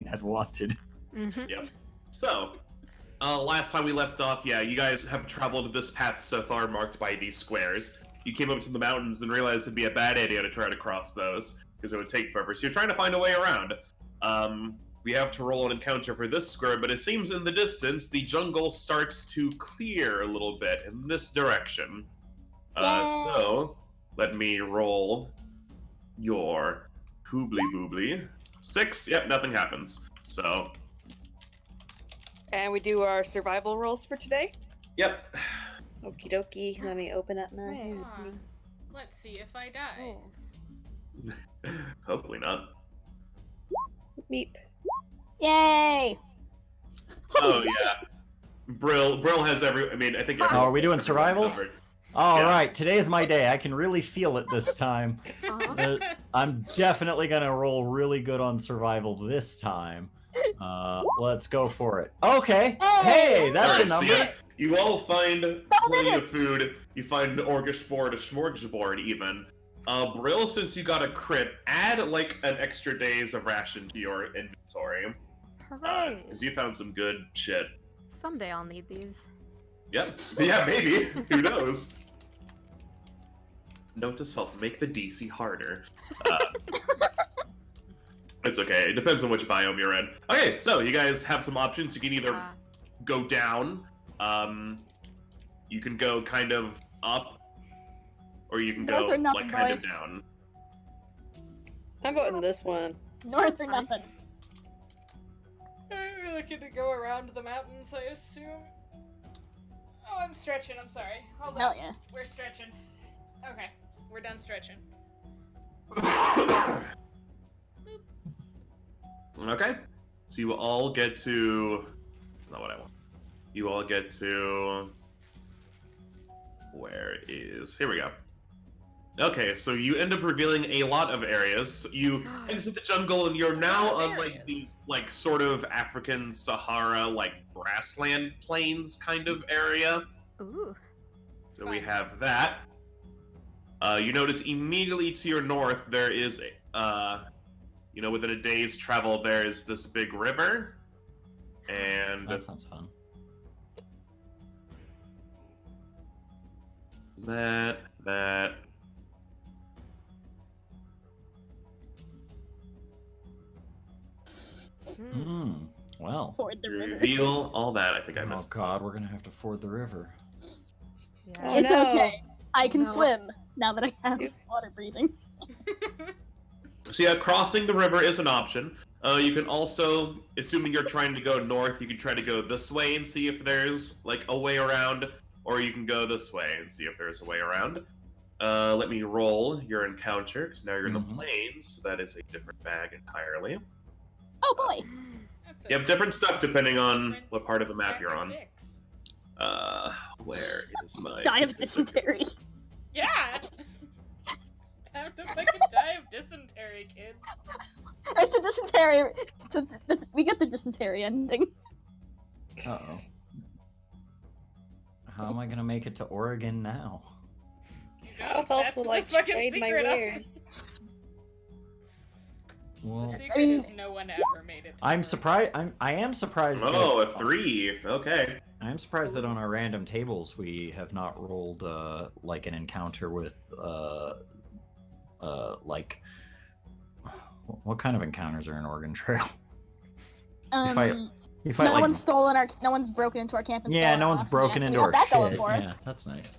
had wanted. Mm-hmm. Yep. So, last time we left off, yeah, you guys have traveled this path so far marked by these squares. You came up to the mountains and realized it'd be a bad idea to try to cross those, because it would take forever. So you're trying to find a way around. We have to roll an encounter for this square, but it seems in the distance, the jungle starts to clear a little bit in this direction. So, let me roll your hoobly boobly. 6, yep, nothing happens. So, And we do our survival rolls for today? yep. Okie dokie, let me open up my Wait. hoobly. Let's see if I die. Hopefully not. Meep. Yay! Oh, yeah. Brill has I think Oh, are we doing everyone's survivals? covered. All Yeah. right, today is my day. I can really feel it this time. I'm definitely gonna roll really good on survival this time. Let's go for it. Okay. Hey, that's a Alright, so number. you all find plenty of food. You find an orgashboard, a smorgasbord even. Brill, since you got a crit, add like an extra days of ration to your inventory. Hooray! Because you found some good shit. Someday I'll need these. Yep. Yeah, maybe. Who knows? Note to self, make the DC harder. It's okay. It depends on which biome you're in. Okay, so you guys have some options. You can either go down, you can go kind of up, or you can go North or nothing, like kind of boys. down. I'm voting this one. North or fine. nothing. We're looking to go around the mountains, I assume. Oh, I'm stretching. I'm sorry. Hold on. Hell yeah. We're stretching. Okay, we're done stretching. Okay, so you all get to. That's not what I want. You all get to. Where is. Here we go. Okay, so you end up revealing a lot of areas. You exit the jungle, and you're now on like the sort of African Sahara grassland plains kind of area. Ooh. So we have that. You notice immediately to your north there is within a day's travel there is this big river, and That sounds fun. that. Well. Ford the river. Reveal all that. I think I Oh missed. God, we're gonna have to ford the river. Yeah. Oh, It's no. okay. I can No. swim now that I have water breathing. So yeah, crossing the river is an option. You can also, assuming you're trying to go north, you can try to go this way and see if there's a way around, or you can go this way and see if there's a way around. Let me roll your encounter, because now you're in the plains, so that is a different bag entirely. Oh boy. You have different stuff depending on what part of the map you're on. Where is my... Die of dysentery. Yeah! Time to fucking die of dysentery, kids. It's a dysentery. We get the dysentery ending. Uh-oh. How am I gonna make it to Oregon now? How else will I trade my wares? Well, The secret I mean- is no one ever made it. I'm surprised. I am surprised. Oh, that, a 3. Okay. I'm surprised that on our random tables we have not rolled an encounter with what kind of encounters are in Oregon Trail? You fight No one's stolen our. No one's broken into our camp. And Yeah, stolen no one's us. broken Yeah, into we our got that going shit. for us. Yeah, that's nice.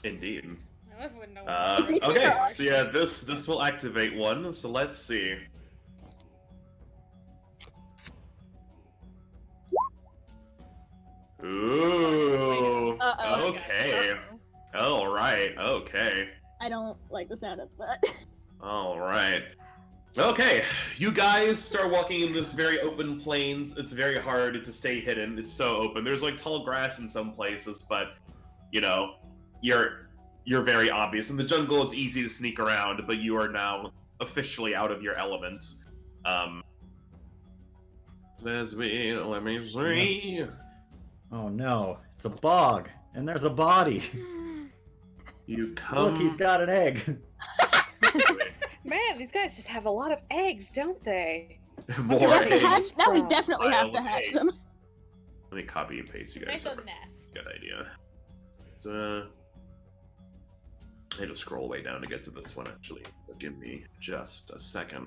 Indeed. I love when no one Okay, so yeah, this will activate one, so let's see. Ooh. Uh-oh. Okay. Alright, okay. I don't like the sound of that. Alright. Okay, you guys start walking in this very open plains. It's very hard to stay hidden. It's so open. There's tall grass in some places, but you're very obvious. In the jungle, it's easy to sneak around, but you are now officially out of your elements. Let me see. Oh no, it's a bog, and there's a body. You come. Look, he's got an egg. Man, these guys just have a lot of eggs, don't they? More Yeah, we eggs. hatch, now we definitely have to Pile of hatch eggs. them. Let me copy and paste you guys. Make a over. nest. Good idea. I had to scroll way down to get to this one, actually. So give me just a second.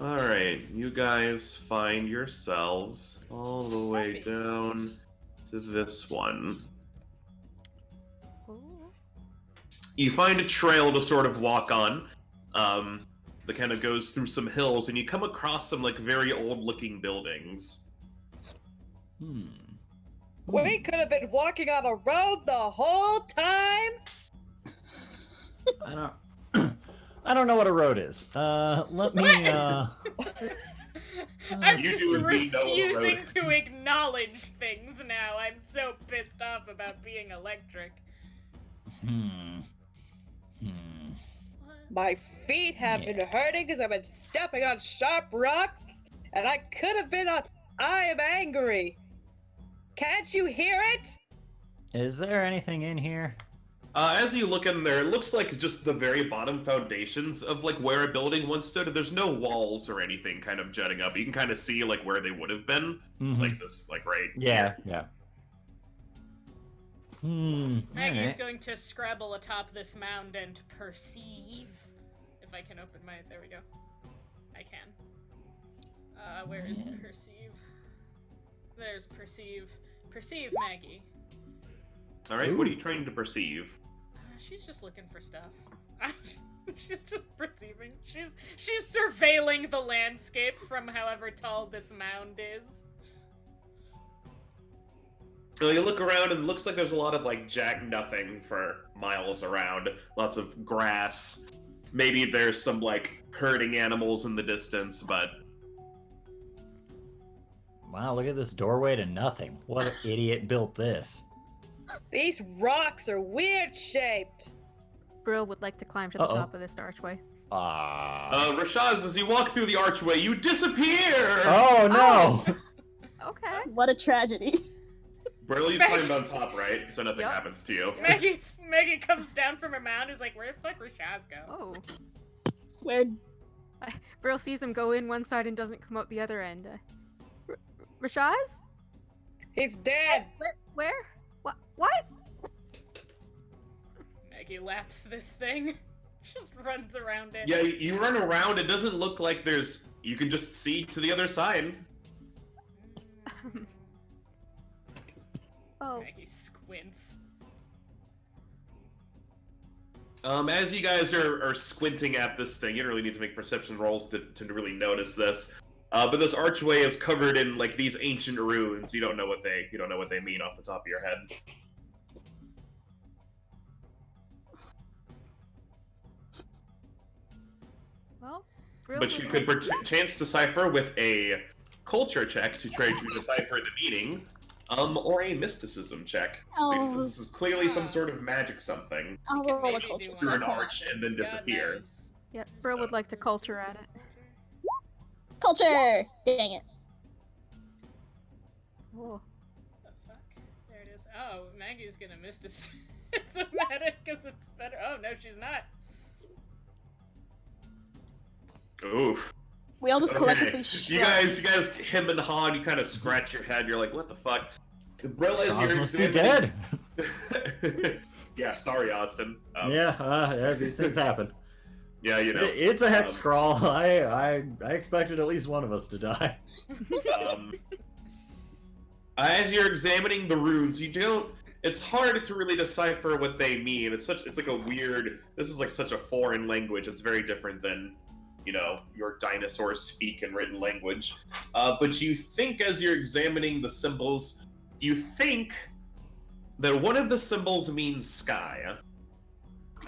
Alright, you guys find yourselves all the way down to this one. Ooh. You find a trail to sort of walk on, that kind of goes through some hills, and you come across some, like, very old-looking buildings. We could have been walking on a road the whole time. I don't know what a road is. Let me. I'm You just do indeed know what a road refusing is. to acknowledge things now. I'm so pissed off about being electric. My feet have been hurting because I've been stepping on sharp rocks, and I could have been on. I am angry. Can't you hear it? Is there anything in here? As you look in there, it looks like just the very bottom foundations of, like, where a building once stood. There's no walls or anything kind of jutting up. You can kind of see, like, where they would have been. Like this, like, right Yeah, here. yeah. Maggie's Alright. going to scrabble atop this mound and perceive. If I can open my. There we go. I can. Where is perceive? There's perceive. Perceive, Maggie. Alright, what are you trying to perceive? She's just looking for stuff. She's just perceiving. She's surveilling the landscape from however tall this mound is. Well, you look around and it looks like there's a lot of, like, jack nothing for miles around. Lots of grass. Maybe there's some, like, herding animals in the distance, but... Wow, look at this doorway to nothing. What idiot built this? These rocks are weird shaped. Brill would like to climb to the top of this archway. Rashaz, as you walk through the archway, you disappear! Oh no! Okay. What a tragedy. Brill, you climbed on top, right? So nothing Yep. happens to you. Maggie comes down from her mound, is like, where the fuck Rashaz go? Oh. Where Brill sees him go in one side and doesn't come out the other end. Rashaz? He's dead. Where? What? Maggie laps this thing. Just runs around it. Yeah, you run around, it doesn't look like there's... You can just see to the other side. Oh. Maggie squints. As you guys are squinting at this thing, you don't really need to make perception rolls to really notice this. But this archway is covered in, like, these ancient ruins. You don't know what they mean off the top of your head. Well, Brill But you would could like- chance decipher with a culture check to try to decipher the meaning, or a mysticism check. Because Oh, this is clearly some sort of magic something. I'll Can roll a maybe culture. do Through an check. arch and then God disappear. knows. Yep, Brill would like to culture at it. Culture! Dang it. Oh. The fuck? There it is. Oh, Maggie's gonna miss this. It's a medic because it's better. Oh no, she's not. Oof. We all just collectively Okay. You shrug. guys hem and haw, and you kind of scratch your head. You're like, what the fuck? Brill, as Oz you're must be dead. Yeah, sorry, Austin. Yeah, these things happen. Yeah, you know. It's a hex crawl. I expected at least one of us to die. As you're examining the runes, you don't. It's hard to really decipher what they mean. It's like a weird. This is like such a foreign language. It's very different than, you know, your dinosaurs speak in written language. But you think as you're examining the symbols, you think that one of the symbols means sky,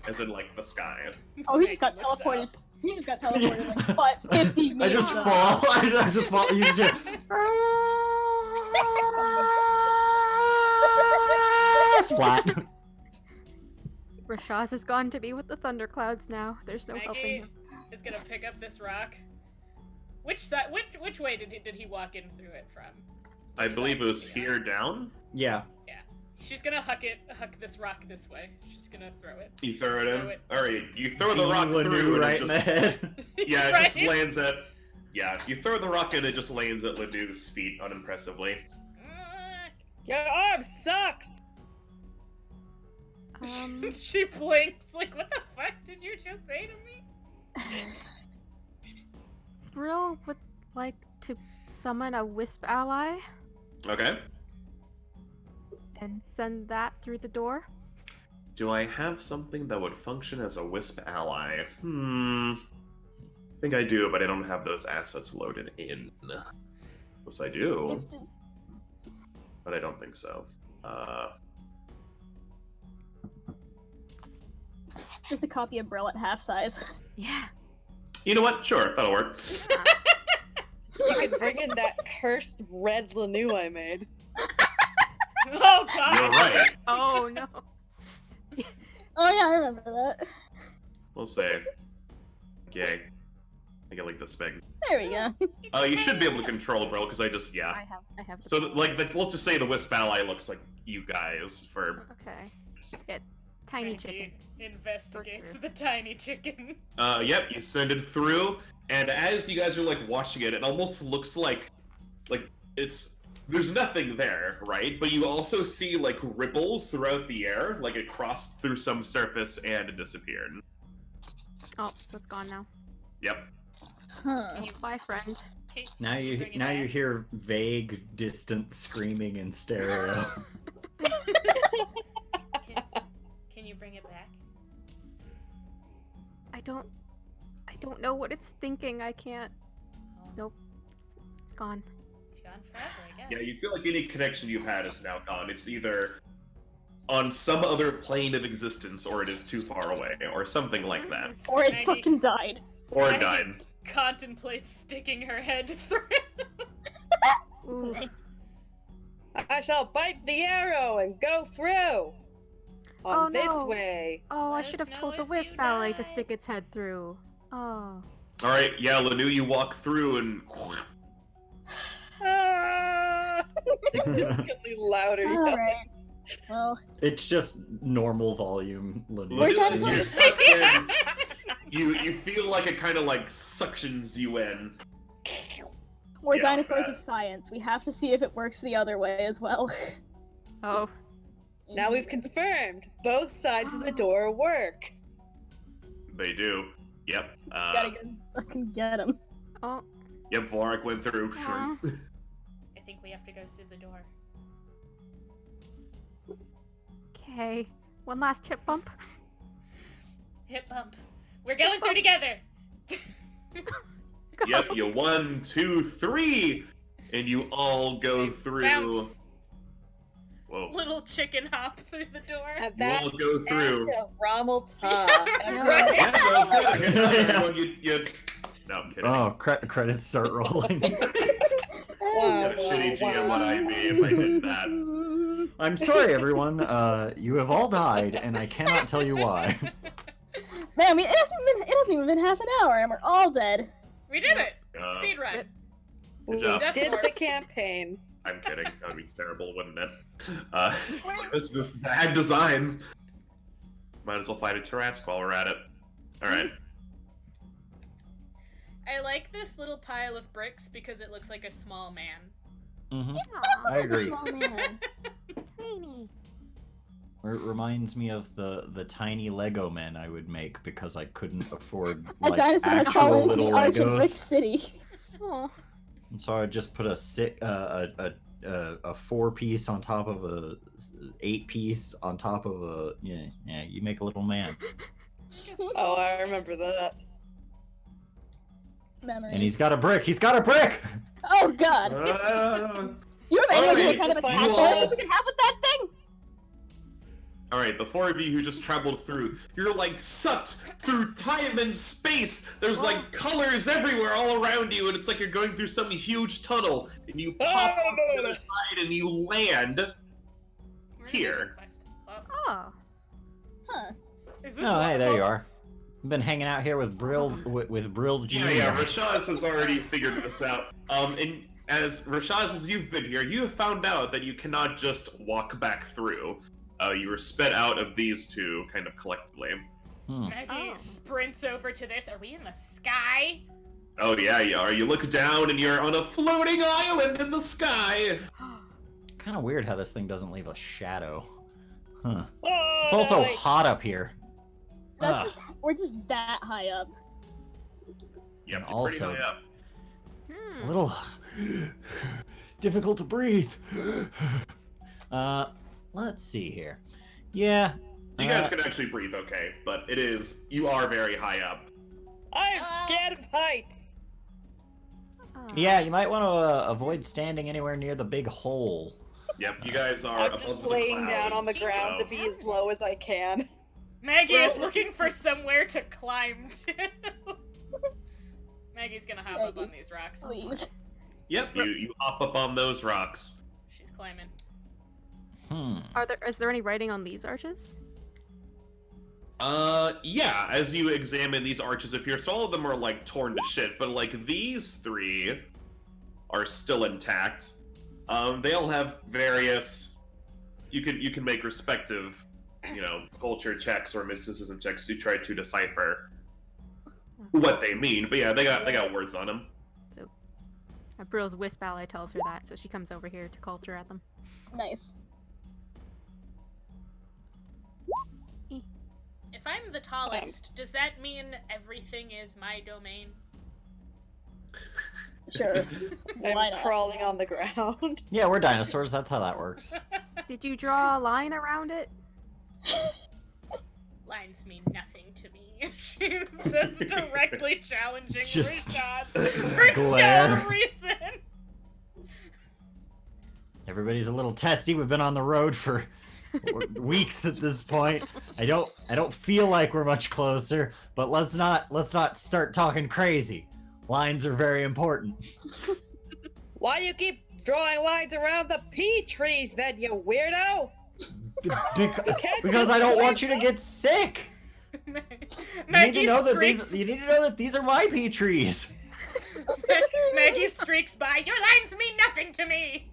as in like the sky. Oh, he just got Maggie looks teleported. up. He just got teleported like, what, 50 meters? I just fall. I just fall. You just hear, splat. Rashaz has gone to be with the thunderclouds now. There's no helping Maggie him. is gonna pick up this rock. Which side? Which way did he walk in through it from? I believe it was here down. Yeah. She's gonna huck this rock this way. She's gonna throw it. You throw it Throw in? it. Alright, you throw the rock Lanu through and right it in just... the head. Yeah, it Right? just lands at... Yeah, you throw the rock in, it just lands at Lanu's feet unimpressively. Your arm sucks! She blinks like, what the fuck did you just say to me? Brill would like to summon a wisp ally Okay. and send that through the door. Do I have something that would function as a wisp ally? I think I do, but I don't have those assets loaded in. Yes, I do. It's just... But I don't think so. Just a copy of Brill at half size. Yeah. You know what? Sure, that'll work. You can bring in that cursed red Lanu I made. Oh god! You're right. Oh no. Oh yeah, I remember that. We'll say. Okay. I get like this big. There we go. You should be able to control Brill, because I just, yeah. I have. So, like, let's just say the wisp ally looks like you guys for... Okay. Get tiny chicken. Investigates the tiny chicken. Yep, you send it through, and as you guys are, like, watching it, it almost looks like it's... There's nothing there, right? But you also see, like, ripples throughout the air, like it crossed through some surface and it disappeared. Oh, so it's gone now. Yep. Huh. Bye, friend. Hey, Now you bring it now you back. hear vague, distant screaming in stereo. Can you bring it back? I don't know what it's thinking. I can't. Oh, Nope. It's gone. It's gone forever, I guess. Yeah, you feel like any connection you had is now gone. It's either on some other plane of existence, or it is too far away, or something like that. Or it Maggie. fucking died. Or it Maggie died. Contemplates sticking her head through. Ooh. I shall bite the arrow and go through! Oh, On this no. way! Oh, I Let should us have know told the if wisp you ally to die. stick its head through. Oh. Alright, yeah, Lanu, you walk through and... Ah! Significantly louder. Alright. Well, It's just normal volume, Lanu. We're trying to- You're sucked in. You feel like it kind of like suctions you in. we're Yeah, dinosaurs bad. of science. We have to see if it works the other way as well. Oh. Now we've confirmed both sides of the door work. They do. Yep. Gotta go fucking get him. Oh. Yep, Vorak went through. Aw. I think we have to go through the door. Okay. One last hip bump. Hip bump. We're going through together! Go. Yep, you 1, 2, 3, and you all go through. Bounce. Whoa. Little chicken hop through the door. And You all that's go the through. end of Rahmel-Ta. Yeah. Right? Yeah, that was good. Good job, everyone. You... No, I'm kidding. Oh, credits start rolling. What a shitty GM would I be if I did that. I'm sorry, everyone. You have all died, and I cannot tell you why. Man, I mean, it hasn't even been half an hour, and we're all dead. We did it! Uh, Speed run. We Good job. did the campaign. I'm kidding. That would be terrible, wouldn't it? It's just bad design. Might as well fight a Tarask while we're at it. Alright. I like this little pile of bricks because it looks like a small man. Hmm Aw, I agree. Oh man. tiny. Or it reminds me of the tiny Lego men I would make because I couldn't afford A like dinosaur actual crawling into little the arch of Brick Legos. City. Oh. And so I just put a 4-piece on top of a 8-piece on top of a yeah. You make a little man, Oh, I remember that. Memories. and he's got a brick. He's got a brick. Oh god. Do you have any Alright, idea what kind of the attack final bonus boss. we can have with that thing? Alright, the four of you who just traveled through, you're like sucked through time and space. There's like colors everywhere all around you, and it's like you're going through some huge tunnel, and you pop off the other side and you land. We're in a Here. mission quest. Oh. Huh. Is this Oh, hey, there you waterfall? are. I've been hanging out here with Brill Jr. Yeah, Rashaz has already figured this out. And as Rashaz, as you've been here, you have found out that you cannot just walk back through. You were sped out of these two, kind of collectively. Maggie sprints over to this. Are we in the sky? Oh yeah, you are. You look down and you're on a floating island in the sky. Kind of weird how this thing doesn't leave a shadow. Huh. Oh, It's also nice. hot up here. That's, we're just that high up. Yep, And you're also- pretty high up. It's a little difficult to breathe. Let's see here. Yeah. You guys can actually breathe okay, but you are very high up. I'm scared of heights. Yeah, you might want to avoid standing anywhere near the big hole. Yep, you guys are I'm above just the laying down on the clouds, ground so- to be as low as I can. Maggie Well, is looking for somewhere to climb to. Maggie's gonna hop up on these rocks. Please. Yep, you hop up on those rocks. She's climbing. Is there any writing on these arches? Yeah, as you examine these arches up here, so all of them are, like, torn to shit, but, like, these three are still intact. They all have various... You can make respective, culture checks or mysticism checks to try to decipher what they mean, but yeah, they got words on them. So, Brill's Wisp Ally tells her that, so she comes over here to culture at them. Nice. If I'm the tallest, does that mean everything is my domain? Sure. Why I'm not? crawling on the ground. Yeah, we're dinosaurs. That's how that works. Did you draw a line around it? Lines mean nothing to me. She's just directly challenging Just Rashad for glare. no reason. Everybody's a little testy. We've been on the road for weeks at this point. I don't feel like we're much closer, but let's not start talking crazy. Lines are very important. Why do you keep drawing lines around the pea trees then, you weirdo? Because I don't want you to get sick. You need to know that these are my pea trees. Maggie streaks by. Your lines mean nothing to me.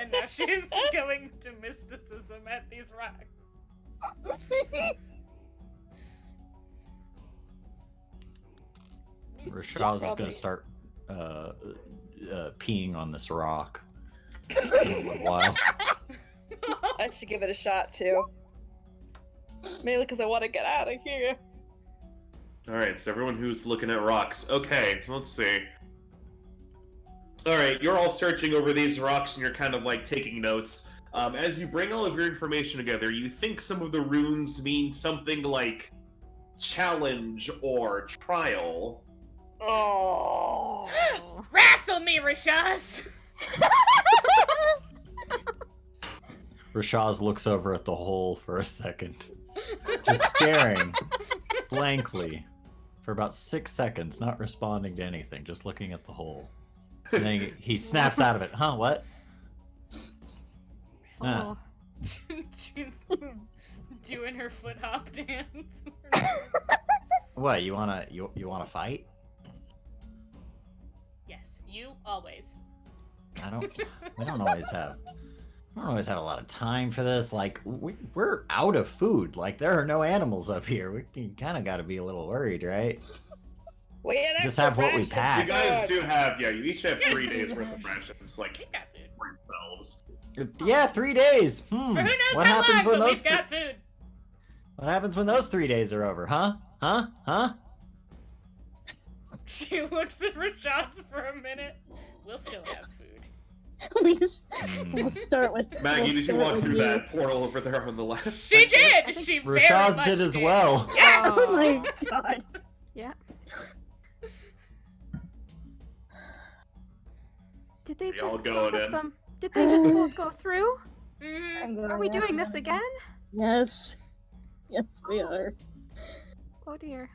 And now she's going to mysticism at these rocks. Rashaz is gonna start peeing on this rock. It's been a little while. I should give it a shot too. Mainly because I want to get out of here. Alright, so everyone who's looking at rocks. Okay, let's see. Alright, you're all searching over these rocks and you're kind of like taking notes. As you bring all of your information together, you think some of the runes mean something like challenge or trial. Oh. Wrestle me, Rashaz! Rashaz looks over at the hole for a second, just staring blankly for about 6 seconds, not responding to anything, just looking at the hole. And then he snaps out of it. Huh? What? Oh. She's doing her foot hop dance. What? You wanna fight? Yes, you always. We don't always have a lot of time for this. Like, we're out of food. Like, there are no animals up here. We kind of got to be a little worried, right? We had Just extra have what we rations. pack. You guys do have, you each have 3 days worth of rations, We like, got food. for yourselves. Yeah, 3 days. For who knows What how happens long, when but those we've got food. What happens when those 3 days are over? Huh? She looks at Rashaz for a minute. We'll still have food. We'll start with. Maggie, we'll did you start walk with through you. that portal over there on the left? She did! She very Rashaz much did as well. Yes! Oh my god. Yeah. Did they We all just go both of in. them? Did they just both go through? Mhm. I'm going Are we doing after this again? Yes. Yes, we are. Oh dear.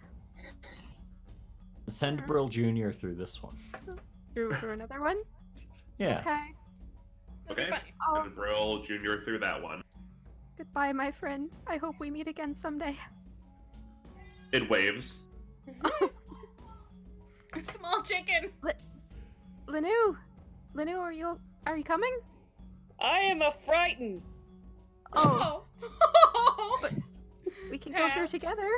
Send Brill Jr. through this one. Through another one? Yeah. Okay. That'd be Okay. funny. Oh, And Brill Jr. through that one. goodbye, my friend. I hope we meet again someday. It waves. Small chicken. Lanu, are you coming? I am a frightened. Oh, Oh. but we can go through Pat. together.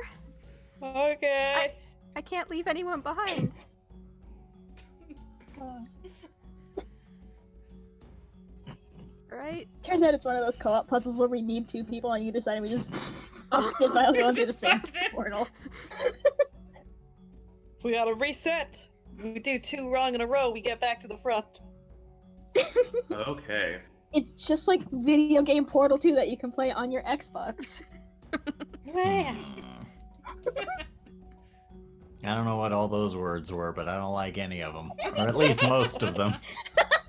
Okay. I can't leave anyone behind. Right? Turns out it's one of those co-op puzzles where we need 2 people on either side and we just get by going through the same Just fucked it. portal. We gotta reset. We do 2 wrong in a row, we get back to the front. Okay. It's just like video game Portal 2 that you can play on your Xbox. Man. I don't know what all those words were, but I don't like any of them. Or at least most of them.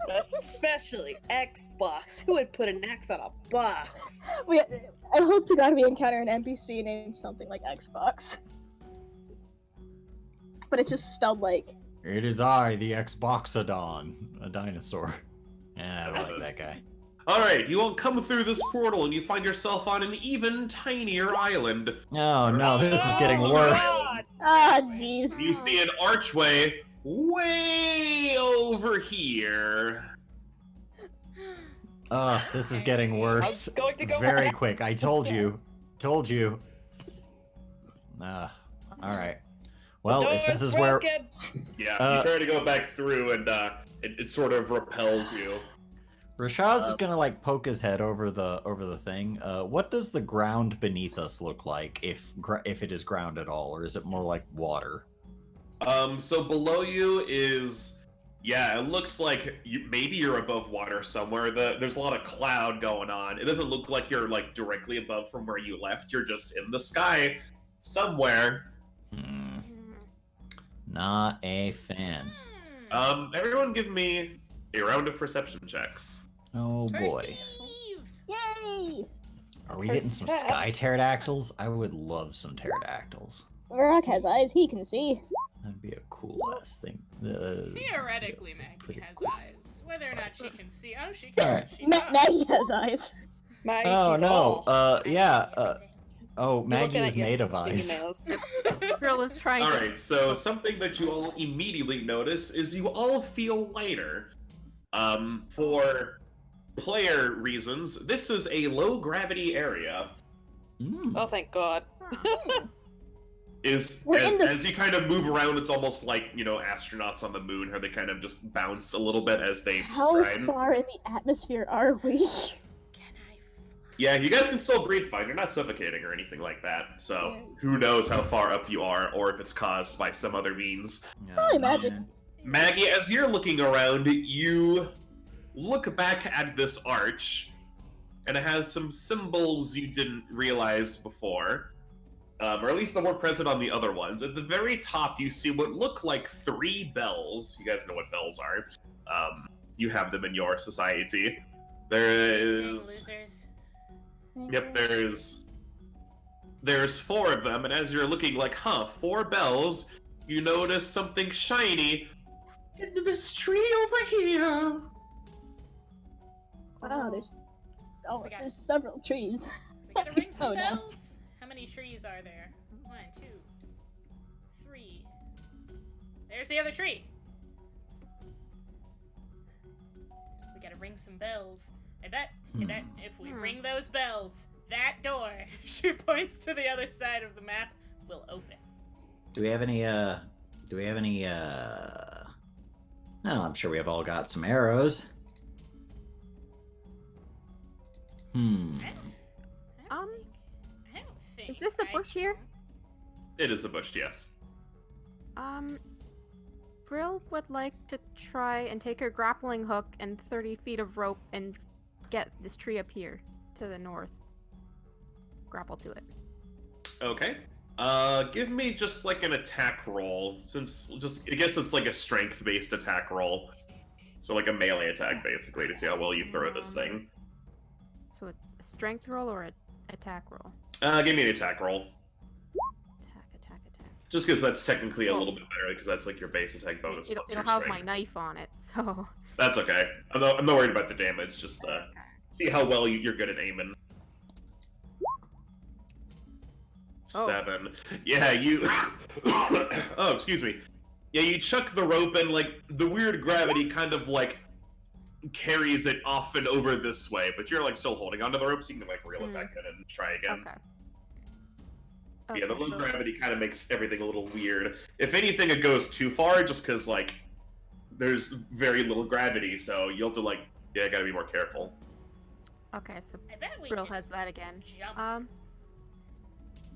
Especially Xbox. Who would put an X on a box? I hope to God we encounter an NPC named something like Xbox. But it's just spelled like... It is I, the Xboxodon, a dinosaur. Yeah, I don't like that guy. Alright, you all come through this portal and you find yourself on an even tinier island. Oh no, this is getting Oh, worse. God. Ah, jeez. You see an archway way over here. This is getting worse. I'm going to go Very back. quick. I told you. Told you. Alright. Well, The if door this is where... broken. Yeah, you try to go back through and it sort of repels you. Rashaz is gonna like poke his head over the thing. What does the ground beneath us look like, if it is ground at all, or is it more like water? So below you is, yeah, it looks like maybe you're above water somewhere. There's a lot of cloud going on. It doesn't look like you're like directly above from where you left. You're just in the sky somewhere. Not a fan. Everyone give me a round of perception checks. Oh boy. Perceive. Yay! Are we getting some Percept. sky pterodactyls? I would love some pterodactyls. Rock has eyes, he can see. That'd be a cool ass thing. Theoretically, Maggie pretty has cool. eyes. Whether or not she can see, oh, she can. Alright. She saw. Maggie has eyes. Maggie Oh sees no. all. Yeah. Oh, You're Maggie looking is at your made of eyes. fingernails. Girl is trying to... Alright, so something that you all immediately notice is you all feel lighter. For player reasons, this is a low gravity area. Oh, thank God. We're in the- As you kind of move around, it's almost like, you know, astronauts on the moon, how they kind of just bounce a little bit as they How stride. far in the atmosphere are we? Can I Yeah, you guys can still breathe fine. You're not suffocating or anything like that. So who knows how far up you are, or if it's caused by some other means. Probably magic. Maggie, as you're looking around, you look back at this arch, and it has some symbols you didn't realize before. Or at least they weren't present on the other ones. At the very top, you see what look like 3 bells. You guys know what bells are. You have them in your society. There is... losers? Yep, there's 4 of them, and as you're looking like, 4 bells, you notice something shiny in this tree over here. Wow, We got- there's several trees. We gotta ring some Oh, no. bells. How many trees are there? 1, 2, 3. There's the other tree. We gotta ring some bells. I bet if we ring those bells, that door, she points to the other side of the map, will open. Do we have any, No, I'm sure we have all got some arrows. I don't think Is this a I bush here? It is a bush, yes. Brill would like to try and take her grappling hook and 30 feet of rope and get this tree up here to the north. Grapple to it. Okay. Give me just like an attack roll, since I guess it's like a strength-based attack roll. So like a melee attack, basically, to see how well you throw this thing. So a strength roll or an attack roll? Give me an attack roll. Attack. Just because that's technically a Cool. little bit better, because that's like your base attack bonus. It'll plus your have my strength. knife on it, so... That's okay. I'm not worried about the damage, just see how well you're good at aiming. Oh. 7. Yeah, you... oh, excuse me. Yeah, you chuck the rope and like the weird gravity kind of like carries it off and over this way, but you're like still holding onto the rope, so you can like reel it back in and try again. Okay. Yeah, the Okay. low gravity kind of makes everything a little weird. If anything, it goes too far just because like there's very little gravity, so you'll have to like gotta be more careful. Okay, so I bet we Brill can has that again. jump.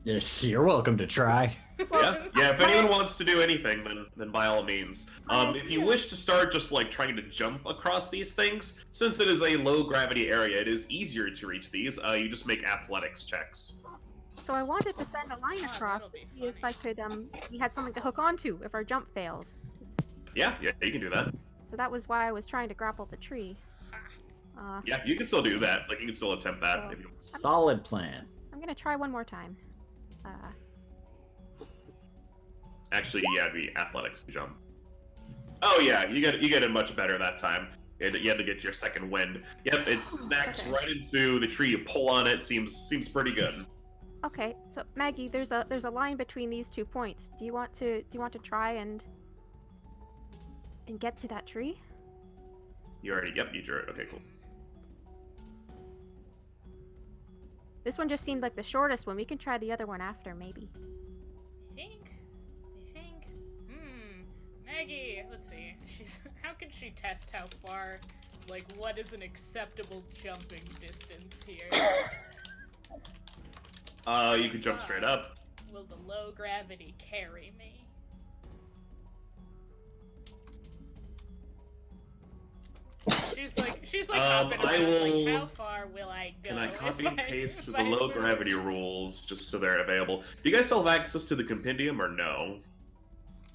Yes, you're welcome to try. Yeah. If anyone wants to do anything, then by all means. If you wish to start just like trying to jump across these things, since it is a low gravity area, it is easier to reach these. You just make athletics checks. So I wanted to send a line across to that'll be see if funny. I could, we had something to hook onto if our jump fails. Yeah, you can do that. So that was why I was trying to grapple the tree. Yeah, you can still do that. Like, you can still attempt that. Oh. If you... Solid plan. I'm gonna try one more time. Actually, yeah, it'd be athletics to jump. Oh yeah, you get it much better that time. You had to get your second wind. Yep, it snacks Okay. right into the tree. You pull on it. Seems pretty good. Okay, so Maggie, there's a line between these 2 points. Do you want to try and get to that tree? You already, you drew it. Okay, cool. This one just seemed like the shortest one. We can try the other one after, maybe. I think. Maggie, let's see. How can she test how far, like, what is an acceptable jumping distance here? You can jump straight up. Will the low gravity carry me? She's like hopping I around, will- like, how far will I go? Can I copy and paste if the I low move? gravity rules just so they're available? Do you guys still have access to the compendium or no?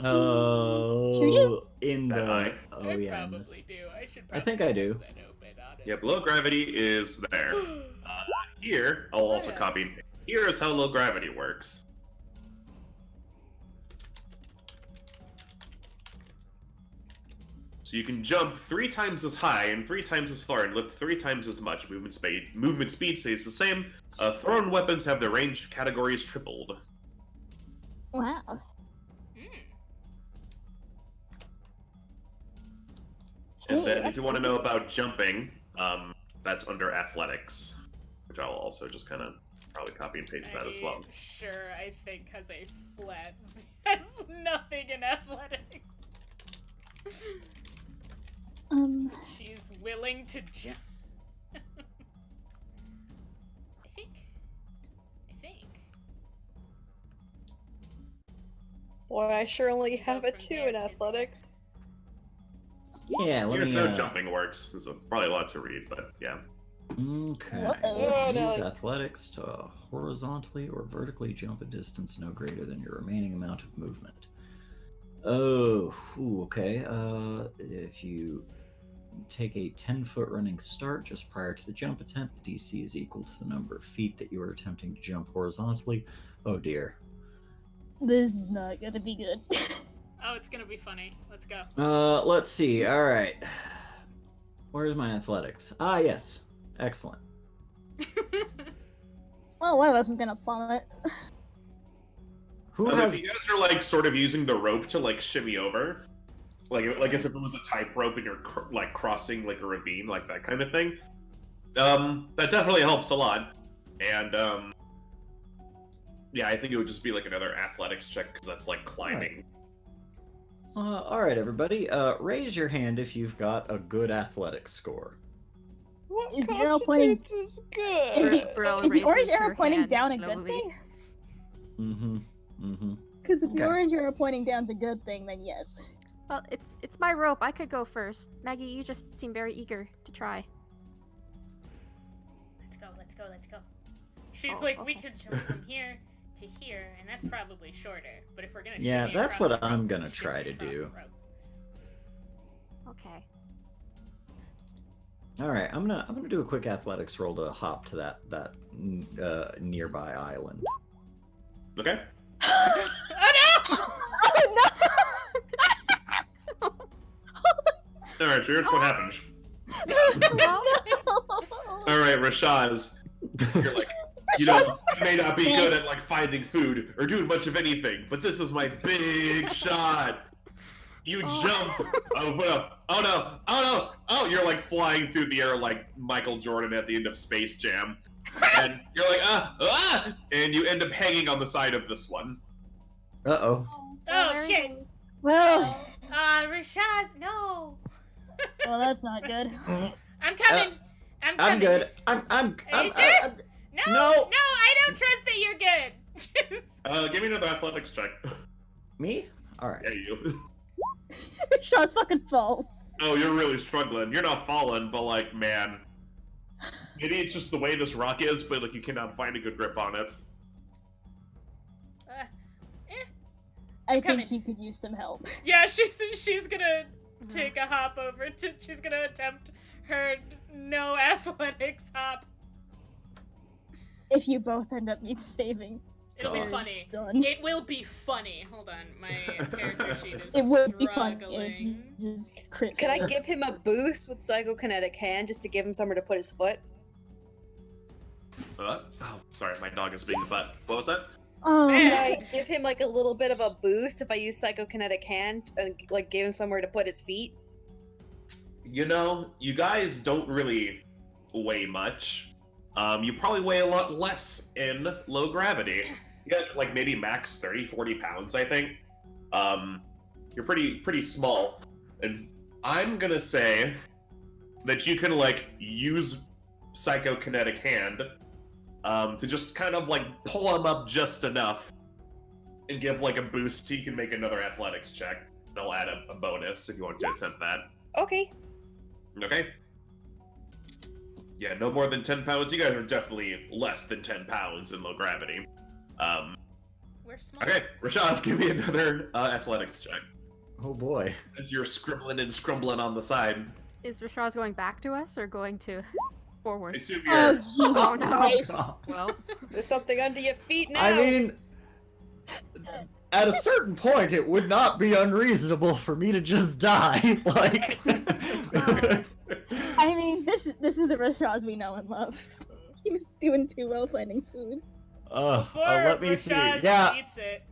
Oh, in That the. high? Oh I yeah. in this. probably do. I should. I think I do. That open, honestly. Yep, low gravity is there. Here, I'll also yeah. copy. Here is how low gravity works. So you can jump 3 times as high and 3 times as far and lift 3 times as much. Movement speed stays the same. Thrown weapons have their range categories tripled. Wow. And then if you want to know about jumping, that's under athletics, which I'll also just kind of probably copy and paste that as well. Sure, I think has a flat has nothing in athletics. She's willing to jump. I think. Boy, I sure only Go have a from 2 there in to athletics. Yeah, let Here's me. how jumping works. There's probably a lot to read, but yeah. Okay. Uh-oh. Use Oh, no. athletics to horizontally or vertically jump a distance no greater than your remaining amount of movement. Oh, okay. If you take a 10-foot running start just prior to the jump attempt, the DC is equal to the number of feet that you are attempting to jump horizontally. Oh dear. This is not gonna be good. Oh, it's gonna be funny. Let's go. Let's see. All right. Where's my athletics? Ah, yes. Excellent. Well, one of us is gonna plummet. Who If has? you guys are like sort of using the rope to like shimmy over, like as if it was a tight rope and you're like crossing like a ravine, like that kind of thing. That definitely helps a lot. And yeah, I think it would just be like another athletics check because that's like climbing. All right, everybody. Raise your hand if you've got a good athletics score. What Is the arrow pointing- constitutes as Is good? the, Brill is the raises orange arrow her pointing hand down a good slowly. thing? Mm-hmm. Because if Okay. the orange arrow pointing down's a good thing, then yes. Well, it's my rope. I could go first. Maggie, you just seem very eager to try. Let's go. She's Oh, like, we okay. could jump from here to here, and that's probably shorter. But if we're gonna Yeah, shimmy that's across what the I'm rope, gonna shimmy try to across do. the rope. Okay. All right, I'm gonna do a quick athletics roll to hop to that nearby island. Okay. Oh no! Oh All right, so here's what happens. Well, All right, Rashaz, you're like, you know, I may not be good at like finding food or doing much of anything, but this is my big shot. You jump. Oh no! Oh, you're like flying through the air like Michael Jordan at the end of Space Jam, and you're like and you end up hanging on the side of this one. Uh-oh. Oh shit! Well, Rashad, no. well, that's not good. I'm coming. I'm coming. I'm good. I'm Are you sure? No, No. I don't trust that you're good. Give me another athletics check. Me? Alright. Yeah, you. Shots fucking falls. Oh, you're really struggling. You're not falling, but like, man. Maybe it's just the way this rock is, but like you cannot find a good grip on it. I Coming. think he could use some help. Yeah, she's gonna take a hop over to. She's gonna attempt her no athletics hop. If you both end up need saving. It'll be God. funny. Done. It will be funny. Hold on, my character sheet is It would be fun if struggling. you just crit. Could I give him a boost with Psychokinetic Hand just to give him somewhere to put his foot? Oh, sorry, my dog is being a butt. What was that? Oh, Could Yeah. I give him like a little bit of a boost if I use Psychokinetic Hand and like give him somewhere to put his feet? You know, you guys don't really weigh much. You probably weigh a lot less in low gravity. You guys are like maybe max 30, 40 pounds, I think. You're pretty small. And I'm gonna say that you can like use Psychokinetic Hand to just kind of like pull him up just enough and give like a boost. You can make another athletics check. They'll add a bonus if you want to attempt that. Okay. Okay. Yeah, no more than 10 pounds. You guys are definitely less than 10 pounds in low gravity. We're small. Okay, Rashaz, give me another athletics check. Oh boy. As you're scribbling and scrumbling on the side. Is Rashaz going back to us or going to I forward? assume oh, you're... Jesus Oh, no. Christ. Well, There's something under your feet now. I mean, at a certain point, it would not be unreasonable for me to just die. Like, I mean, this is the Rashaz we know and love. He was doing too well finding food. Before let me see. Rashad Yeah, eats it.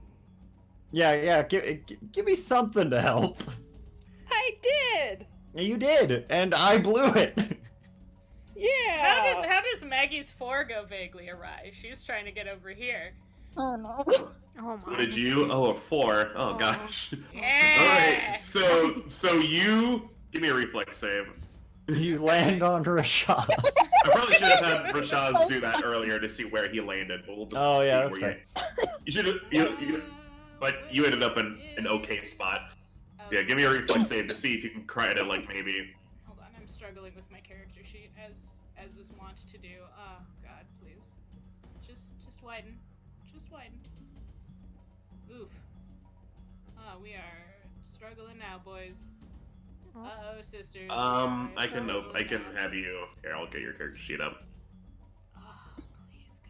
yeah. Give me something to help. I did. You did, and I blew it. Yeah. How does Maggie's 4 go vaguely awry? She's trying to get over here. Oh no. oh my. What did you? Oh, a 4. Oh, Oh. gosh. Yeah. Alright, so you... Give me a reflex save. You land on Rashaz. I probably should have had Rashaz do that earlier to see where he landed, but we'll just Oh, yeah, see that's where you should have... But you ended up in an okay spot. Yeah, give me a reflex save to see if you can cry to, like, maybe... Hold on, I'm struggling with my character sheet as is wont to do. Oh God, please, just widen, just widen. Oof. Oh, we are struggling now, boys. Uh-oh, sisters. we are I can struggling now. have you... Here, I'll get your character sheet up. Oh, please,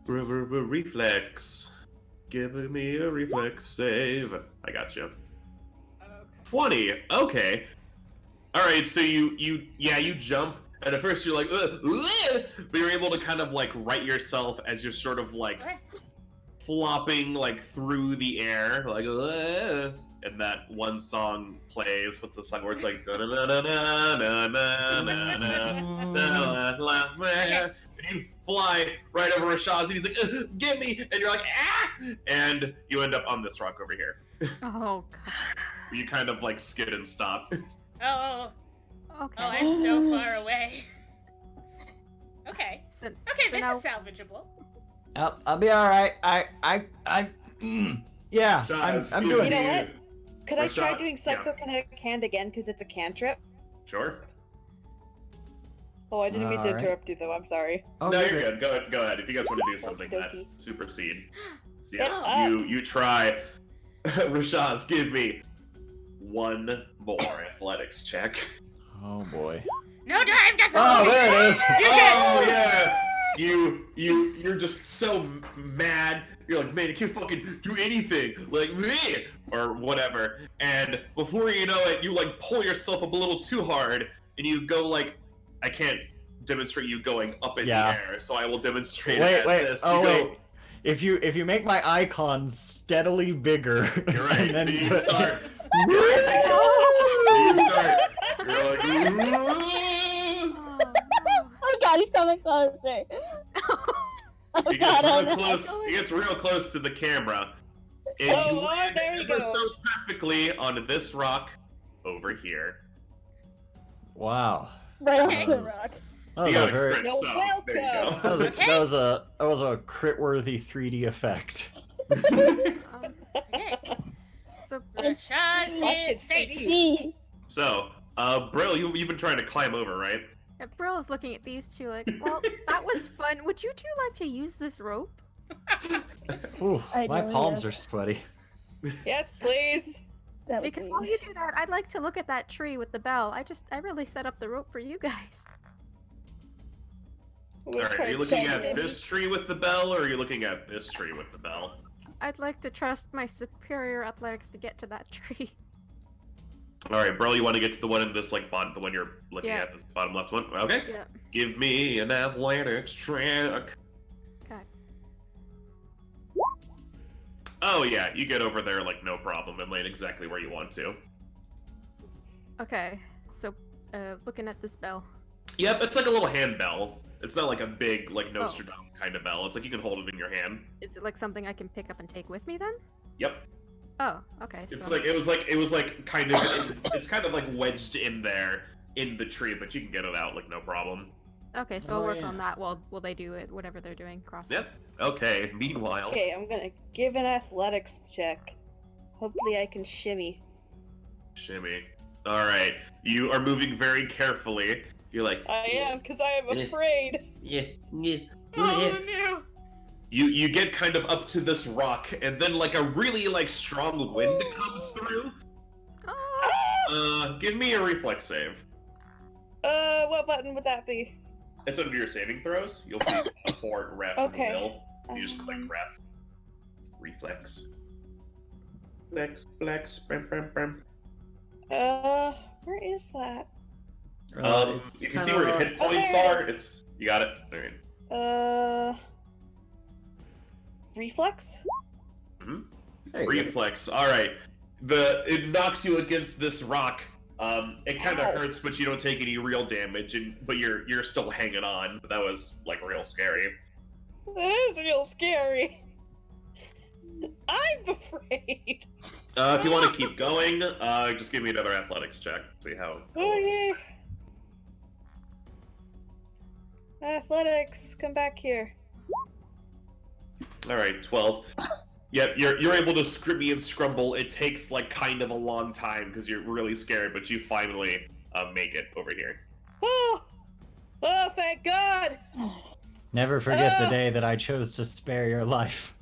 God. Reflex. Give me a reflex save. I got you. Okay. 20. Okay. All right. So you jump, and at first you're like, ugh, ugh, but you're able to kind of like right yourself as you're sort of like flopping like through the air, like, ugh, and that one song plays. What's the song where it's like, da na na na na na na na na, and you fly right over Rashaz, and he's like, "Get me!" And you're like, "Ah!" And you end up on this rock over here. Oh God. You kind of like skid and stop. Oh, Okay. I'm so far away. Okay. So, Okay, So this now- is salvageable. I'll be all right. Yeah, Rashaz, I'm give doing You know me- what? Could I try Rashad- doing Psychokinetic Hand again because it's a cantrip? Sure. Oh, I didn't mean to Alright. interrupt you though. I'm sorry. Oh, No, you're you're good. Go ahead. If you guys want to do something that Okey-dokey. supersede. So Get yeah, up. you try. Rashaz, give me one more athletics check. Oh boy. No, I've got Oh, something. there it is. Oh yeah. You're just so mad. You're like, man, I can't fucking do anything. Like me or whatever. And before you know it, you like pull yourself up a little too hard, and you go like, I can't demonstrate you going up in Yeah. the air, so I will demonstrate it Wait, as wait. this. Oh, You go, wait. if you make my icon steadily bigger, You're right. and then You start. Oh, You start. You're like. Oh god, he's coming closer. Oh He god, gets oh real no. close. He gets real close to the camera. And Oh, you Lord, land there he ever so goes. perfectly on this rock over here. Wow. Right Okay. off the rock. That was You a got a very crit, You're so there you welcome. go. that was a crit-worthy 3D effect. Okay. so Rashad Fucking is safe. CD. See, So, Brill, you've been trying to climb over, right? Brill is looking at these two like, well, that was fun. Would you two like to use this rope? Ooh, I my know, palms yes. are sweaty. Yes, please. that would Because be... while you do that, I'd like to look at that tree with the bell. I really set up the rope for you guys. We're Alright, are trying you to looking save at him. this tree with the bell, or are you looking at this tree with the bell? I'd like to trust my superior athletics to get to that tree. Alright, Brill, you want to get to the one in this, like, bottom, the one you're looking Yeah. at, this bottom left one? Okay. Yeah. Give me an athletics check. Okay. Oh, yeah, you get over there, like, no problem, and land exactly where you want to. Okay. So, looking at this bell. Yep, it's like a little hand bell. It's not like a big, like, Oh. Nostradam kind of bell. It's like you can hold it in your hand. Is it like something I can pick up and take with me then? Yep. Oh, okay. It's so- like it was like kind of it's kind of like wedged in there in the tree, but you can get it out like no problem. Okay, so Oh, I'll work yeah. on that while they do it, whatever they're doing. Cross. Yep. Okay. Meanwhile, Okay, I'm gonna give an athletics check. Hopefully I can shimmy. shimmy. All right, you are moving very carefully. You're like I am, because I am afraid. yeah, yeah. Oh no! You get kind of up to this rock, and then like a really like strong wind comes through. Oh! Give me a reflex save. What button would that be? It's under your saving throws. You'll see a 4 ref Okay. in the middle. You just click ref. Reflex. Flex. Bam. Where is that? It's If you see where your hit Oh, points there it are, is. it's you got it. Alright. Reflex? there you go. Reflex. Alright. It knocks you against this rock. It kind of Ow. hurts, but you don't take any real damage, but you're still hanging on. That was like real scary. That is real scary. I'm afraid. If you want to keep going, just give me another athletics check. See how. Okay. Athletics, come back here. All right, 12. Yep, you're able to scrimmy and scrumble. It takes like kind of a long time because you're really scared, but you finally make it over here. Oh, thank God. Never forget the day that I chose to spare your life.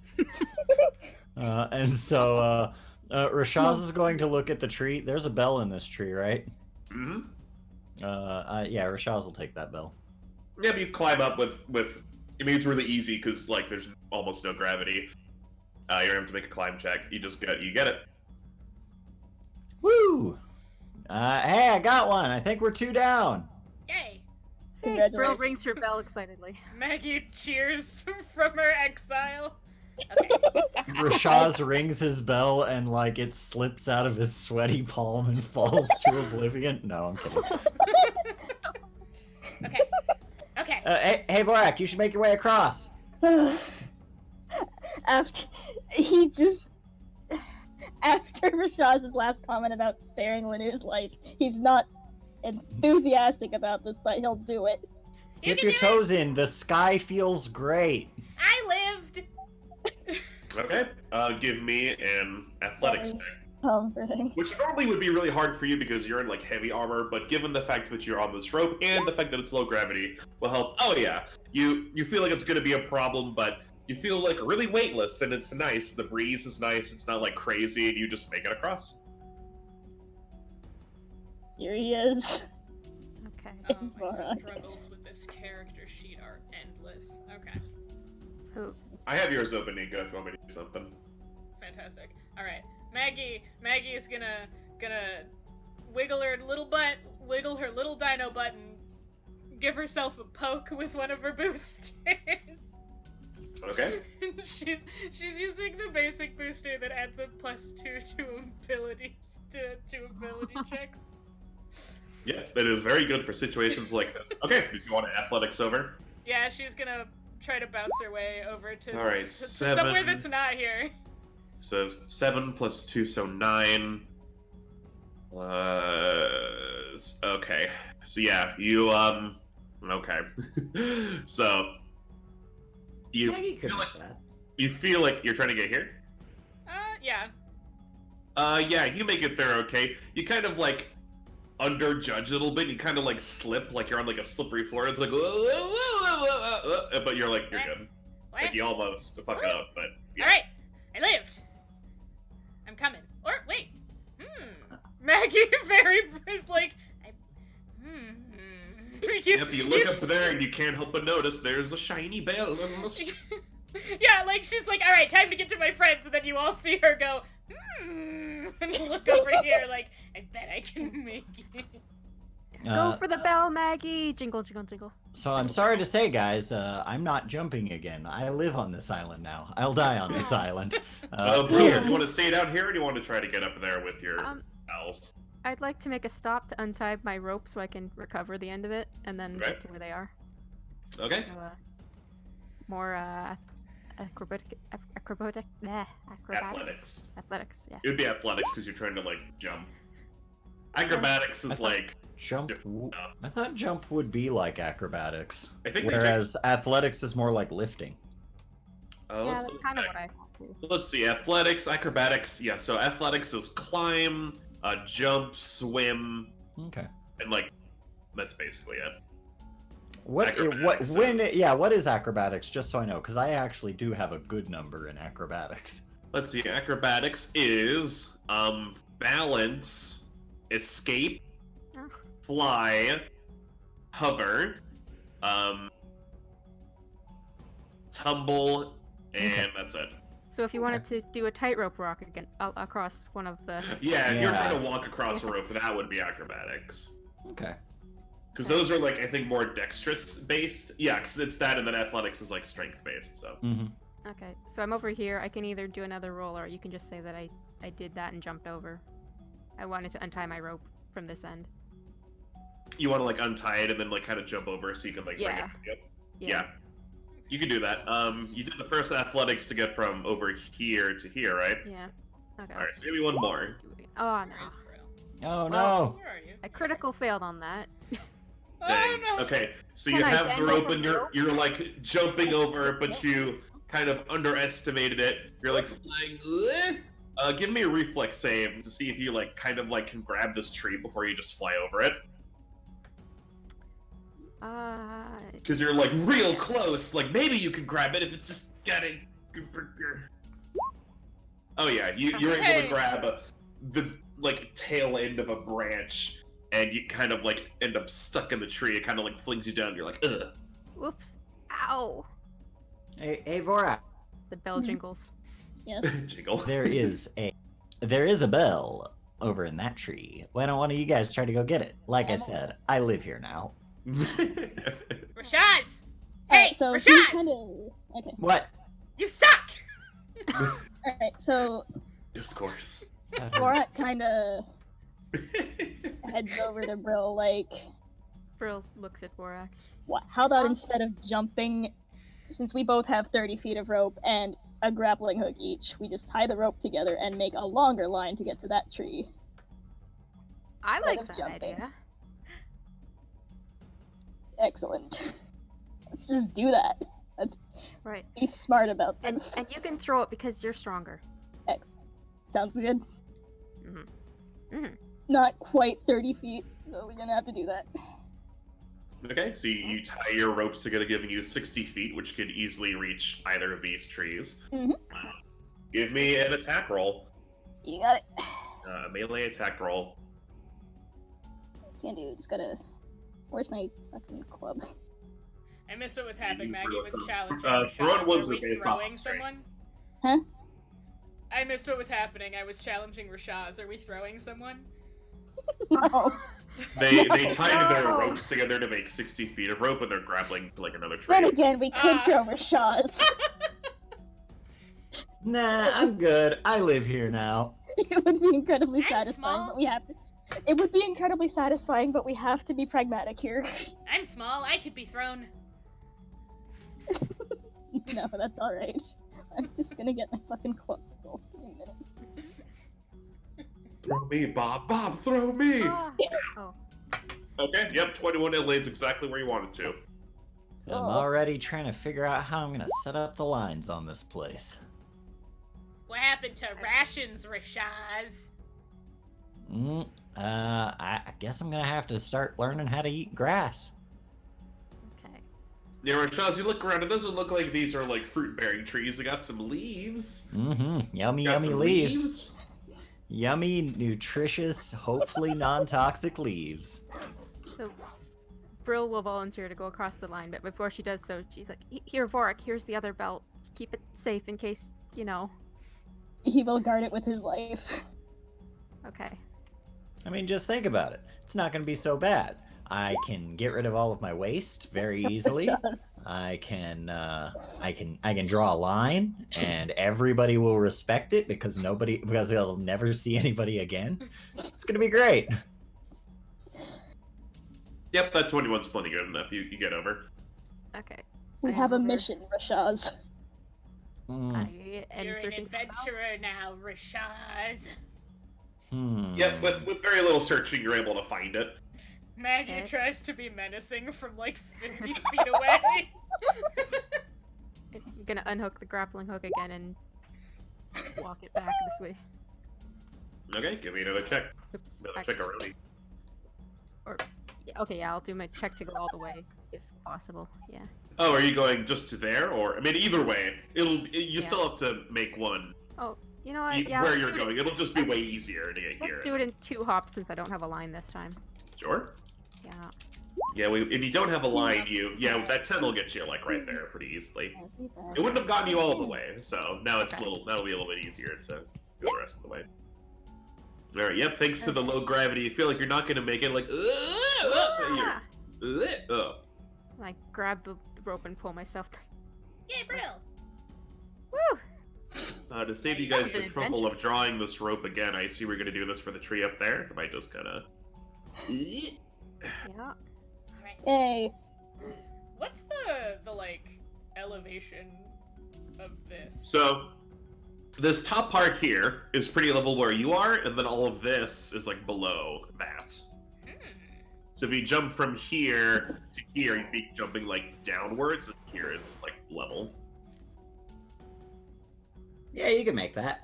And so, Rashaz is going to look at the tree. There's a bell in this tree, right? Mm-hmm. Yeah, Rashaz will take that bell. Yeah, but you climb up with. I mean, it's really easy because like there's almost no gravity. You don't have to make a climb check. You just get it. Woo! Hey, I got one. I think we're 2 down. Yay! Hey, Brill Congratulations. rings her bell excitedly. Maggie cheers from her exile. Okay. Rashaz rings his bell and like it slips out of his sweaty palm and falls to oblivion. No, I'm kidding. Okay. Hey, Borak, you should make your way across. After Rashaz's last comment about sparing Lanu's life, he's not enthusiastic about this, but he'll do it. You Dip can your do it. toes in. The sky feels great. I lived. Okay. Give me an athletics check. Comforting. Which normally would be really hard for you because you're in like heavy armor, but given the fact that you're on this rope and the fact that it's low gravity will help. Oh yeah, you feel like it's gonna be a problem, but you feel like really weightless and it's nice. The breeze is nice. It's not like crazy, and you just make it across. Here he is. Okay. Oh, It's my Borak. struggles with this character sheet are endless. Okay. So, I have yours open, Nico, if you want me to do something. Fantastic. All right, Maggie is gonna wiggle her little butt, wiggle her little dino button, give herself a poke with one of her boosters. Okay. she's using the basic booster that adds a +2 to abilities to ability checks. Yeah, it is very good for situations like this. Okay, did you want to athletics over? Yeah, she's gonna try to bounce her way over to, All right, to 7. somewhere that's not here. So 7 + 2, so 9. Okay. So yeah, you okay. So you Maggie could feel do like, that. you feel like you're trying to get here? Yeah. Yeah, you make it there okay. You kind of like underjudge a little bit. You kind of like slip, like you're on like a slippery floor. It's like, but you're like, you're good. What? Like you almost fuck it up, but yeah. Alright, I lived. I'm coming. Or, wait. Maggie very is like, Yep, you look up there and you can't help but notice there's a shiny bell on the street. Yeah, like she's like, alright, time to get to my friends, and then you all see her go, and you look over here like, I bet I can make it. Go for the bell, Maggie! Jingle, jingle, jingle. So I'm sorry to say, guys, I'm not jumping again. I live on this island now. I'll die on this island. Bro, Here. do you want to stay down here, or do you want to try to get up there with your pals? I'd like to make a stop to untie my rope so I can recover the end of it, and then Okay. get to where they are. Okay. So, more acrobatics. Athletics. Athletics, yeah. It would be athletics because you're trying to like jump. Acrobatics is like Jump. different stuff. I thought jump would be like acrobatics, I think whereas athletics is more like lifting. Oh, Yeah, let's that's look kind of back. what I thought too. So let's see, athletics, acrobatics. Yeah, so athletics is climb, jump, swim, Okay. and like that's basically it. What Acrobatics when is- what is acrobatics? Just so I know, because I actually do have a good number in acrobatics. Let's see, acrobatics is balance, escape, Oh. fly, hover, tumble, and that's it. So if you wanted to do a tightrope rock again across one of the Yeah, if you're Yeah. trying to walk across a rope, that would be acrobatics. Okay. Because those are like I think more dexterous based. Yeah, because it's that, and then athletics is like strength based. So Mm-hmm. Okay, so I'm over here. I can either do another roll, or you can just say that I did that and jumped over. I wanted to untie my rope from this end. you want to like untie it and then like kind of jump over so you can like bring Yeah. it. Yep. Yeah. You can do that. You did the first athletics to get from over here to here, right? Yeah. Okay. All right, so give me one more. Do it again. Oh Where no. is Brill? Oh Well, no. Where are you? I critical failed on that. Dang. Oh no! Okay, so Can you I have the bend rope over and the rope? you're like jumping over, but you kind of underestimated it. You're like flying. Give me a reflex save to see if you like kind of like can grab this tree before you just fly over it. Because you're like real close. Like maybe you can grab it if it's just getting. Oh yeah, you're able Okay. to grab the like tail end of a branch, and you kind of like end up stuck in the tree. It kind of like flings you down. You're like, ugh. Whoops. Ow. Hey, Vorak. The bell jingles. Yes. Jiggle. There is a bell over in that tree. Why don't one of you guys try to go get it? Like I said, I live here now. Rashaz! Hey, Alright, so he Rashaz! kind of. Okay. What? You suck! Alright, so Discourse. Borat kind of heads over to Brill, like, Brill looks at Borak. what? How about instead of jumping, since we both have 30 feet of rope and a grappling hook each, we just tie the rope together and make a longer line to get to that tree. I Instead like of that jumping. idea. Excellent. Let's just do that. Let's Right. be smart about And this. and you can throw it because you're stronger. Sounds good. Mhm. Not quite 30 feet, so we're gonna have to do that. Okay, so you tie your ropes together, giving you 60 feet, which could easily reach either of these trees. Mhm. Give me an attack roll. You got it. Melee attack roll. Can't do. Just gotta. Where's my fucking club? I missed what was happening. Maggie was challenging throwing Rashaz. ones Are are we based off throwing of strength. someone? Huh? I missed what was happening. I was challenging Rashaz. Are we throwing someone? No. They tied their No. ropes together to make 60 feet of rope, and they're grappling to like another tree. Then again, we could throw Rashaz. Nah, I'm good. I live here now. It would be incredibly I'm satisfying, small. but we have to. It would be incredibly satisfying, but we have to be pragmatic here. I'm small. I could be thrown. No, that's alright. I'm just gonna get my fucking club. Give me a minute. Throw me, Bob. Bob, throw me. Ah. Oh. Okay, yep, 21. It lands exactly where you wanted to. I'm Oh. already trying to figure out how I'm gonna set up the lines on this place. What happened to rations, Rashaz? I guess I'm gonna have to start learning how to eat grass. Okay. Yeah, Rashaz, you look around. It doesn't look like these are like fruit-bearing trees. They got some leaves. Yummy, Got yummy some leaves. Yummy, nutritious, hopefully non-toxic leaves. So, Brill will volunteer to go across the line, but before she does so, she's like, "Here, Vorik, here's the other belt. Keep it safe in case, you know." He will guard it with his life. Okay. I mean, just think about it. It's not gonna be so bad. I can get rid of all of my waste very easily. I can draw a line, and everybody will respect it because they'll never see anybody again. It's gonna be great. Yep, that 21's plenty good enough. You get over. Okay. We I have a over- mission, Rashaz. I am You're an searching for the belt. adventurer now, Rashaz. Yep, with very little searching, you're able to find it. Maggie Okay. tries to be menacing from like 50 feet away. I'm gonna unhook the grappling hook again and walk it back this way. Okay, give me another check. Oops. Another back check this- already. Okay, yeah, I'll do my check to go all the way, if possible. Yeah. Oh, are you going just to there, or I mean, either way, you still have to make one. Oh, you know what? Yeah. where let's you're do it- going, it'll just be way easier to get here. Let's do it in 2 hops since I don't have a line this time. Sure. Yeah. Yeah, if you don't have a line, that 10 will get you like right there pretty easily. It wouldn't have gotten you all the way, so now Okay. that'll be a little bit easier to go the rest of the way. All right. Yep. Thanks to the low gravity, you feel like you're not gonna make it. Like, Ah! I grab the rope and pull myself. Yay, Brill! Woo! To save you That guys was an the trouble adventure. of drawing this rope again, I see we're gonna do this for the tree up there. I might just kind of. Yeah. Alright. Hey, What's the like elevation of this? So, this top part here is pretty level where you are, and then all of this is like below that. So if you jump from here to here, you'd be jumping like downwards, and here is like level. Yeah, you can make that.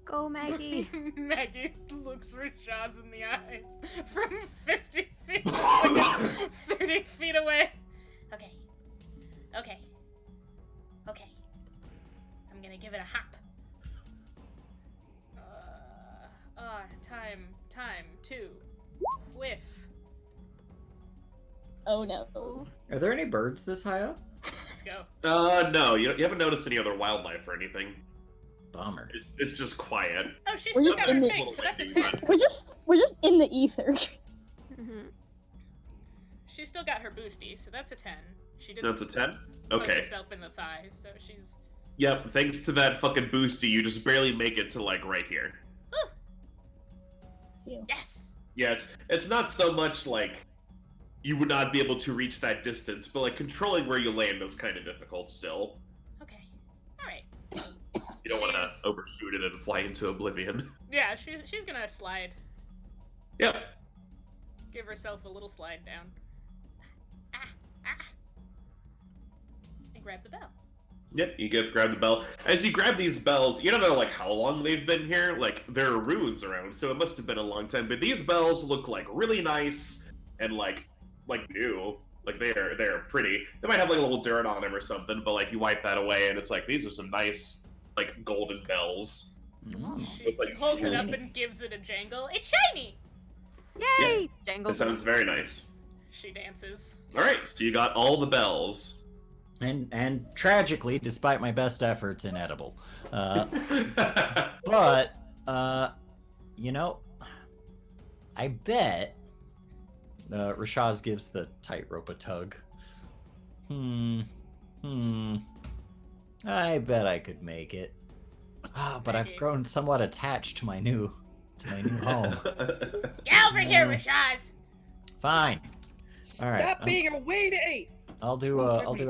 Go, Maggie. Maggie looks Rashaz in the eyes from 50 feet, 30 feet away. Okay. Okay. Okay. I'm gonna give it a hop. Time to whiff. oh no. Are there any birds this high up? Let's go. No, you haven't noticed any other wildlife or anything. Bummer. It's just quiet. Oh, she's We're still just got her in the- thing, so that's a Little 10. We're just in the ether. Mhm. She's still got her boosty, so that's a 10. She didn't That's a 10? poke Okay. herself in the thigh, so she's... Yep, thanks to that fucking boosty, you just barely make it to like right here. Yes! Yeah, it's not so much like you would not be able to reach that distance, but like controlling where you land is kind of difficult still. Okay. Alright. You don't want to She's- overshoot it and fly into oblivion. Yeah, she's gonna slide. Yep. Give herself a little slide down. And grab the bell. Yep, you grab the bell. As you grab these bells, you don't know like how long they've been here. Like there are ruins around, so it must have been a long time. But these bells look like really nice and like new. Like they're pretty. They might have like a little dirt on them or something, but like you wipe that away and it's like these are some nice like golden bells. She It's, like, holds it up shiny. and gives it a jangle. It's shiny! Yay! Jangle. It sounds very nice. She dances. All right, so you got all the bells. And tragically, despite my best efforts, inedible. But You know, I bet. Rashaz gives the tightrope a tug. I bet I could make it. But I've grown somewhat attached to my new home. Get over here, Rashaz! Fine. All right. Stop being a weighty! I'll do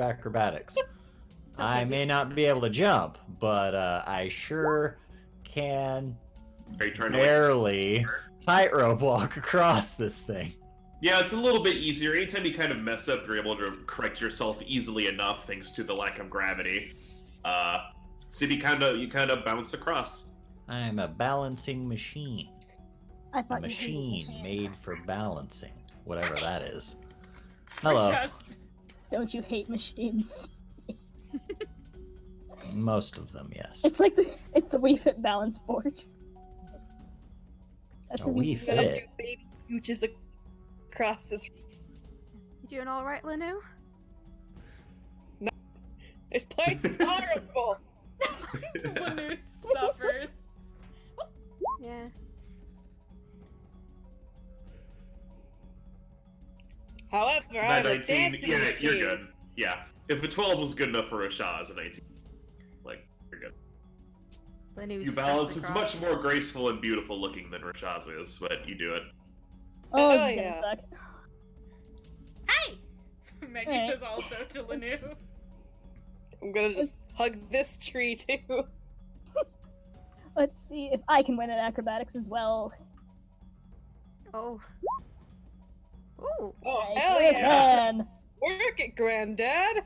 acrobatics. I may not be able to jump, but I sure can Are you trying to barely tightrope walk across this thing. Yeah, it's a little bit easier. Anytime you kind of mess up, you're able to correct yourself easily enough thanks to the lack of gravity. So you kind of bounce across. I'm a balancing machine. I A thought you hated machine machines. made for balancing, whatever that is. Hello. Rashaz. Don't you hate machines? Most of them, yes. It's like it's the Wii Fit balance board. That's A what Wii you Fit. Gonna do baby scooches across this. You doing all right, Linu? This place is horrible. Lanu suffers. Yeah. However, That I'm a 19, dancing yeah, machine. you're good. Yeah, if a 12 was good enough for Rashaz, a 19, like, you're good. Linu's You steps balance. It's across. much more graceful and beautiful looking than Rashaz is, but you do it. Oh, Hell it's yeah. gonna suck. Hey! Maggie Hey. says also to Lanu. I'm gonna just hug this tree too. Let's see if I can win at acrobatics as well. Oh. Ooh. Oh Nice hell work, yeah! man. Work it, Granddad.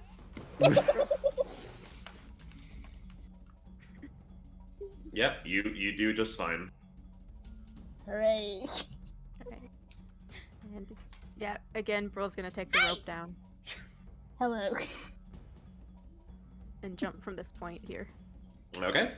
Yep, you do just fine. Hooray. Okay. And yeah, again, Brill's gonna take the rope down Hello. and jump from this point here. Okay.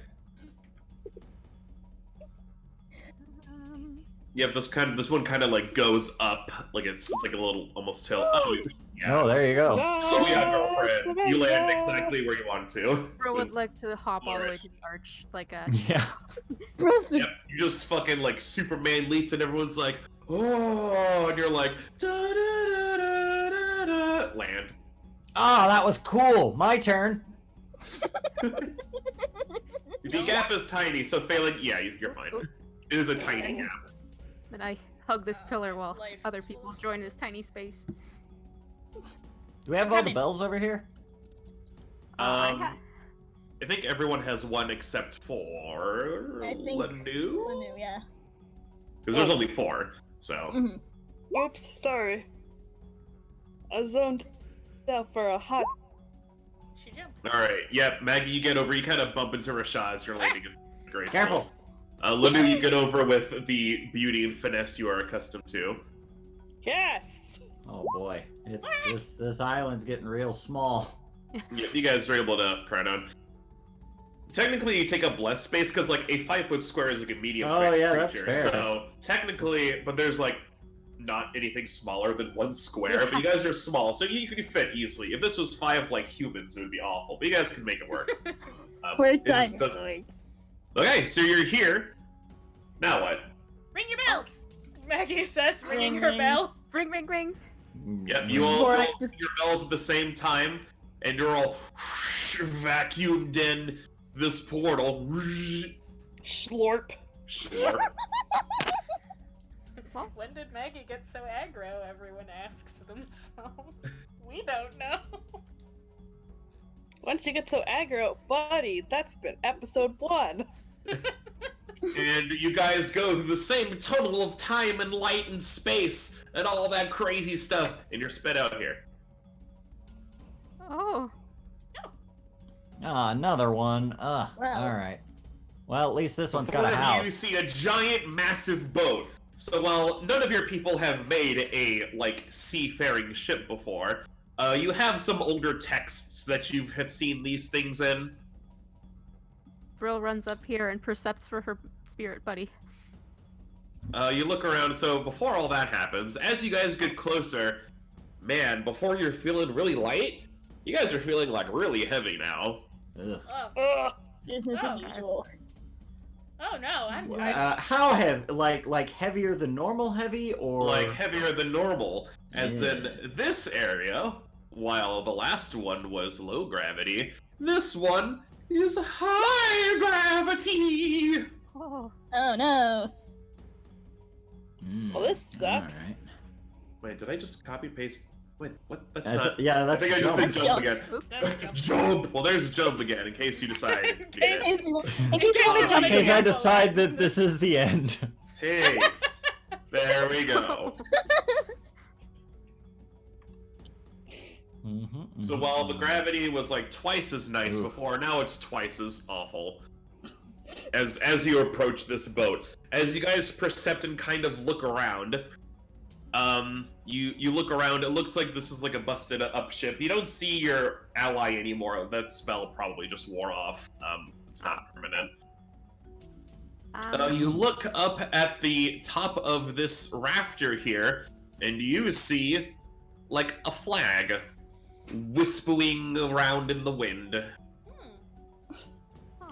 Um, Yep, this one kind of like goes up, like it's like a little almost hill. Oh, yeah. Oh, there you go. Oh yeah, girlfriend. You landed exactly where you wanted to. Brill would like to hop all the way Alright. to the arch, like a. Yeah. Bro's the Yep, you just fucking like Superman leaped, and everyone's like, oh, and you're like, da da da da da da. Land. Oh, that was cool. My turn. The gap is tiny, so failing, yeah, you're fine. It is a tiny gap. And I hug this pillar while Life other is people full of join this tiny space. Do we have all the Coming. bells over here? I think everyone has one except for I think Lanu, Lanu, yeah. because there's only 4. So Mhm. Oops, sorry. I zoned out for a hot. She jumped. all right, yep, Maggie, you get over. You kind of bump into Rashaz. Your landing is graceful. Careful. Lanu, you get over with the beauty and finesse you are accustomed to. Yes. Oh boy, it's this island's getting real small. Yep, you guys are able to cry down. Technically, you take up less space because, like, a 5-foot square is like a medium-sized Oh, yeah, that's creature. fair. So technically, but there's like not anything smaller than 1 square. But you guys are small, so you could fit easily. If this was 5 like humans, it would be awful. But you guys can make it work. We're it just doesn't- dinosaurs. Okay, so you're here. Now what? Ring your bells! Maggie says, ringing her Ring. bell. Ring, ring, ring. Yep, you all Before I all just- your bells at the same time, and you're all vacuumed in this portal. Schlorp. When did Maggie get so aggro? Everyone asks themselves. We don't know. Once you get so aggro, buddy, that's been episode 1. And you guys go through the same tunnel of time and light and space and all that crazy stuff, and you're spit out here. Oh. Ah, another one. Well. Alright. Well, at least this one's got a One of house. you see a giant, massive boat. So while none of your people have made a, like, seafaring ship before, you have some older texts that you have seen these things in. Brill runs up here and percepts for her spirit buddy. You look around, so before all that happens, as you guys get closer, man, before you're feeling really light, you guys are feeling, like, really heavy now. Ugh. Oh, Ugh. Business as Oh. usual. Oh no, I'm How heavy? Like heavier than normal heavy, or Like heavier than normal, as in this area, while the last one was low gravity, this one is high gravity! Oh. Oh no. Well, this sucks. Alright. Wait, did I just copy paste? Wait, what? That's Yeah, I that's think I just did jump. jump again. Oops. That's jump. Jump! Well, there's jump again, in case you decide. In Yeah. case you In want case to you jump In case I again. decide that this is the end. Paste. There we go. So while the gravity was like twice as nice Ooh. before, now it's twice as awful. As you approach this boat, as you guys percept and kind of look around, you look around. It looks like this is like a busted up ship. You don't see your ally anymore. That spell probably just wore off. It's not permanent. You look up at the top of this rafter here, and you see like a flag wisping around in the wind.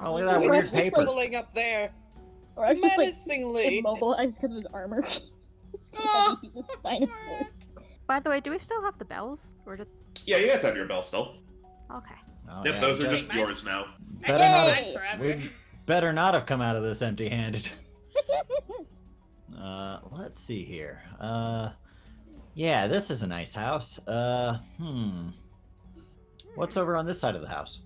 Oh, look at that We're weird just paper. Scribbling up there. Or I was just like Menacingly. immobilized because of his armor. It's too heavy. He was fine as work. By the way, do we still have the bells? Or did... Yeah, you guys have your bell still. Okay. Oh, Yep, yeah, those are better- just yours now. better not have, Yay! Forever. we better not have come out of this empty-handed. Let's see here. Yeah, this is a nice house. What's over on this side of the house?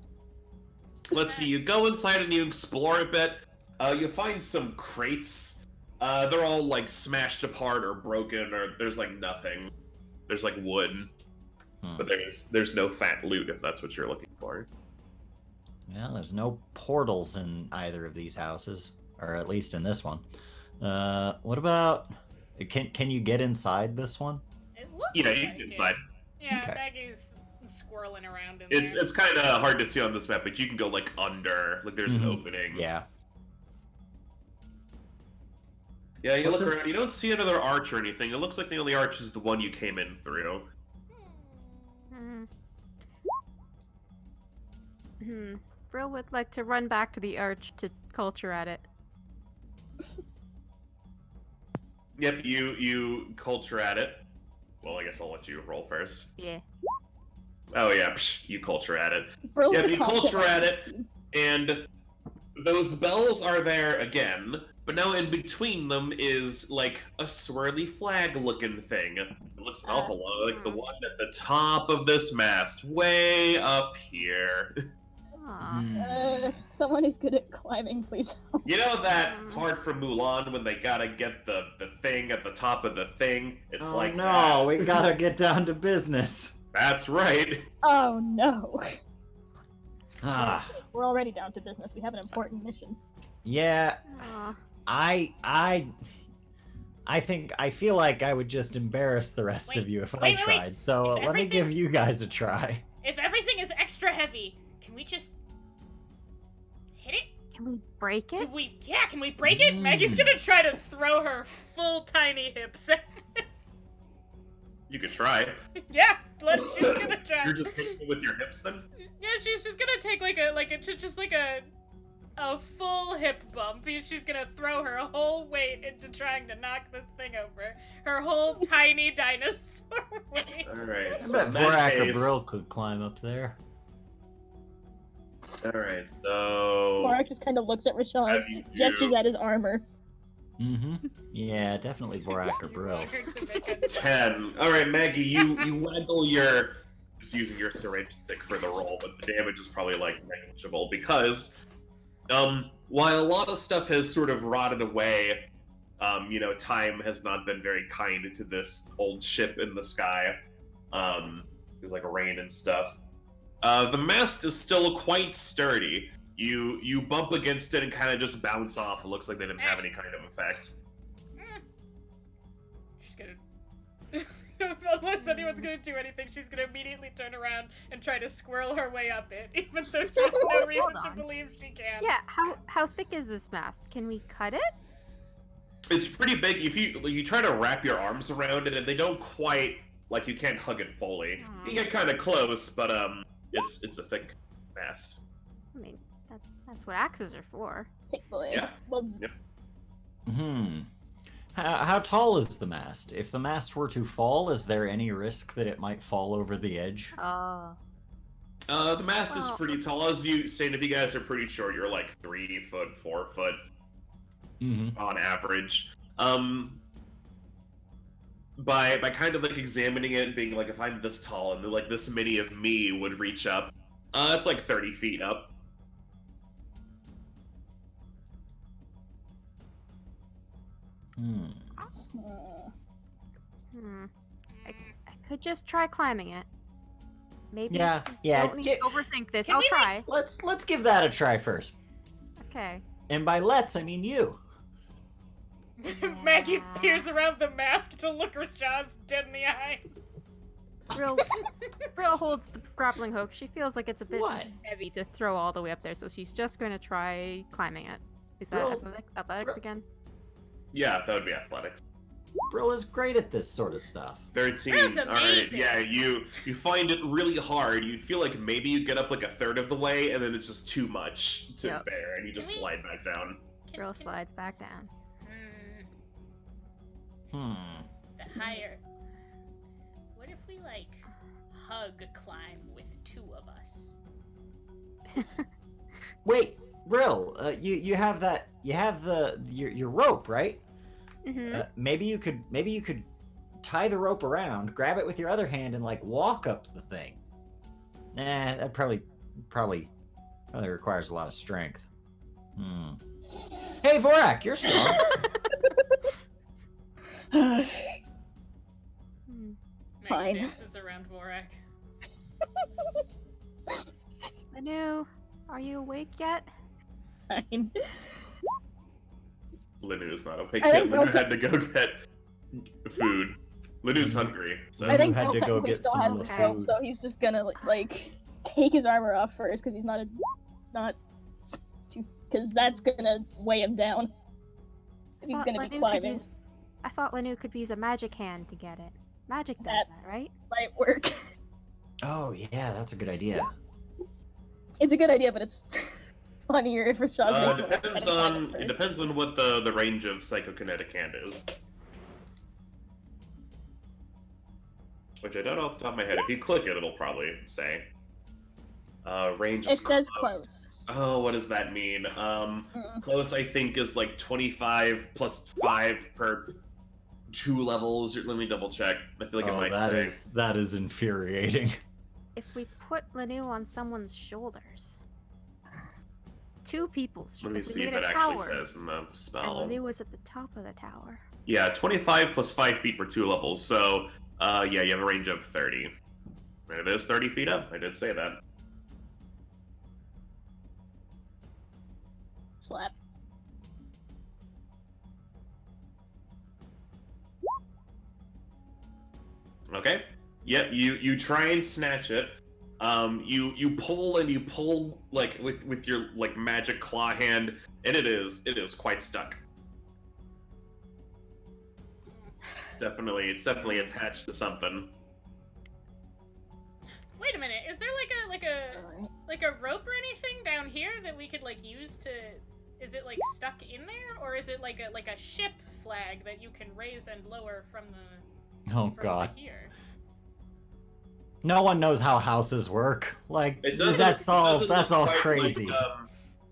Let's see, you go inside and you explore a bit. You find some crates. They're all like smashed apart or broken, or there's like nothing. There's like wood, but there's no fat loot if that's what you're looking for. Yeah, there's no portals in either of these houses, or at least in this one. What about? Can you get inside this one? It looks Yeah, like you can it. inside. Yeah, Okay. Maggie's squirreling around in It's there. kind of hard to see on this map, but you can go like under. Like there's an opening. Yeah. Yeah, you What's look in- around. You don't see another arch or anything. It looks like the only arch is the one you came in through. Brill would like to run back to the arch to culture at it. Yep, you culture at it. Well, I guess I'll let you roll first. Yeah. Oh yeah, you culture at it. Brill's Yeah, the you culture concept. at it, and those bells are there again, but now in between them is like a swirly flag-looking thing. It looks an awful lot like the one at the top of this mast, way up here. Aw. Someone who's good at climbing, please help. You know that part from Mulan when they gotta get the thing at the top of the thing? It's Oh like no, that. we gotta get down to business. That's right. Oh no. Ah, We're already down to business. We have an important mission. yeah. Aw. I feel like I would just embarrass the rest of you if I wait. tried. So If let me everything- give you guys a try. If everything is extra heavy, can we just hit it? Can we break it? Can we break it? Maggie's gonna try to throw her full tiny hips at this. You could try. Yeah, she's gonna try. You're just hitting it with your hips then? Yeah, she's just gonna take like a full hip bump. She's gonna throw her whole weight into trying to knock this thing over. Her whole tiny dinosaur weight. Alright. I So bet in that Vorak or case- Brill could climb up there. Alright, so. Morak just kind of looks at Rashawn, Have you- gestures at his armor. Mm-hmm. Yeah, definitely Vorak or Brill. Want her to make a- 10. Alright, Maggie, you waggle your. Just using your syringe stick for the roll, but the damage is probably like negligible because, while a lot of stuff has sort of rotted away, time has not been very kind to this old ship in the sky. There's like rain and stuff. The mast is still quite sturdy. You bump against it and kind of just bounce off. It looks like they didn't have any kind of effect. She's gonna. Unless anyone's gonna do anything, she's gonna immediately turn around and try to squirrel her way up it, even though there's no reason to on. believe she can. Yeah, how thick is this mast? Can we cut it? It's pretty big. If you try to wrap your arms around it, and they don't quite like you can't hug it fully. You get kind of close, but it's a thick mast. I mean, That's what axes are for. Yeah. Loves- Yep. How tall is the mast? If the mast were to fall, is there any risk that it might fall over the edge? Oh. The mast is Well- pretty tall, as you stated. If you guys are pretty short, you're like 3 foot, 4 foot on average. By kind of like examining it and being like, if I'm this tall and like this many of me would reach up, it's like 30 feet up. Hmm. I could just try climbing it. Maybe. Yeah. Don't need to overthink this. I'll try. Let's give that a try first. Okay. And by let's, I mean you. Maggie Yeah. peers around the mask to look Rajaz dead in the eye. Brill holds the grappling hook. She feels like it's a bit What? heavy to throw all the way up there, so she's just going to try climbing it. Is that Brill- athletics Brill- again? Yeah, that would be athletics. Brill is great at this sort of stuff. 13. That's All right. amazing. Yeah, you find it really hard. You feel like maybe you get up like a third of the way, and then it's just too much to Yep. bear, and you just Can we- slide back down. Brill slides back down. The higher. What if we like hug climb with 2 of us? Wait, Brill, you have your rope, right? Mm-hmm. Maybe you could tie the rope around, grab it with your other hand, and like walk up the thing. Nah, that probably requires a lot of strength. Hey, Vorak, you're strong. Fine. Maggie dances around Vorak. Manu, are you awake yet? Fine. Linu's not awake I yet. think Linu Broken- had to go get food. Linu's hungry, so I think had to go Broken get still some has more the rope, food. so he's just gonna like take his armor off first because he's not because that's gonna weigh him down. If he's Thought gonna Lanu be could climbing. use- I thought Lanu could use a magic hand to get it. Magic does That- that, right? Might work. Oh yeah, that's a good idea. It's a good idea, but it's funnier if Rashad makes one. it depends on what the range of psychokinetic hand is. Which I don't know off the top of my head. If you click it, it'll probably say. Range is It says close. Oh, what does that mean? Close, I think, is like 25 plus 5 per 2 levels. Let me double check. I feel like it might say. that is infuriating. If we put Lanu on someone's shoulders. 2 people's Let me shoulders. see if it actually says in the spell. And Lanu was at the top of the tower. Yeah, 25 plus 5 feet per 2 levels. So, yeah, you have a range of 30. And it is 30 feet up. I did say that. Slap. Okay. Yep. You try and snatch it. You pull and you pull like with your like magic claw hand, and it is quite stuck. It's definitely attached to something. Wait a minute, is there like a rope or anything down here that we could like use to? Is it like stuck in there, or is it like a ship flag that you can raise and lower from the? Oh from god. Here? No one knows how houses work. Like It doesn't- that's it all doesn't that's look all quite crazy. Like,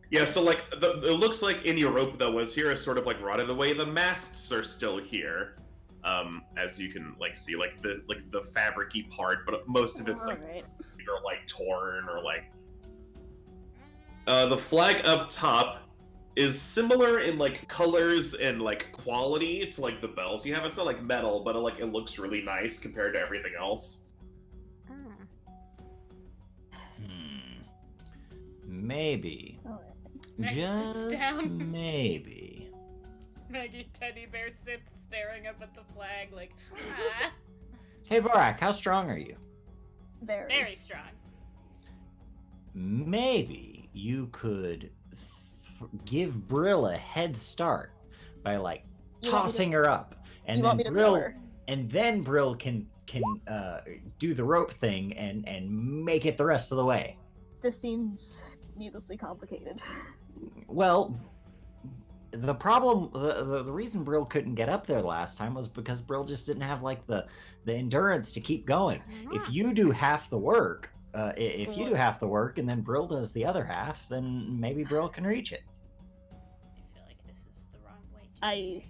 yeah, so like it looks like in your rope that was here is sort of like rotted away. The masts are still here, as you can like see, like the fabric-y part, but most of it's like Alright. either like torn or like. The flag up top is similar in like colors and like quality to like the bells you have. It's not like metal, but it looks really nice compared to everything else. Maybe. Maggie sits Just down. maybe. Maggie Teddy Bear sits staring up at the flag like, ah, Hey Vorak, how strong are you? very strong. Maybe you could give Brill a head start by like You want me to- tossing her up, and You want me then to throw Brill, her? and then Brill can do the rope thing and make it the rest of the way. This seems needlessly complicated. Well, the problem, the reason Brill couldn't get up there last time was because Brill just didn't have like the endurance to keep going. If you do half the work, if you do half the work and then Brill does the other half, then maybe Brill can reach it. I feel like this is the wrong way to do this.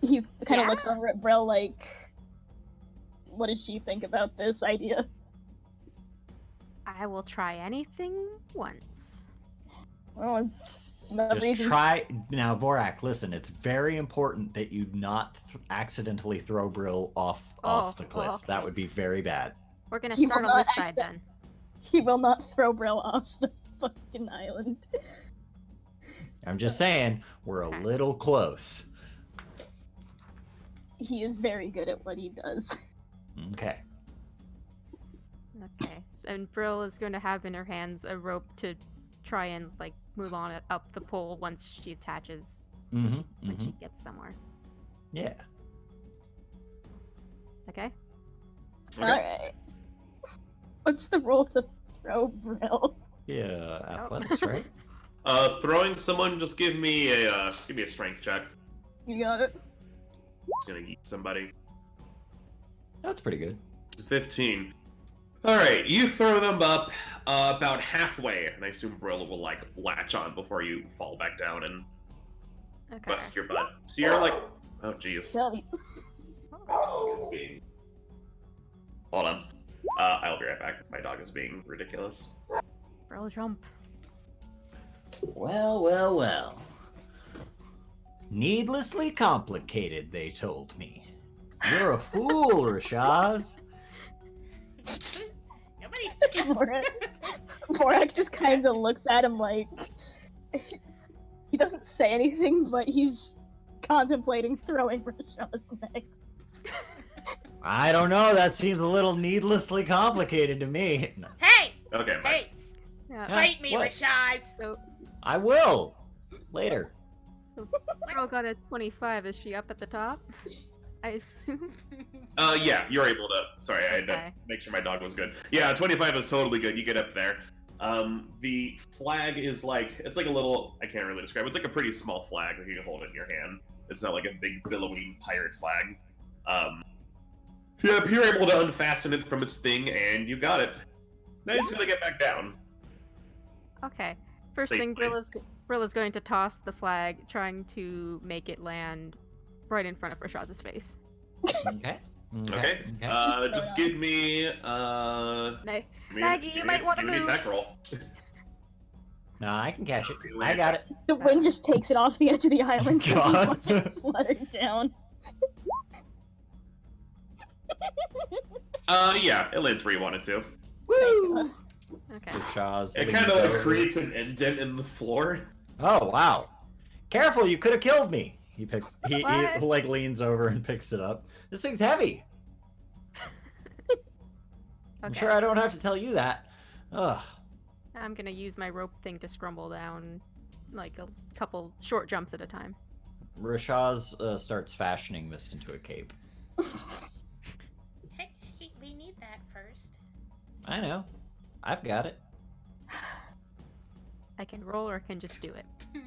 He kind of looks over at Brill like, what does she think about this idea? I will try anything once. Well, it's not Just reason. try now, Vorak. Listen, it's very important that you not accidentally throw Brill off the cliff. okay. That would be very bad. We're gonna You start will on this not side then. He will not throw Brill off the fucking island. I'm just saying, we're a little close. He is very good at what he does. Okay. Okay, and Brill is going to have in her hands a rope to try and like move on it up the pole once she attaches when she gets somewhere. Yeah. Okay. Alright. What's the roll to throw Brill? Yeah, athletics, right? Throwing someone, just give me a strength check. You got it. Just gonna eat somebody. That's pretty good. 15. Alright, you throw them up about halfway, and I assume Brill will, like, latch on before you fall back down and Okay. bust your butt. So you're like... Oh, jeez. Tell me. Hold on. I'll be right back. My dog is being ridiculous. Brill jump. Well, well, well. Needlessly complicated, they told me. You're a fool, Rashaz. Nobody's Vorak just kind of looks at him like... He doesn't say anything, but he's contemplating throwing Rashaz's neck. I don't know, that seems a little needlessly complicated to me. Hey! Okay, bye. Hey! Yeah. Fight me, what? Rashaz! So I will! Later. Brill got a 25. Is she up at the top? I assume. Yeah, you're able to... Sorry, I had to Okay. make sure my dog was good. Yeah, 25 is totally good. You get up there. The flag is like... It's like a little... I can't really describe it. It's like a pretty small flag that you can hold in your hand. It's not like a big billowing pirate flag. Yeah, you're able to unfasten it from its thing, and you got it. Now you just gotta get back down. Okay. First thing, Brill is going to toss the flag, trying to make it land right in front of Rashaz's face. Okay. Okay. Just give me, Maggie, you might want to give me move. an attack roll. No, I can catch it. I got it. The wind just takes it off the edge of the island and God. you watch it flutter down. Yeah, it lands where you want it to. Woo! Okay. Rashaz It leans kind of like over. creates an indent in the floor. Oh, wow. Careful, you could have killed me. He What? like leans over and picks it up. This thing's heavy. I'm Okay. sure I don't have to tell you that. Ugh. I'm gonna use my rope thing to scrumble down, like a couple short jumps at a time. Rashaz starts fashioning this into a cape. Hey, we need that first. I know. I've got it. I can roll or I can just do it.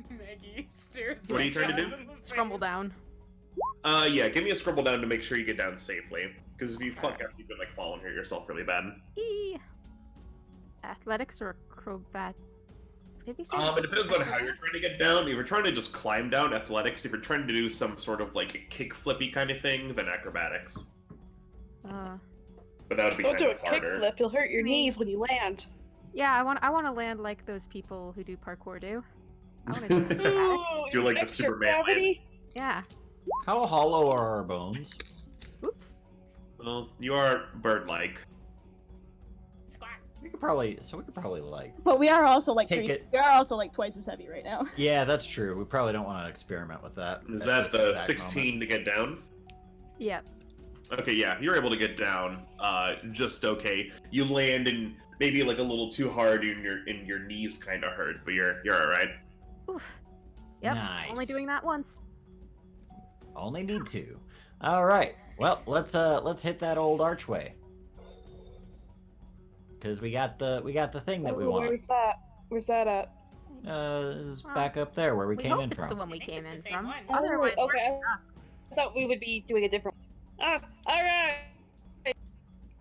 Maggie stares. What are you trying to do? Rashaz in the Scrumble face. down. Yeah, give me a scribble down to make sure you get down safely. Because if you fuck up, you could like fall and hurt yourself really bad. Athletics or acrobat? Did we say? It depends on how you're trying to get down. If you're trying to just climb down, athletics. If you're trying to do some sort of like a kick flippy kind of thing, then acrobatics. But that would be Don't do kind a of harder. kickflip. You'll hurt your knees when you land. Yeah, I want to land like those people who do parkour do. I want to do acrobatics. Ooh, Do like the extra Superman gravity. Yeah. How hollow are our bones? Oops. Well, you are bird-like. Squat. We could probably like. But we are also like Take it. we are also like twice as heavy right now. Yeah, that's true. We probably don't want to experiment with that. Is at that this the exact 16 moment. to get down? Yep. Okay, yeah, you're able to get down, just okay. You land and maybe like a little too hard, and your knees kind of hurt, but you're all right. Oof. Yep. Nice. Only doing that once. Only need to. All right. Well, let's hit that old archway. Because we got the thing that we Ooh, want. Where's that? Where's that at? It's back up there where we came hope in it's the from. one we I think came it's in the same from. one. Otherwise, Oh, we're okay. stuck. I thought we would be doing a different. All right.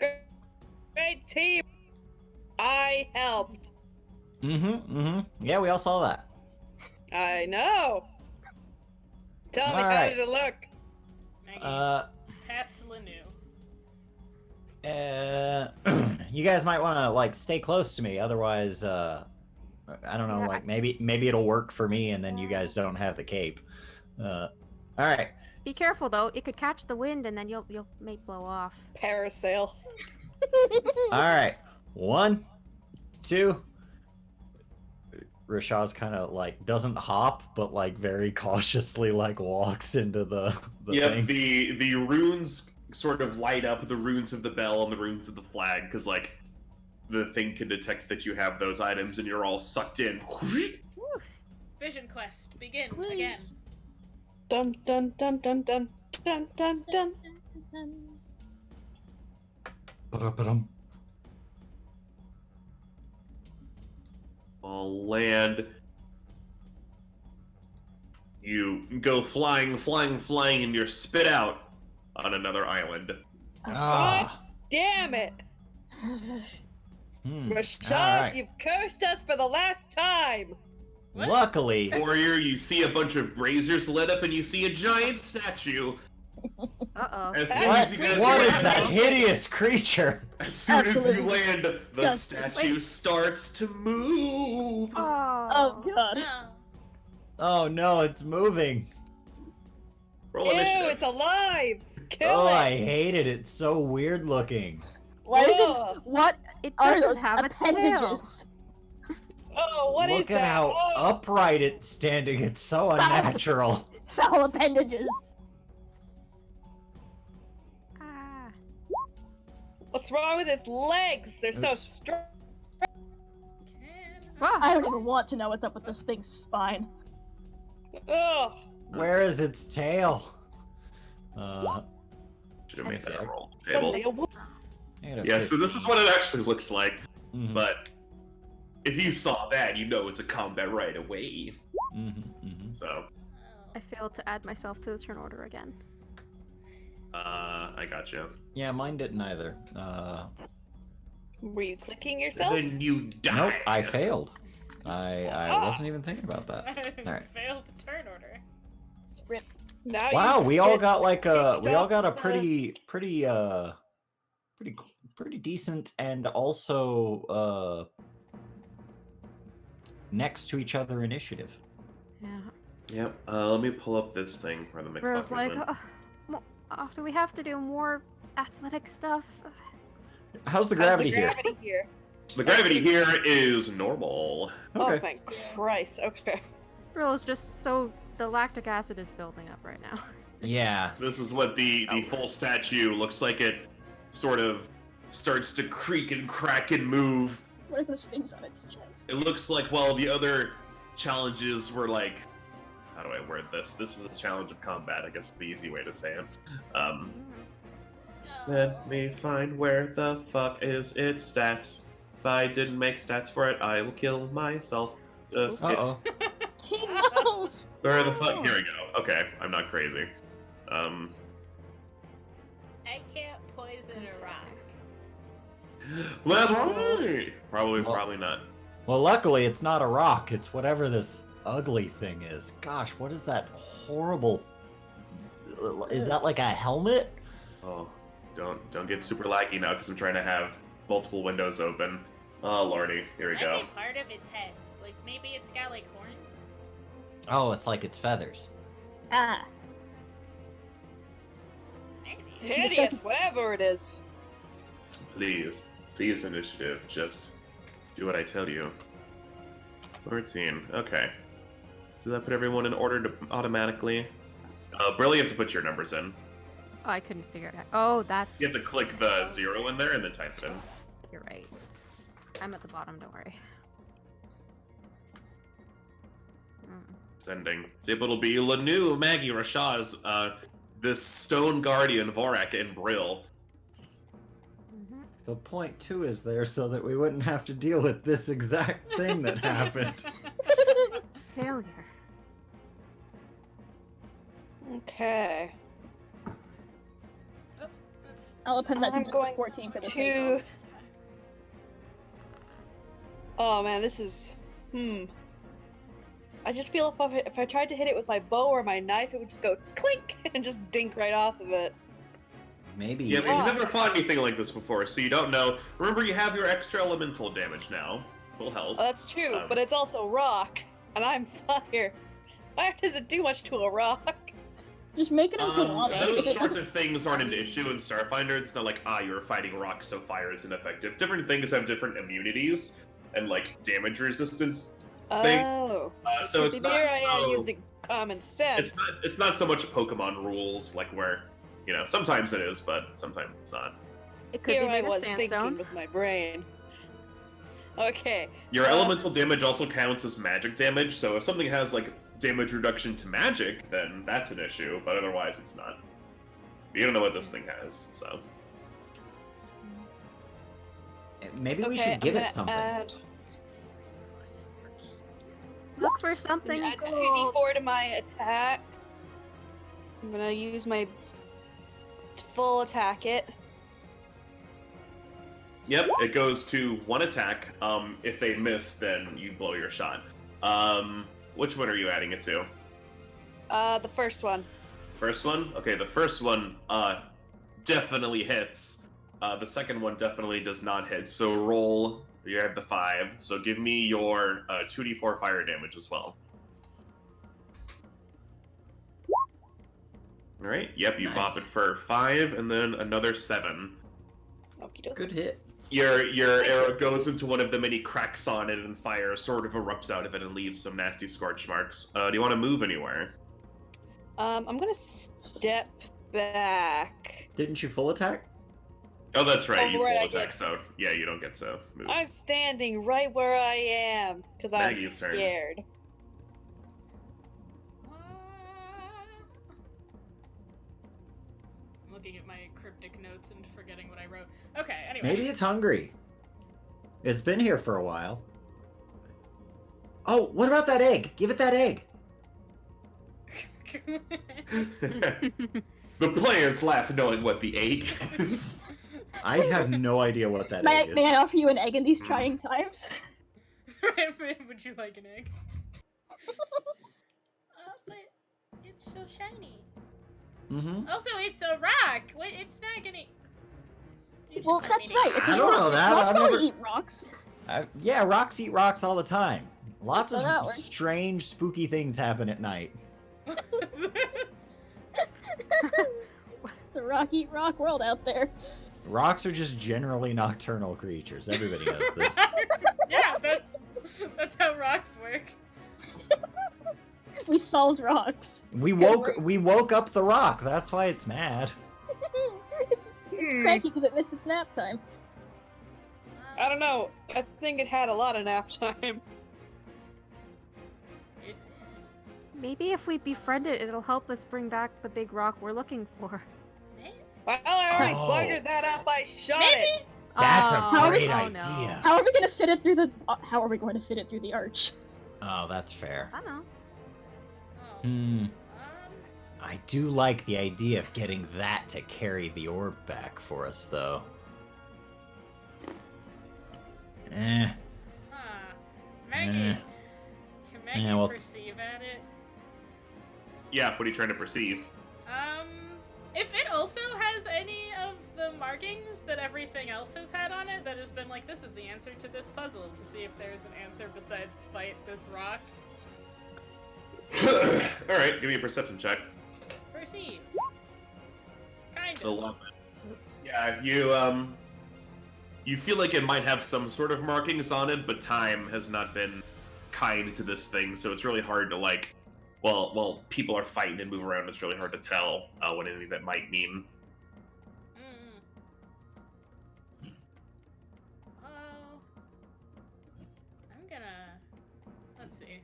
Great team. I helped. Yeah, we all saw that. I know. Tell me All how right. did it look? Maggie, Pat's Lanu. You guys might want to like stay close to me, otherwise, I don't know, Yeah, like maybe it'll work for me, and then you guys don't have the cape. All right. Be careful though; it could catch the wind, and then you'll may blow off. Parasail. All right. 1, 2. Rashad's kind of like doesn't hop, but like very cautiously like walks into the Yep, thing. the runes sort of light up, the runes of the bell and the runes of the flag, because like the thing can detect that you have those items and you're all sucked in. Vision quest, begin Please. again. Dun dun dun dun dun dun dun dun. Ba-da-ba-dum. All land. You go flying, and you're spit out on another island. Ah. Damn it! Rashad, All right. you've cursed us for the last time! What? Luckily, Warrior, you see a bunch of braziers lit up and you see a giant statue. Uh-oh. As soon what, as you guys what is land- that hideous creature? As soon as you Absolutely. land, the Just statue starts to move. Oh god. Oh. Oh no, it's moving. Roll Ew, initiative. it's alive! Kill Oh, it! I hate it. It's so weird looking. Why is Ugh. it? What It are doesn't those have a tail. appendages? Oh, what is Look that? at how Oh. upright it's standing. It's so unnatural. Foul appendages. Ah. What's wrong with its legs? They're so Oops. strong. Whoa. I don't even want to know what's up with this thing's spine. Ugh. Where is its tail? Should have made that a Sounds roll Someday table. I got a Yeah, so this 50. is what it actually looks like. Mhm, But if you saw that, you know it's a combat right away. mhm. So, I failed to add myself to the turn order again. I got you. Yeah, mine didn't either. Were you clicking yourself? Then you die. Nope, I failed. I wasn't even thinking about that. Alright. Failed to turn order. Now Wow, you we all get got like a kicked we all off got a the- pretty decent and also next to each other initiative. Yeah. Yep. Let me pull up this thing where the Rose McFuckers like, in. do we have to do more athletic stuff? How's the How's gravity the here? gravity here? The gravity here is normal. Oh, Okay. thank Christ. Okay. Rose just so the lactic acid is building up right now. Yeah. This is what the full statue looks like. It sort of starts to creak and crack and move. What are those things on its chest? It looks like, well, the other challenges were like, how do I word this? This is a challenge of combat, I guess is the easy way to say it. Let me find where the fuck is its stats. If I didn't make stats for it, I will kill myself. Just kidding. Uh-oh. No! Where the fuck? Here we go. Okay, I'm not crazy. I can't poison a rock. That's right. Probably not. Well, luckily it's not a rock. It's whatever this ugly thing is. Gosh, what is that horrible? Is that like a helmet? Oh, don't get super laggy now because I'm trying to have multiple windows open. Oh lordy, here we Might go. be part of its head. Like maybe it's got like horns. Oh, it's like its feathers. Ah. Maybe. It's hideous, whatever it is. Please, initiative, just do what I tell you. 14. Okay. Does that put everyone in order automatically? Brill, you have to put your numbers in. Oh, I couldn't figure it out. Oh, that's. You have to click the 0 in there and then type it in. You're right. I'm at the bottom. Don't worry. Sending. So it'll be Lanu, Maggie, Rashaz, this Stone Guardian, Vorak, and Brill. But point 2 is there so that we wouldn't have to deal with this exact thing that happened. Failure. Okay. Oh, that's... I'll append that I'm to going 14 for the to- sake of. Oh man, this is. I just feel if I tried to hit it with my bow or my knife, it would just go clink and just dink right off of it. Maybe. Yeah, but you've never fought anything like this before, so you don't know. Remember, you have your extra elemental damage now. Will help. Oh, that's true, but it's also rock, and I'm fire. Fire doesn't do much to a rock. Just make it into lava. Those sorts of things aren't an issue in Starfinder. It's not like, you're fighting rock, so fire is ineffective. Different things have different immunities and, like, damage resistance. Oh. So it's not. I am using common sense. It's not so much Pokemon rules, like where, sometimes it is, but sometimes it's not. It could Here be I made of was thinking sandstone. with my brain. Okay. Your elemental damage also counts as magic damage, so if something has, like, damage reduction to magic, then that's an issue, but otherwise it's not. You don't know what this thing has, so. Maybe we Okay, should give I'm it gonna something. Add, Look for something add cool. 2d4 to my attack. I'm gonna use my full attack it. Yep, it goes to 1 attack. If they miss, then you blow your shot. Which one are you adding it to? The first one. First one? Okay, the first one, definitely hits. The second one definitely does not hit, so roll. You have the 5, so give me your 2d4 fire damage as well. Alright, yep, you bop Nice. it for 5, and then another 7. Okie doke. Good hit. Your arrow goes into one of the many cracks on it, and fire sort of erupts out of it and leaves some nasty scorch marks. Do you want to move anywhere? I'm gonna step back. Didn't you full attack? Oh, that's right, you right, full I attack, did. so yeah, you don't get to move. I'm standing right where I am, because I'm Maggie's turn. scared. I'm looking at my cryptic notes and forgetting what I wrote. Okay, anyway. Maybe it's hungry. It's been here for a while. Oh, what about that egg? Give it that egg. The players laugh knowing what the egg is. I have no idea what that May egg is. I offer you an egg in these trying times? Would you like an egg? But it's so shiny. Mm-hmm. Also, it's a rock. Wait, it's not gonna. You just Well, let that's me right. know. It's I a don't rock. know that. Rocks I've probably never- eat rocks. Yeah, rocks eat rocks all the time. Lots That's how that of works. strange, spooky things happen at night. The rock eat rock world out there. Rocks are just generally nocturnal creatures. Everybody knows this. Yeah, that's how rocks work. We solved rocks. We woke up the rock. That's why it's mad. It's cranky because it missed its nap time. I don't know. I think it had a lot of nap time. Maybe if we befriend it, it'll help us bring back the big rock we're looking for. Well, I already Oh. blundered that up. I shot Maybe. it. That's Oh, a great oh, idea. no. How are we gonna fit it through the? How are we going to fit it through the arch? Oh, that's fair. I don't know. Oh. Hmm. I do like the idea of getting that to carry the orb back for us, though. Eh. Maggie. Eh. Can Maggie Yeah, well- perceive at it? Yeah, what are you trying to perceive? If it also has any of the markings that everything else has had on it, that has been like, this is the answer to this puzzle, to see if there's an answer besides fight this rock. Alright, give me a perception check. Perceive. Kind of. 11. Yeah, you feel like it might have some sort of markings on it, but time has not been kind to this thing, so it's really hard to, like, well, people are fighting and move around, it's really hard to tell what any of that might mean. Oh. I'm gonna... Let's see.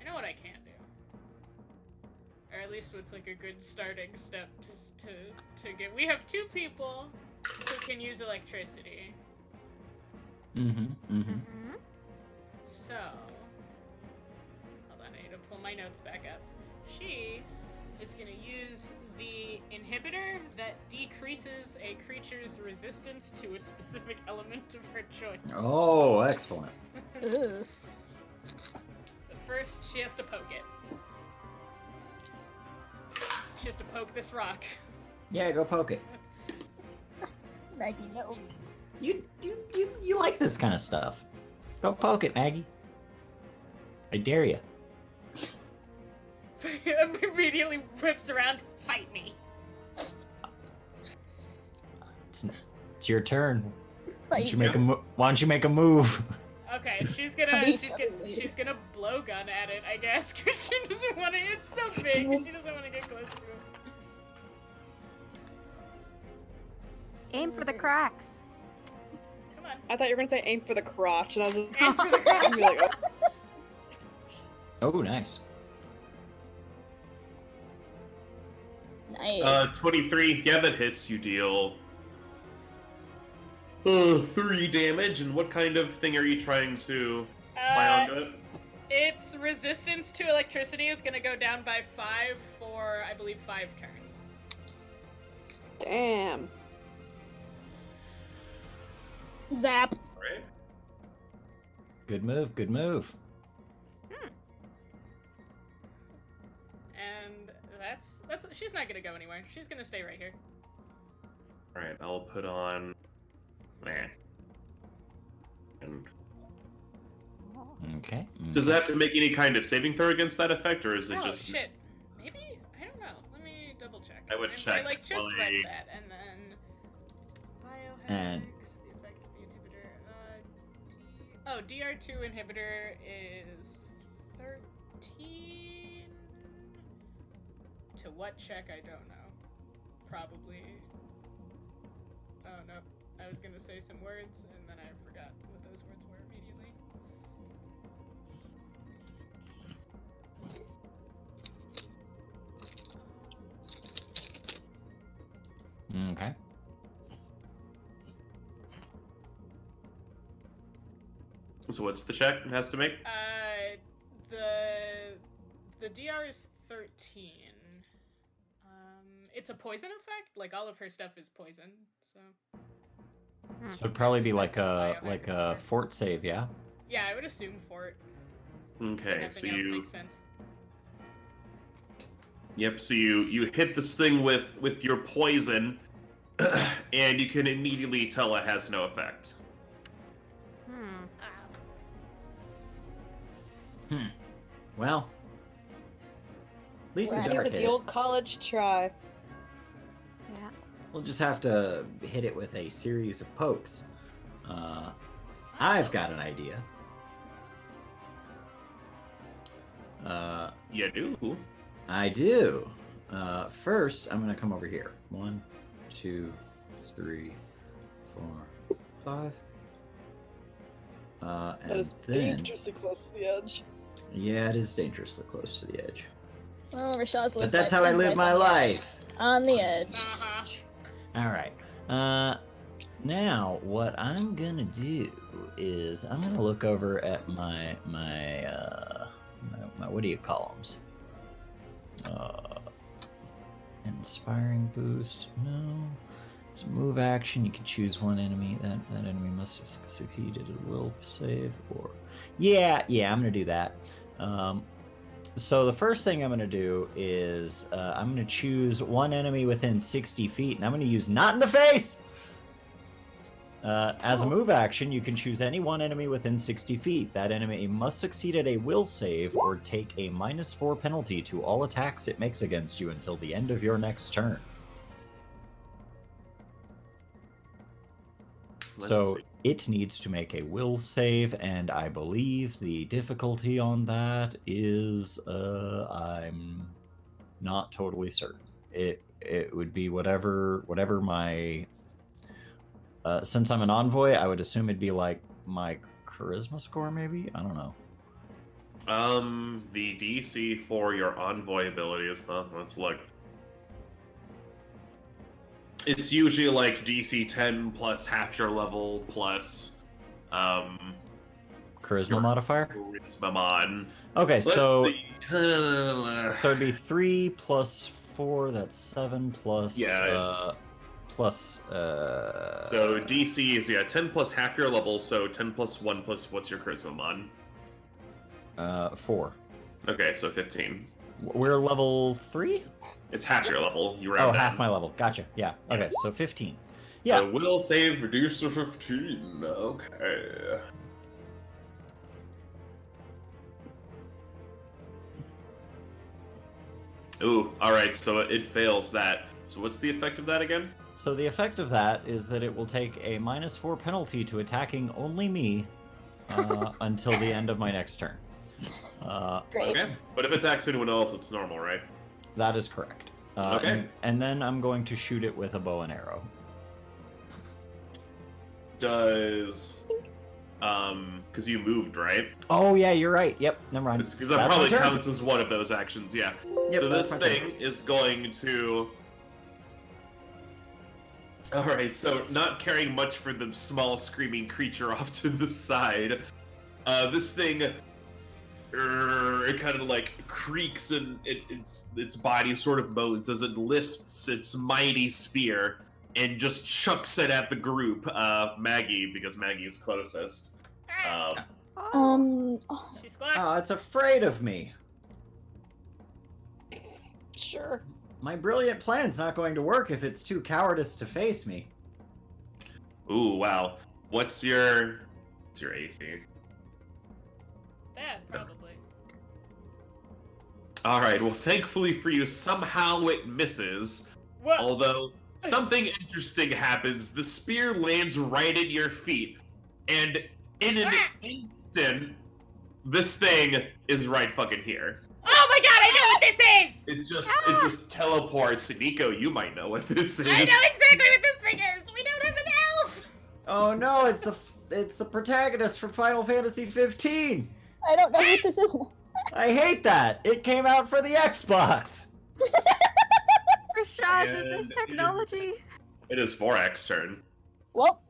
I know what I can do. Or at least what's like a good starting step to get... We have 2 people to can use electricity. Mm-hmm. So, hold on, I need to pull my notes back up. She is going to use the inhibitor that decreases a creature's resistance to a specific element of her choice. Oh, excellent. Ooh. So first, she has to poke it. She has to poke this rock. Yeah, go poke it. Maggie, no. You like this kind of stuff. Go poke it, Maggie. I dare you. Immediately whips around, fight me. It's your turn. Why don't you make a move? Okay, she's gonna blow gun at it, I guess, because she doesn't want to. It's so big, she doesn't want to get close to him. Aim for the cracks. Come on. I thought you were gonna say aim for the crotch, and I was just Aim for the crotch. gonna be like, Oh, nice. Nice. 23. Yeah, that hits. You deal 3 damage. And what kind of thing are you trying to apply onto it? Its resistance to electricity is gonna go down by 5 for, I believe, 5 turns. damn. Zap. Right. Good move, good move. And that's she's not gonna go anywhere. She's gonna stay right here. Alright, I'll put on... And Okay. does it have to make any kind of saving throw against that effect, or is it Oh just... shit. Maybe? I don't know. Let me double check. I would check I just while read I- that, and then biohacks, And- the effect of the inhibitor. DR2 inhibitor is 13. To what check? I don't know. Probably. Oh no. I was gonna say some words, and then I forgot what those words were immediately. Okay. So what's the check it has to make? The DR is 13. It's a poison effect. Like all of her stuff is poison, so. So it'd probably be That's like what a biohackers are. fort save, yeah? Yeah, I would assume fort. Okay, Nothing so else you... makes sense. Yep, so you hit this thing with your poison, and you can immediately tell it has no effect. Well, at least the Right. dark Give it hit the it. old college try. Yeah. We'll just have to hit it with a series of pokes. I've got an idea. You do? I do. First, I'm gonna come over here. 1, 2, 3, 4, 5. That And is then, dangerously close to the edge. yeah, it is dangerously close to the edge. Well, Rashad's But that's how I live my life. On the edge. Uh-huh. All right. Now what I'm gonna do is I'm gonna look over at my what do you call them? Inspiring boost. No. It's a move action. You can choose one enemy. That enemy must have succeeded a will save. Or yeah. I'm gonna do that. So the first thing I'm going to do is I'm going to choose one enemy within 60 feet, and I'm going to use Not in the Face! As a move action, you can choose any one enemy within 60 feet. That enemy must succeed at a will save or take a -4 penalty to all attacks it makes against you until the end of your next turn. So it needs to make a will save, and I believe the difficulty on that is I'm not totally certain. It would be whatever my since I'm an envoy, I would assume it'd be like my charisma score, maybe? I don't know. The DC for your envoy abilities, huh? Let's look. It's usually like DC 10 plus half your level plus Charisma modifier? charisma mod. Okay, Let's so see. so it'd be 3 plus 4, that's 7 plus Yeah, plus so DC is 10 plus half your level, so 10 plus 1 plus what's your charisma mod? 4. Okay, so 15. We're level 3? It's half your level. You Oh, round half down. my level. Gotcha. Yeah. Okay, so 15. Yeah. So will save reduced to 15. Okay. Ooh, alright, so it fails that. So what's the effect of that again? So the effect of that is that it will take a -4 penalty to attacking only me until the end of my next turn. Great. Okay, but if it attacks anyone else, it's normal, right? That is correct. Okay. And then I'm going to shoot it with a bow and arrow. Does... because you moved, right? Oh yeah, you're right. Yep, never mind. Because that That's probably my turn. counts as one of those actions, yeah. Yep, So that's this my turn. thing is going to... Alright, so not caring much for the small screaming creature off to the side, this thing, it kind of like creaks and its body sort of moans as it lifts its mighty spear and just chucks it at the group. Maggie, because Maggie is closest. Oh. She squawks. Oh, it's afraid of me. Sure. My brilliant plan's not going to work if it's too cowardice to face me. Ooh, wow. What's your AC? Bad, probably. Alright, well thankfully for you, somehow it misses. What? Although, something interesting happens. The spear lands right at your feet, and in an instant, this thing is right fucking here. Oh my god, I know what this is! It just teleports. Nico, you might know what this is. I know exactly what this thing is! We don't have an elf! Oh no, it's the protagonist from Final Fantasy 15. I don't know what this is. I hate that. It came out for the Xbox. Rashaz, is And this technology? It is Vorak's turn. Well,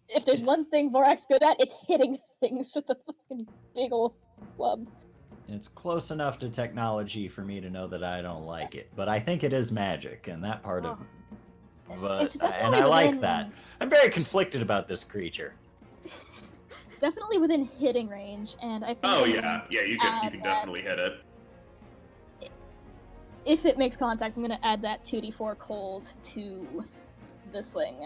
if there's It's- one thing Vorak's good at, it's hitting things with a fucking big ol' club. It's close enough to technology for me to know that I don't like it, but I think it is magic, and that part of. But It's and definitely I like within- that. I'm very conflicted about this creature. Definitely within hitting range, and I think. Oh I'm yeah, gonna yeah, you add can that. definitely hit it. If it makes contact, I'm gonna add that 2d4 cold to the swing.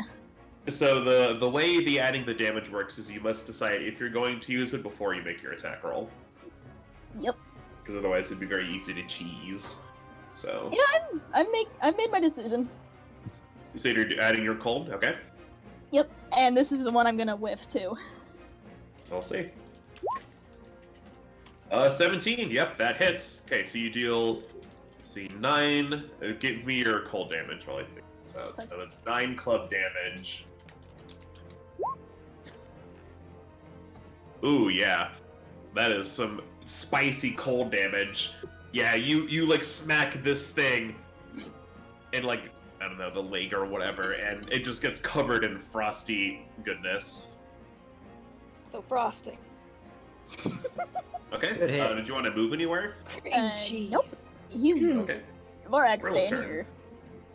So the way the adding the damage works is you must decide if you're going to use it before you make your attack roll. Yep. Because otherwise it'd be very easy to cheese. So Yeah, I've made my decision. you say you're adding your cold, okay? Yep, and this is the one I'm gonna whiff too. We'll see. 17. Yep, that hits. Okay, so you deal. Let's see, 9. Give me your cold damage while I think this out. So it's 9 club damage. Ooh, yeah, that is some spicy cold damage. Yeah, you like smack this thing, and like I don't know the leg or whatever, and it just gets covered in frosty goodness. So frosting. Okay. Good hit. Did you want to move anywhere? Cream cheese. nope. He's Okay. Vorak's Rose staying turn. here.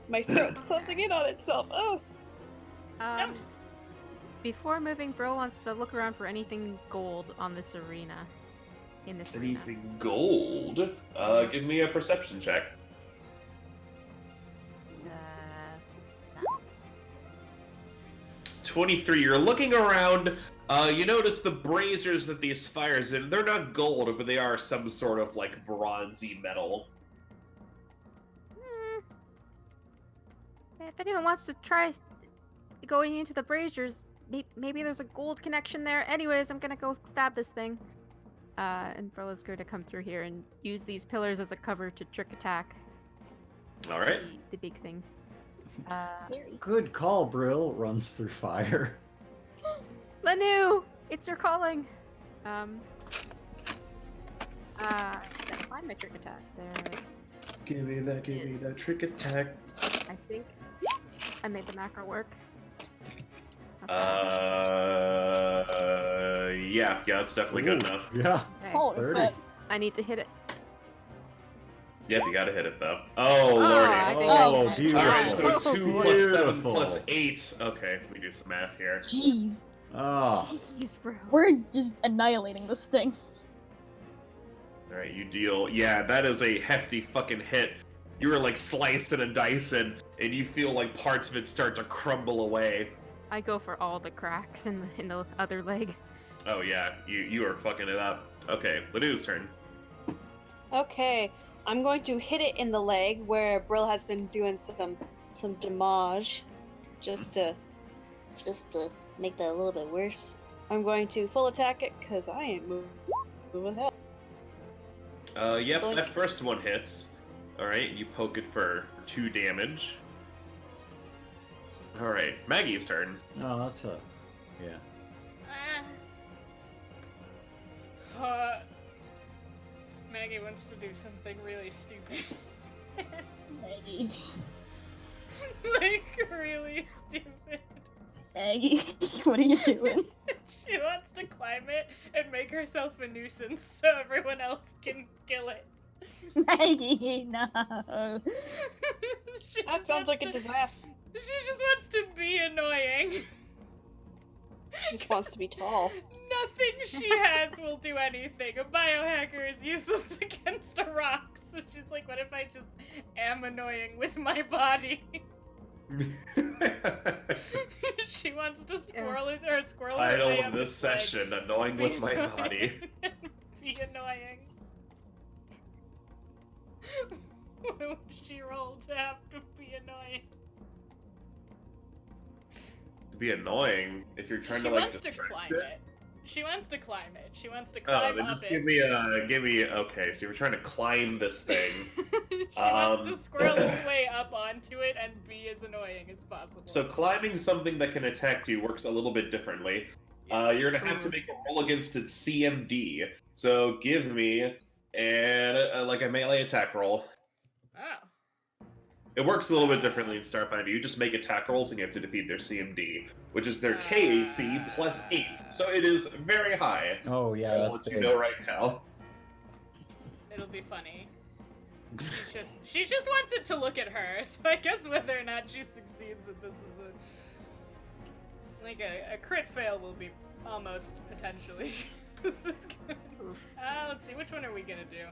My throat's closing in on itself. Oh. Don't. Before moving, Bro wants to look around for anything gold on this arena. In this arena. Anything gold? Give me a perception check. No. 23. You're looking around. You notice the braziers that these fires in. They're not gold, but they are some sort of like bronzy metal. If anyone wants to try going into the braziers, maybe there's a gold connection there. Anyways, I'm gonna go stab this thing. And Brilla's going to come through here and use these pillars as a cover to trick attack. All right. The big thing. Scary. Good call, Brill. Runs through fire. Lanu! It's your calling! Gotta find my trick attack. There. Give me that trick attack. I think I made the macro work. Yeah, that's definitely good enough. Yeah. Okay. Holy 30. crap. I need to hit it. Yep, you gotta hit it though. Oh, I lordy. think I Oh, hit it. beautiful. Alright, so Oh, 2 boy. plus 7 Beautiful. plus 8. Okay, let me do some math here. Jeez. Oh. Jeez, bro. We're just annihilating this thing. Alright, you deal. Yeah, that is a hefty fucking hit. You were like slicing and dicing, and you feel like parts of it start to crumble away. I go for all the cracks in the other leg. Oh yeah, you are fucking it up. Okay, Ladou's turn. Okay, I'm going to hit it in the leg where Brill has been doing some damage, just to make that a little bit worse. I'm going to full attack it because I ain't moving hell. Yep, Doink. that first one hits. Alright, you poke it for 2 damage. Alright, Maggie's turn. Oh, that's a... Yeah. Maggie wants to do something really stupid. Maggie. Like, really stupid. Maggie, what are you doing? She wants to climb it and make herself a nuisance so everyone else can kill it. Maggie, no. She That just sounds wants like a to- disaster. She just wants to be annoying. She just wants to be tall. Nothing she has will do anything. A biohacker is useless against a rock. So she's like, what if I just am annoying with my body? She wants to squirrel it or squirrel her Title way of up this its leg. session, Annoying with My Be Body. Be annoying. What would she roll to have to be annoying? To be annoying if you're trying She to like wants to distract climb it. it. She wants to climb it. She wants to Oh, climb then up just it. give me okay, so you're trying to climb this thing. She wants to Um, squirrel its way up onto it and be as annoying as possible. So climbing something that can attack you works a little bit differently. You're gonna have to make a roll against its CMD. So give me like a melee attack roll. Oh. It works a little bit differently in Starfinder. You just make attack rolls and you have to defeat their CMD, which is their KAC plus 8. So it is very high. Oh, yeah, I'll that's let big. you know right now. It'll be funny. She just wants it to look at her, so I guess whether or not she succeeds at this is a crit fail will be almost potentially just as good. Let's see, which one are we gonna do?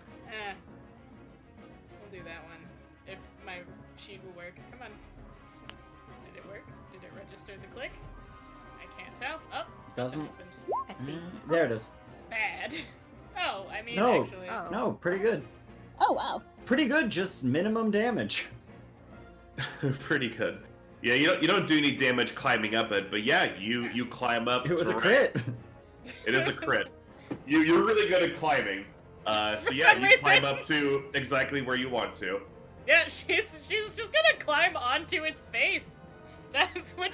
We'll do that one. If my sheet will work. Come on. Did it work? Did it register the click? I can't tell. Oh, something Doesn't. happened. I see. There it is. Bad. Oh, I mean, No. actually. Oh. No, pretty good. Oh, wow. Pretty good, just minimum damage. Pretty good. Yeah, you don't do any damage climbing up it, but yeah, you climb up. It was a to crit. It is a crit. You're really good at climbing. So yeah, some you climb reason. up to exactly where you want to. Yeah, she's just gonna climb onto its face. That's where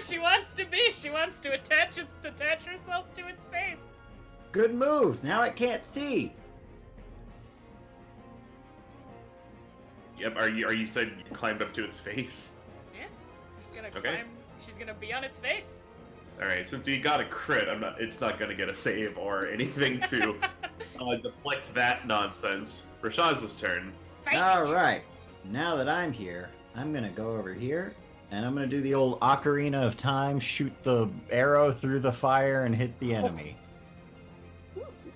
she wants to be. She wants to attach herself to its face. Good move. Now it can't see. Yep. Are you said you climbed up to its face? Yeah. She's gonna Okay. climb. She's gonna be on its face. All right. Since you got a crit, it's not gonna get a save or anything to deflect that nonsense. Rashaz's turn. Fight. All right. Now that I'm here, I'm gonna go over here, and I'm gonna do the old Ocarina of Time, shoot the arrow through the fire and hit the enemy,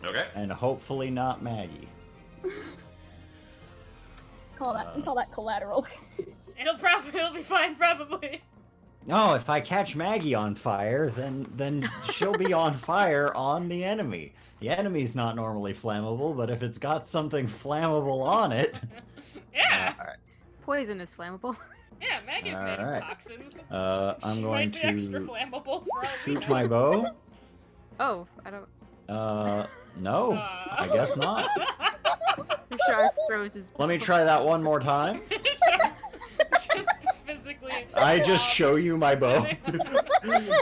Okay. and hopefully not Maggie. We call that collateral. It'll be fine probably. Oh, if I catch Maggie on fire, then she'll be on fire on the enemy. The enemy's not normally flammable, but if it's got something flammable on it, Yeah. all right. Poison is flammable. Yeah, Maggie's made of Alright. toxins. I'm She going might be extra to flammable for all we shoot know. my bow. Oh, I don't. No, I guess not. Rashaz throws his. Let me try that one more time. Just physically. I just show you my bow.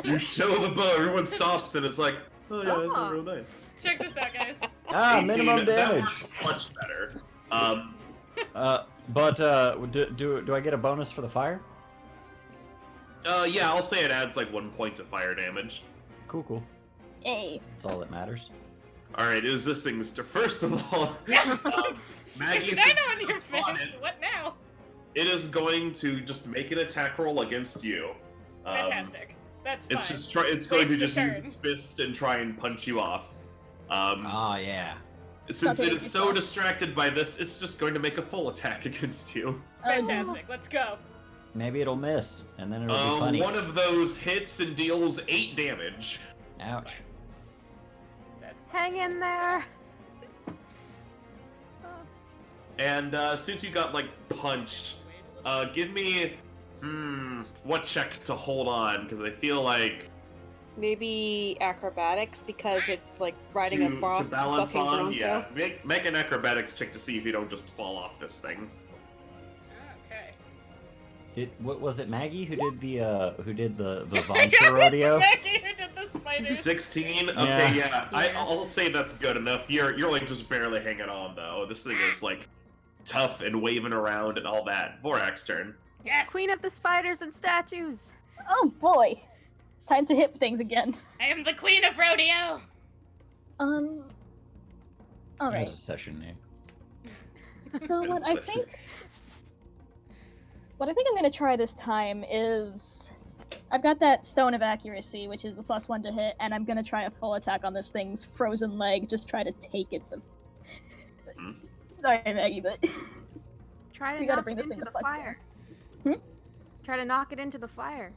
You show the bow, everyone stops, and it's like, oh yeah, that's Oh. real nice. Check this out, guys. Ah, 18, minimum That damage. works much better. But do I get a bonus for the fire? Yeah, I'll say it adds like 1 point to fire damage. Cool. Yay. That's all that matters. All right, is this thing's first of all, Maggie, There's since nine on you your spawned face. it, What now? it is going to just make an attack roll against you. Fantastic. That's fine. It's it's going to Waste just the use turn. its fist and try and punch you off. Ah, yeah. Since it Okay, is so distracted by this, it's just going to make a full attack against you. Fantastic. Let's go. Maybe it'll miss, and then it'll be funny. One of those hits and deals 8 damage. Ouch. That's Hang in there. And since you got like punched, give me what check to hold on, because I feel like Maybe acrobatics because it's like riding a to bucking balance on, bronco. yeah. Make an acrobatics check to see if you don't just fall off this thing. okay. What was it? Maggie who did the Yeah, Voncha rodeo? Maggie who did the spiders. 16. Okay, Yeah. yeah. Yeah. I'll say that's good enough. You're like just barely hanging on though. This thing is like tough and waving around and all that. Vorak's turn. Yes. Queen of the spiders and statues. Oh boy. Time to hit things again. I am the queen of rodeo. Alright. There's a session name. So what I think I'm gonna try this time is I've got that Stone of Accuracy, which is a +1 to hit, and I'm gonna try a full attack on this thing's frozen leg, just try to take it to Sorry, Maggie, but Try to We gotta knock bring it this into thing the to flex fire. there. Try to knock it into the fire.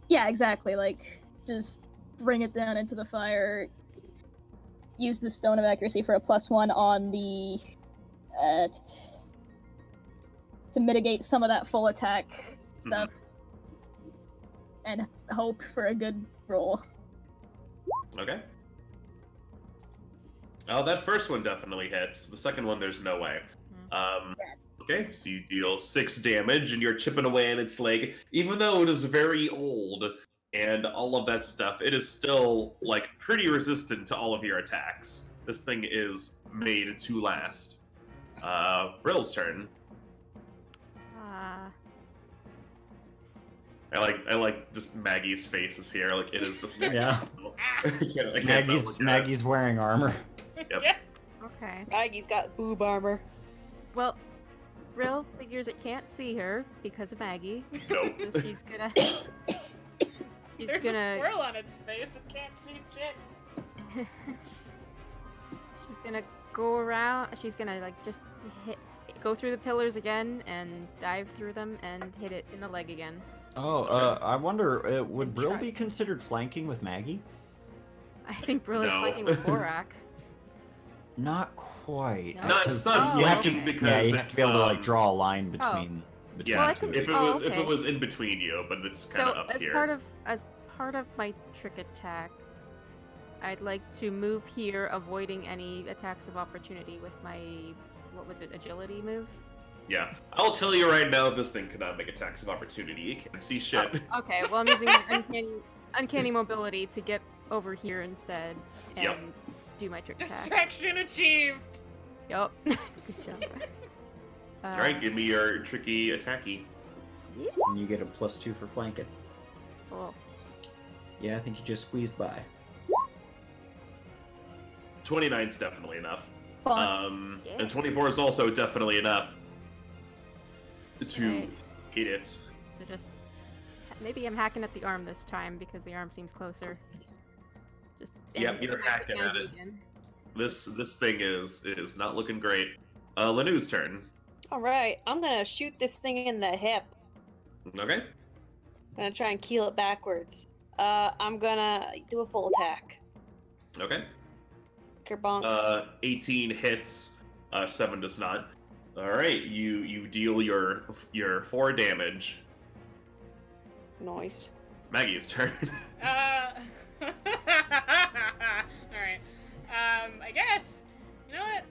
yeah, exactly, like just bring it down into the fire. Use the Stone of Accuracy for a +1 on the to mitigate some of that full attack stuff. And hope for a good roll. Okay. Oh, that first one definitely hits. The second one, there's no way. Okay, so you deal 6 damage, and you're chipping away at its leg. Even though it is very old and all of that stuff, it is still like pretty resistant to all of your attacks. This thing is made to last. Brill's turn. I like just Maggie's faces here. Like it is the stuff. Yeah. I can't look at it. Maggie's wearing armor. Yep. Yeah. Okay. Maggie's got boob armor. Well, Rill figures it can't see her because of Maggie, Nope. so she's gonna. There's a squirrel on its face. It can't see shit. She's gonna go around. She's gonna like just go through the pillars again and dive through them and hit it in the leg again. Oh, I wonder, would And Brill try. be considered flanking with Maggie? I think Brill is No. flanking with Borak. Not quite. No? It's not Oh, flanking okay. because Yeah, you have to be able to like it's, draw a line between. between Yeah, Well, I the two. can- if it Oh, was if okay. it was in between you, but it's kind So of up as here. part of my trick attack, I'd like to move here, avoiding any attacks of opportunity with my agility move. Yeah, I'll tell you right now, this thing cannot make attacks of opportunity. It can't see shit. Okay, well I'm using uncanny mobility to get over here instead and Yep. do my trick attack. Distraction achieved. Yup. Good job. All right, give me your tricky attacky. And you get a +2 for flanking. Cool. Yeah, I think you just squeezed by. 29's definitely enough. Fun. Yeah. And 24 is also definitely enough to Right. hit it. So just maybe I'm hacking at the arm this time because the arm seems closer. Just Yep, and you're attack with hacking at Maggie it. again. This thing is not looking great. Lanu's turn. Alright, I'm gonna shoot this thing in the hip. Okay. I'm gonna try and keel it backwards. I'm gonna do a full attack. Okay. Kerbonk. 18 hits. 7 does not. All right. You deal your 4 damage. Noise. Maggie's turn. Alright. I guess. You know what?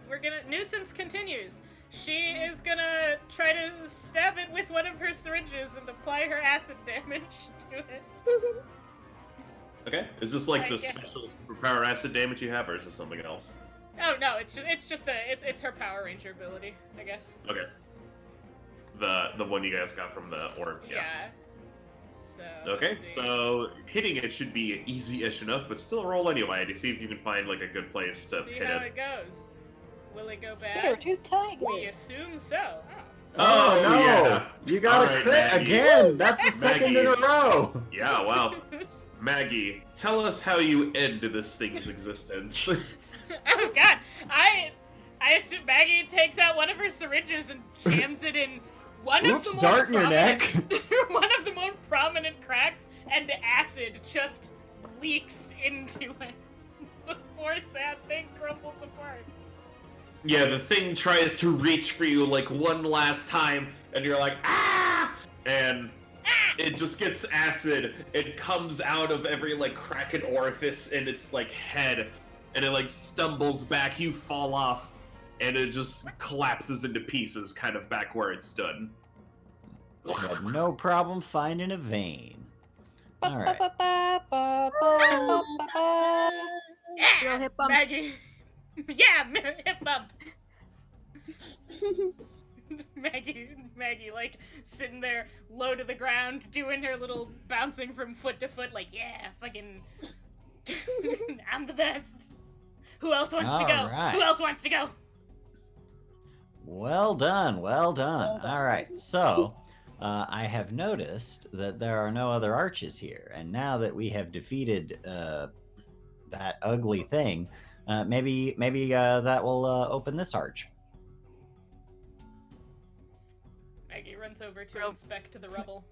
We're gonna. Nuisance continues. She is gonna try to stab it with one of her syringes and apply her acid damage to it. Okay. Is this like I the guess. special superpower acid damage you have, or is this something else? Oh no, it's just it's her Power Ranger ability, I guess. Okay. The one you guys got from the orb. Yeah. So. Okay, let's see. so hitting it should be easy-ish enough, but still roll anyway to see if you can find like a good place to See hit how it. it goes. Will it go Spear bad? tooth tiger. We assume so. Oh, no! yeah. You got a All right, crit Maggie. again! That's the second in a Maggie. row! Yeah, well, Maggie, tell us how you end this thing's existence. Oh god, I assume Maggie takes out one of her syringes and jams it in one of Oops, the more dart in your neck! one of the more prominent cracks, and acid just leaks into it. The poor sad thing crumbles apart. Yeah, the thing tries to reach for you like one last time, and you're like, ah! And it just gets acid. It comes out of every like crack and orifice in its like head, and it like stumbles back. You fall off, and it just collapses into pieces, kind of back where it stood. You had no problem finding a vein. Alright. Real hip bumps. Maggie. Yeah, hip bump. Maggie, like, sitting there, low to the ground, doing her little bouncing from foot to foot, like, yeah, fucking, I'm the best. Who else wants to go? Alright. Who else wants to go? Well done, well done. Well done. Alright, so, I have noticed that there are no other arches here, and now that we have defeated, that ugly thing, maybe that will open this arch. Maggie runs over to inspect the rubble.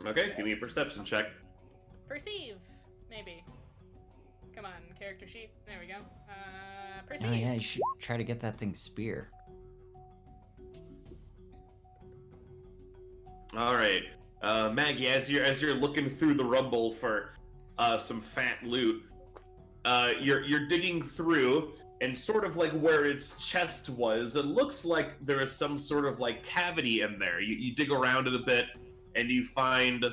Okay, give me a perception check. Perceive, maybe. Come on, character sheet. There we go. Perceive. Oh yeah, you should try to get that thing's spear. All right, Maggie, as you're looking through the rumble for some fat loot, you're digging through, and sort of like where its chest was, it looks like there is some sort of like cavity in there. You dig around it a bit, and you find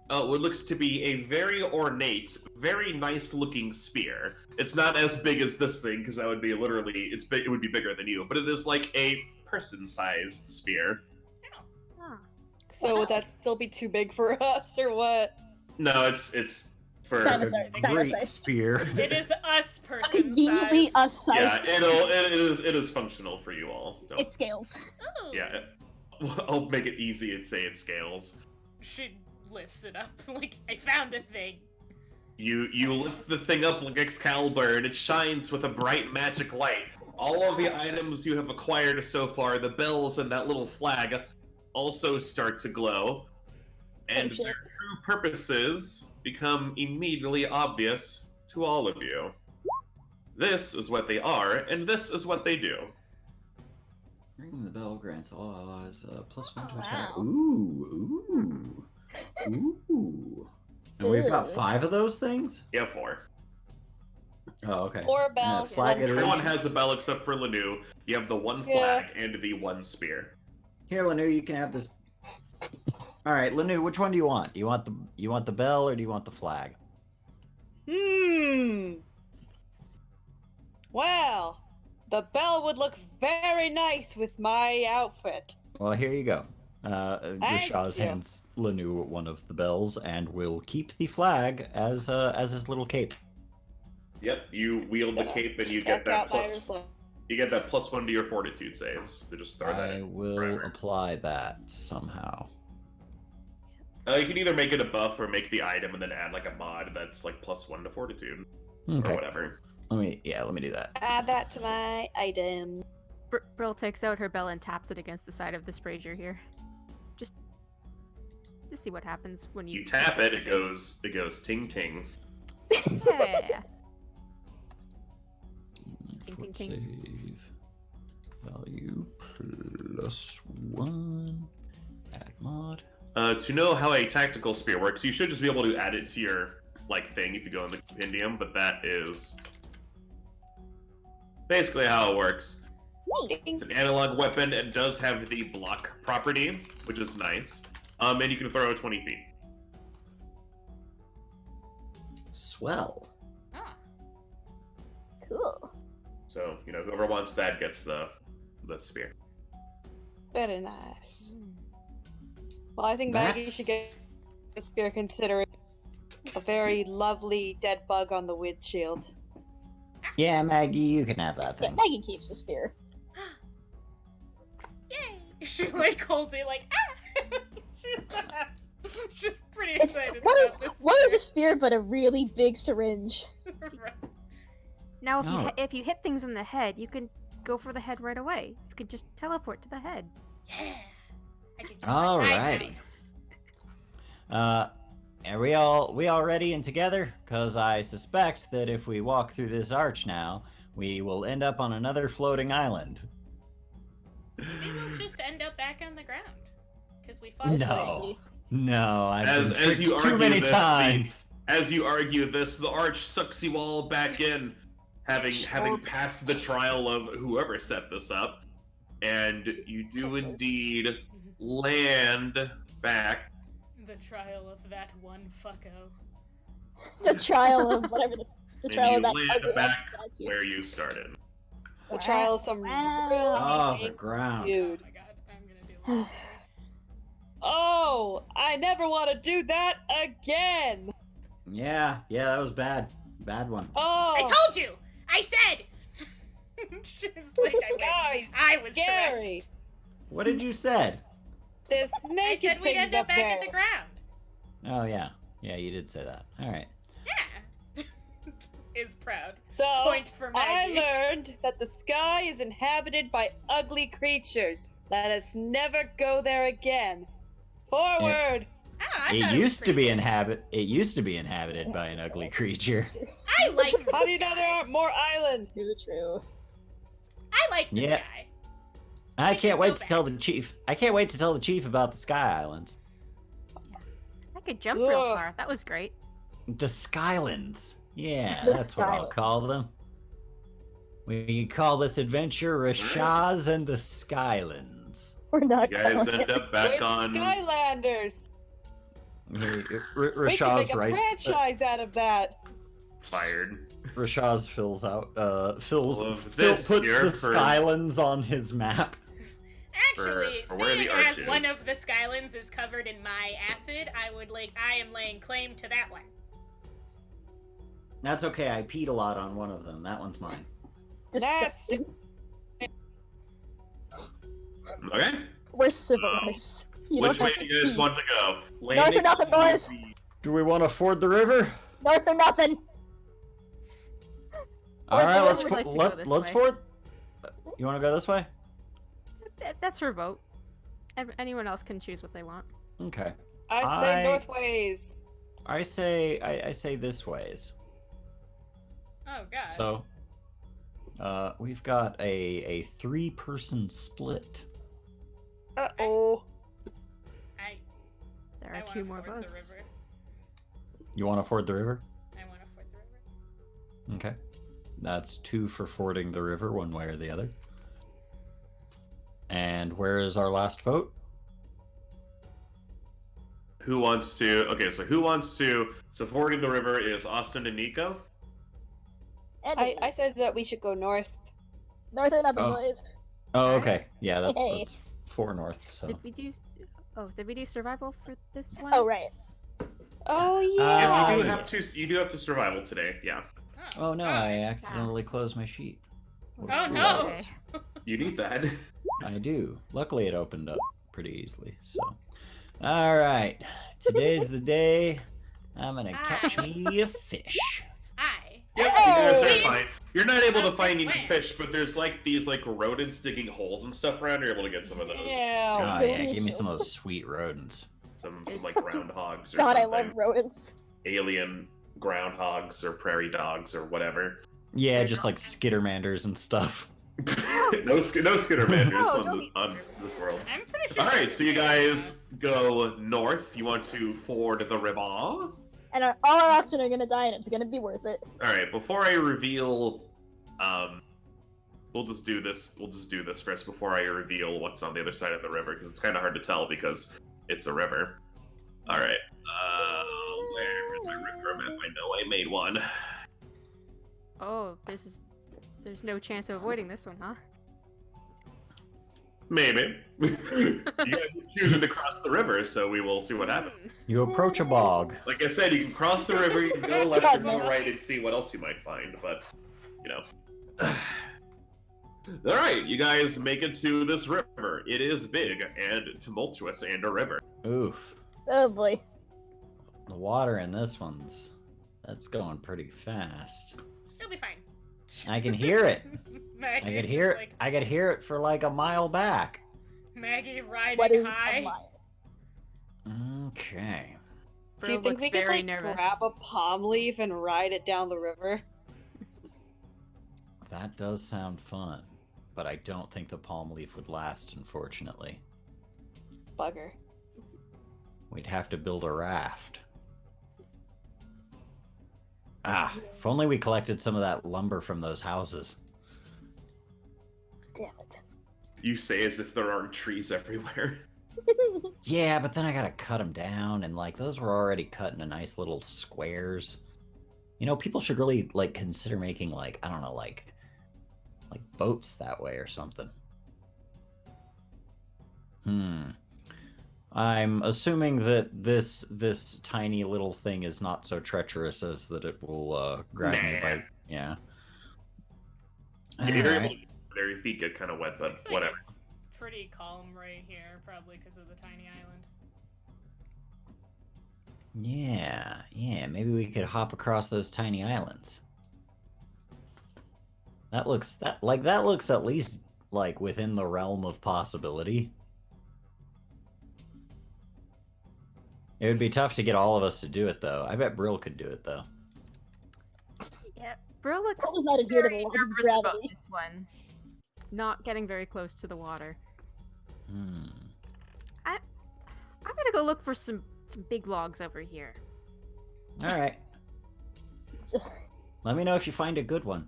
what looks to be a very ornate, very nice looking spear. It's not as big as this thing, because that would be literally, it's big, it would be bigger than you, but it is like a person-sized spear. So would that still be too big for us, or what? No, it's for Dinosaur. A great Dinosaur. spear. It is us person Conveniently size. us size. yeah, it is functional for you all. Don't- It scales. Oh. Yeah, I'll make it easy and say it scales. She lifts it up like, I found a thing. You lift the thing up like Excalibur, and it shines with a bright magic light. All of the items you have acquired so far, the bells and that little flag, also start to glow, and Oh, shit. their true purposes become immediately obvious to all of you. This is what they are, and this is what they do. Ringing the bell grants all allies +1 to Oh, attack. wow. Ooh. And we've got 5 of those things? You have 4. Oh, okay. 4 bells. flag one it Everyone around. has a bell except for Lanu. You have the one Yeah. flag and the one spear. Here, Lanu, you can have this. All right, Lanu, which one do you want? Do you want the bell or do you want the flag? Well, the bell would look very nice with my outfit. Well, here you go. Thank Rashaz you. hands Lanu one of the bells and will keep the flag as his little cape. Yep, you wield the cape and you get Check that out my plus. reflection. You get that +1 to your fortitude saves. So just throw that I in. will Forever. apply that somehow. You can either make it a buff or make the item and then add like a mod that's like +1 to fortitude or Okay, whatever. let me do that. Add that to my item. Brill takes out her bell and taps it against the side of this brazier here. Just see what happens when you You tap it, it goes ting ting. Yeah. Ting, Foot ting, ting. save value +1. Add mod. To know how a tactical spear works, you should just be able to add it to your like thing if you go in the compendium, but that is basically how it works. It's an analog weapon. It does have the block property, which is nice. And you can throw it 20 feet. Swell. Ah. Cool. So, whoever wants that gets the spear. Very nice. Well, I think Maggie should get the spear considering a very lovely dead bug on the windshield. Yeah, Maggie, you can have that Yeah, thing. Maggie keeps the spear. Yay! She holds it ah! She laughs. She's pretty It's, excited what about this. what is a spear but a really big syringe? Right. Now, if Oh. if you hit things in the head, you can go for the head right away. You can just teleport to the head. Yeah. I can do Alrighty. Are we all ready and together? Cause I suspect that if we walk through this arch now, we will end up on another floating island. Maybe we'll just end up back on the ground. Because we fought No. No, I've As been tricked you too argue many this, times. As you argue this, the arch sucks you all back in, having passed the trial of whoever set this up, and you do indeed land back. The trial of that one fucko. The trial of whatever the And trial you of that land ugly back statue. where you started. The trial of some Oh, really the ground. dude. Oh my god, I'm gonna do laundry. Oh, I never want to do that again. Yeah, that was bad. Bad one. Oh, I told you! I said! She's like, guys, I was Gary. correct. What did you said? There's I naked said we'd things end up up back there. at the ground. Oh yeah. Yeah, you did say that. Alright. Yeah. Is proud. So Point for I Maggie. learned that the sky is inhabited by ugly creatures. Let us never go there again. Forward. Oh, I It thought used to be pretty It used to be inhabited by an ugly creature. good. I like the How do you know sky. there aren't more islands? True. I like the Yeah. sky. I We can't should wait go to tell the chief. I can't wait to tell the chief about the Sky Islands. I could jump real Ugh. far. That was great. The Skylands. Yeah, The that's what I'll Skylands. call them. We can call this adventure Rashaz and the Skylands. We're not You guys calling end it. up back We're on. Skylanders. He- We can Rashaz make a writes. franchise out of that. Fired. Rashaz fills out. Fills. Well, of Phil this, puts you're the for- Skylands on his map. Actually, for where seeing the as arch one is. of the Skylands is covered in my acid, I am laying claim to that one. That's okay. I peed a lot on one of them. That one's mine. Nasty. Okay. We're civilized. You Which don't way have do to you guys pee. want to go? North or nothing, boys. Do we want to ford the river? North or nothing. All right, I let's would like to go this let's way. ford. You want to go this way? That's her vote. Anyone else can choose what they want. Okay. I say northways. I say this ways. Oh god. So, we've got a 3-person split. Uh-oh. There I are wanna 2 more ford votes. the river. You want to ford the river? I want to ford the river. Okay. That's 2 for fording the river, one way or the other. And where is our last vote? Who wants to? Okay, so who wants to? So fording the river is Austin and Nico. I said that we should go north. North or nothing, Oh. boys. Oh, Alright. okay. Yeah, that's Hey. that's 4 north. So. Did we do? Oh, did we do survival for this one? Oh, right. Oh Yeah, yeah. you do have to. You do have to survival today. Yeah, Oh no! God. I accidentally closed my sheet. What a Oh, fool no. I was. you need that. I do. Luckily, it opened up pretty easily. So, all right. Today's the day. I'm gonna catch me a fish. Yep, Hey! you guys are fine. You're not able to Okay, find any where? fish, but there's like these like rodents digging holes and stuff around. You're able to get some of those. Yeah. Oh yeah, give me some of those sweet rodents. Some like groundhogs or God, I something. love rodents. Alien groundhogs or prairie dogs or whatever. Yeah, just like skittermanders and stuff. no skittermanders No, don't on this world. I'm pretty sure. All right, so you guys go north. You want to ford the river. All And all our oxen are gonna die, and it's gonna be worth it. right, before I reveal, we'll just do this. We'll just do this first before I reveal what's on the other side of the river because it's kind of hard to tell because it's a river. All right, where is the river map? I know I made one. Oh, this is There's no chance of avoiding this one, huh? Maybe. You guys are choosing to cross the river, so we will see what happens. You approach a bog. Like I said, you can cross the river, you can go left or go right and see what else you might find, but, you know. Alright, you guys make it to this river. It is big and tumultuous and a river. Oof. Oh boy. The water in this that's going pretty fast. It'll be fine. I can hear it. Maggie, I could hear it. like, I could hear it for like a mile back. Maggie What riding is high. a mile? Okay. Do you Brill think looks we could very like nervous. grab a palm leaf and ride it down the river? That does sound fun, but I don't think the palm leaf would last, unfortunately. Bugger. We'd have to build a raft. Ah, if only we collected some of that lumber from those houses. Damn it. You say as if there aren't trees everywhere. Yeah, but then I gotta cut them down, and like those were already cut into nice little squares. You know, people should really like consider making like, I don't know, like boats that way or something. I'm assuming that this tiny little thing is not so treacherous as that it will grab me by... Yeah. Yeah, you're able Alright. to there, your feet get kind of wet, but Looks like whatever. it's pretty calm right here, probably because of the tiny island. Yeah, maybe we could hop across those tiny islands. That looks at least like within the realm of possibility. It would be tough to get all of us to do it though. I bet Brill could do it though. Yep. Brill looks Brill is not adhere to very the laws of nervous about gravity. this one. Not getting very close to the water. I'm gonna go look for some big logs over here. Alright. Just Let me know if you find a good one.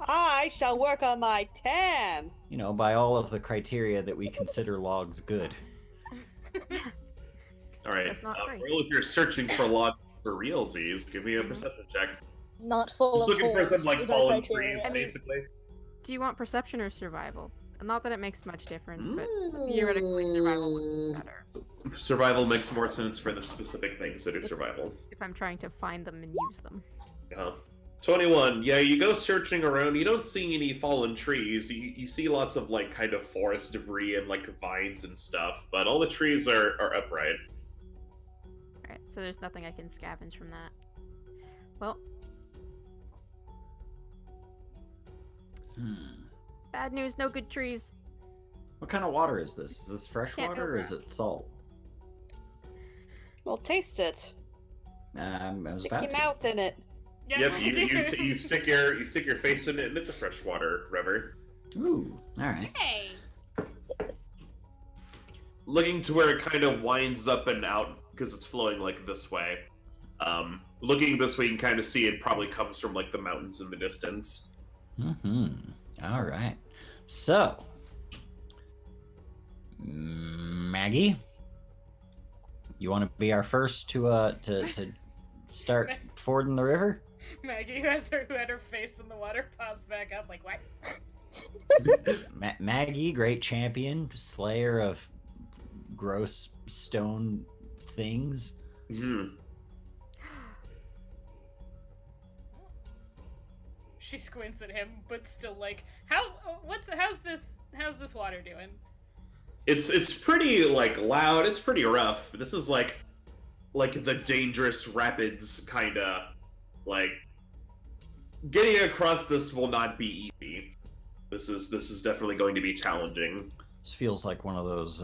I shall work on my tan. You know, by all of the criteria that we consider logs good. Alright, That's not great. Brill, if you're searching for logs for realsies, give me a perception check. not full Just of looking for holes some, like, is our fallen criteria. trees, I mean- basically. Do you want perception or survival? Not that it makes much difference, but theoretically survival would be better. Survival makes more sense for the specific things that do survival. If I'm trying to find them and use them. 21. Yeah, you go searching around. You don't see any fallen trees. You see lots of like kind of forest debris and like vines and stuff, but all the trees are upright. Alright, so there's nothing I can scavenge from that. Well, bad news, no good trees. What kind of water is this? Is this fresh Can't water or open is it salt? Well, taste it. I was Stick about your to. mouth in it. Yep, you stick your face in it, and it's a freshwater river. Ooh, alright. Hey! Looking to where it kind of winds up and out because it's flowing like this way. Looking this way, you can kind of see it probably comes from like the mountains in the distance. Alright. So, Maggie, you want to be our first to start fording the river? Maggie, who had her face in the water, pops back up like, what? Maggie, great champion, slayer of gross stone things. She squints at him, but still like, how's this water doing? It's pretty like loud. It's pretty rough. This is like the dangerous rapids kind of like getting across. This will not be easy. This is definitely going to be challenging. This feels like one of those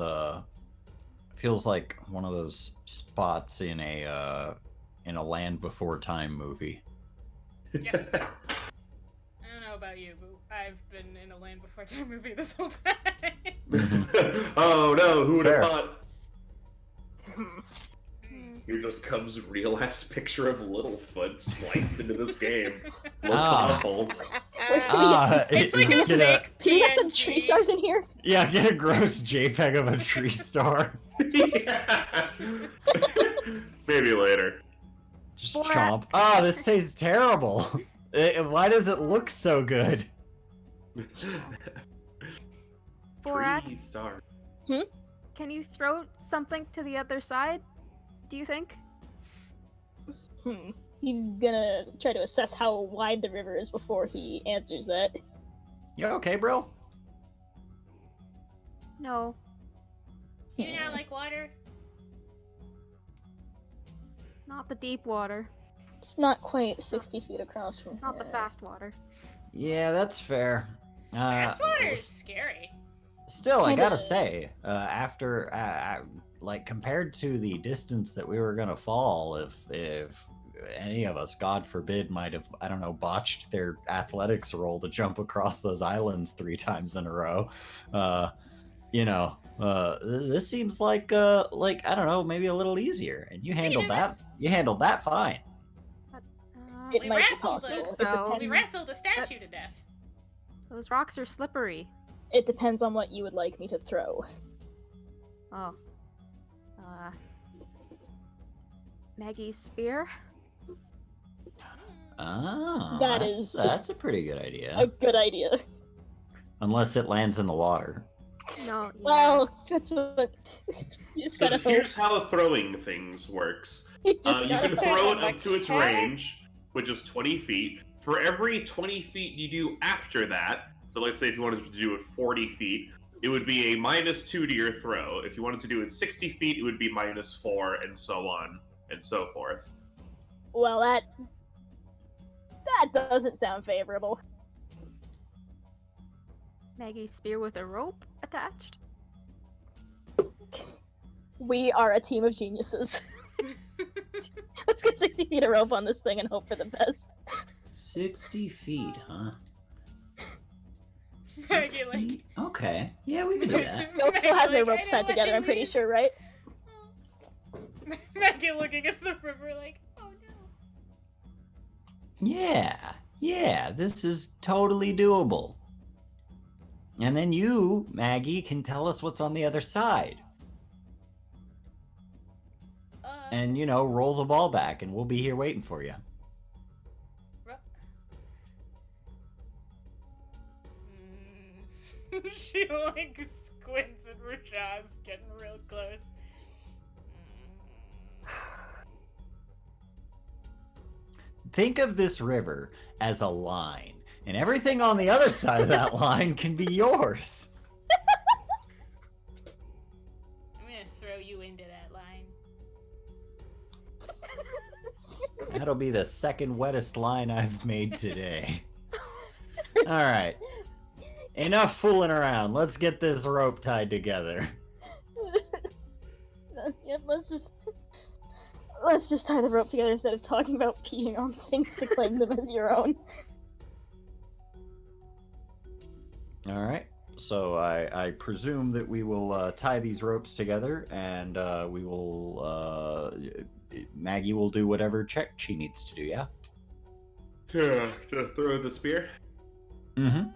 spots in a Land Before Time movie. Yes. I don't know about you, but I've been in a Land Before Time movie this whole time. Oh no, who would have Fair. thought? Here just comes real ass picture of Littlefoot spliced into this game. Looks awful. It's like a get fake Can we get some PNG. tree stars in here? Yeah, get a gross JPEG of a tree star. Yeah. Maybe later. Just chomp. This tastes terrible. Why does it look so good? Borak, Tree star. can you throw something to the other side? Do you think? He's gonna try to assess how wide the river is before he answers that. You okay, bro? No. Do you not like water? Not the deep water. It's not quite 60 feet across from Not the here. fast water. Yeah, that's fair. Fast water is scary. Still, I Kinda gotta is. say, after like compared to the distance that we were gonna fall, if any of us, God forbid, might have, I don't know, botched their athletics roll to jump across those islands 3 times in a row, this seems like I don't know, maybe a little easier, and you handled do that. this. You handled that fine. It We might be wrestled possible. it. It So- We depends, wrestled a statue to death. Those rocks are slippery. it depends on what you would like me to throw. Oh. Maggie's spear? Oh, That that's, is- that's a pretty good idea. A good idea. Unless it lands in the water. No. Yeah. Well, that's what. You just So gotta here's how throwing things works. hope. You You gotta can hope. throw it up to its mechanic? range, which is 20 feet. For every 20 feet you do after that, so let's say if you wanted to do it 40 feet, it would be a -2 to your throw. If you wanted to do it 60 feet, it would be -4, and so on and so forth. Well, that doesn't sound favorable. Maggie's spear with a rope attached? We are a team of geniuses. Let's get 60 feet of rope on this thing and hope for the best. 60 feet, huh? Maggie, 60? Okay. Yeah, we can do that. They also have their Like, ropes I tied know together, what I'm pretty you sure, right? mean. Maggie looking at the river like, oh no. Yeah, this is totally doable. And then you, Maggie, can tell us what's on the other side. And, roll the ball back, and we'll be here waiting for you. She like squints and Rajah's getting real close. Think of this river as a line, and everything on the other side of that line can be yours. I'm gonna throw you into that line. That'll be the second wettest line I've made today. All right. Enough fooling around. Let's get this rope tied together. Yep, let's just tie the rope together instead of talking about peeing on things to claim them as your own. All right. So I presume that we will tie these ropes together, and we will Maggie will do whatever check she needs to do. Yeah. To throw the spear? Mm-hmm.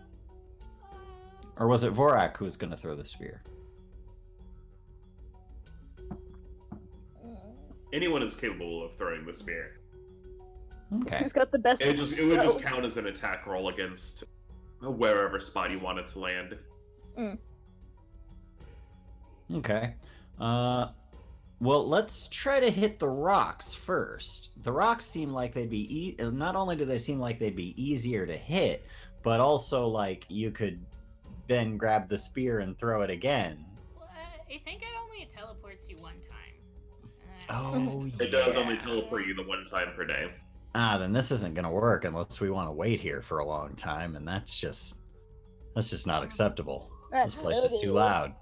Or was it Vorak who was going to throw the spear? Anyone is capable of throwing the spear. Okay. Who's got the best? It would just throws? count as an attack roll against wherever spot you want it to land. Okay. Well, let's try to hit the rocks first. The rocks seem like they'd be not only do they seem like they'd be easier to hit, but also like you could then grab the spear and throw it again. Well, I think it only teleports you one time. Oh, It does only teleport you the one time per day. Then this isn't gonna work unless we want to wait here for a long time, and that's just not acceptable. This place is too loud.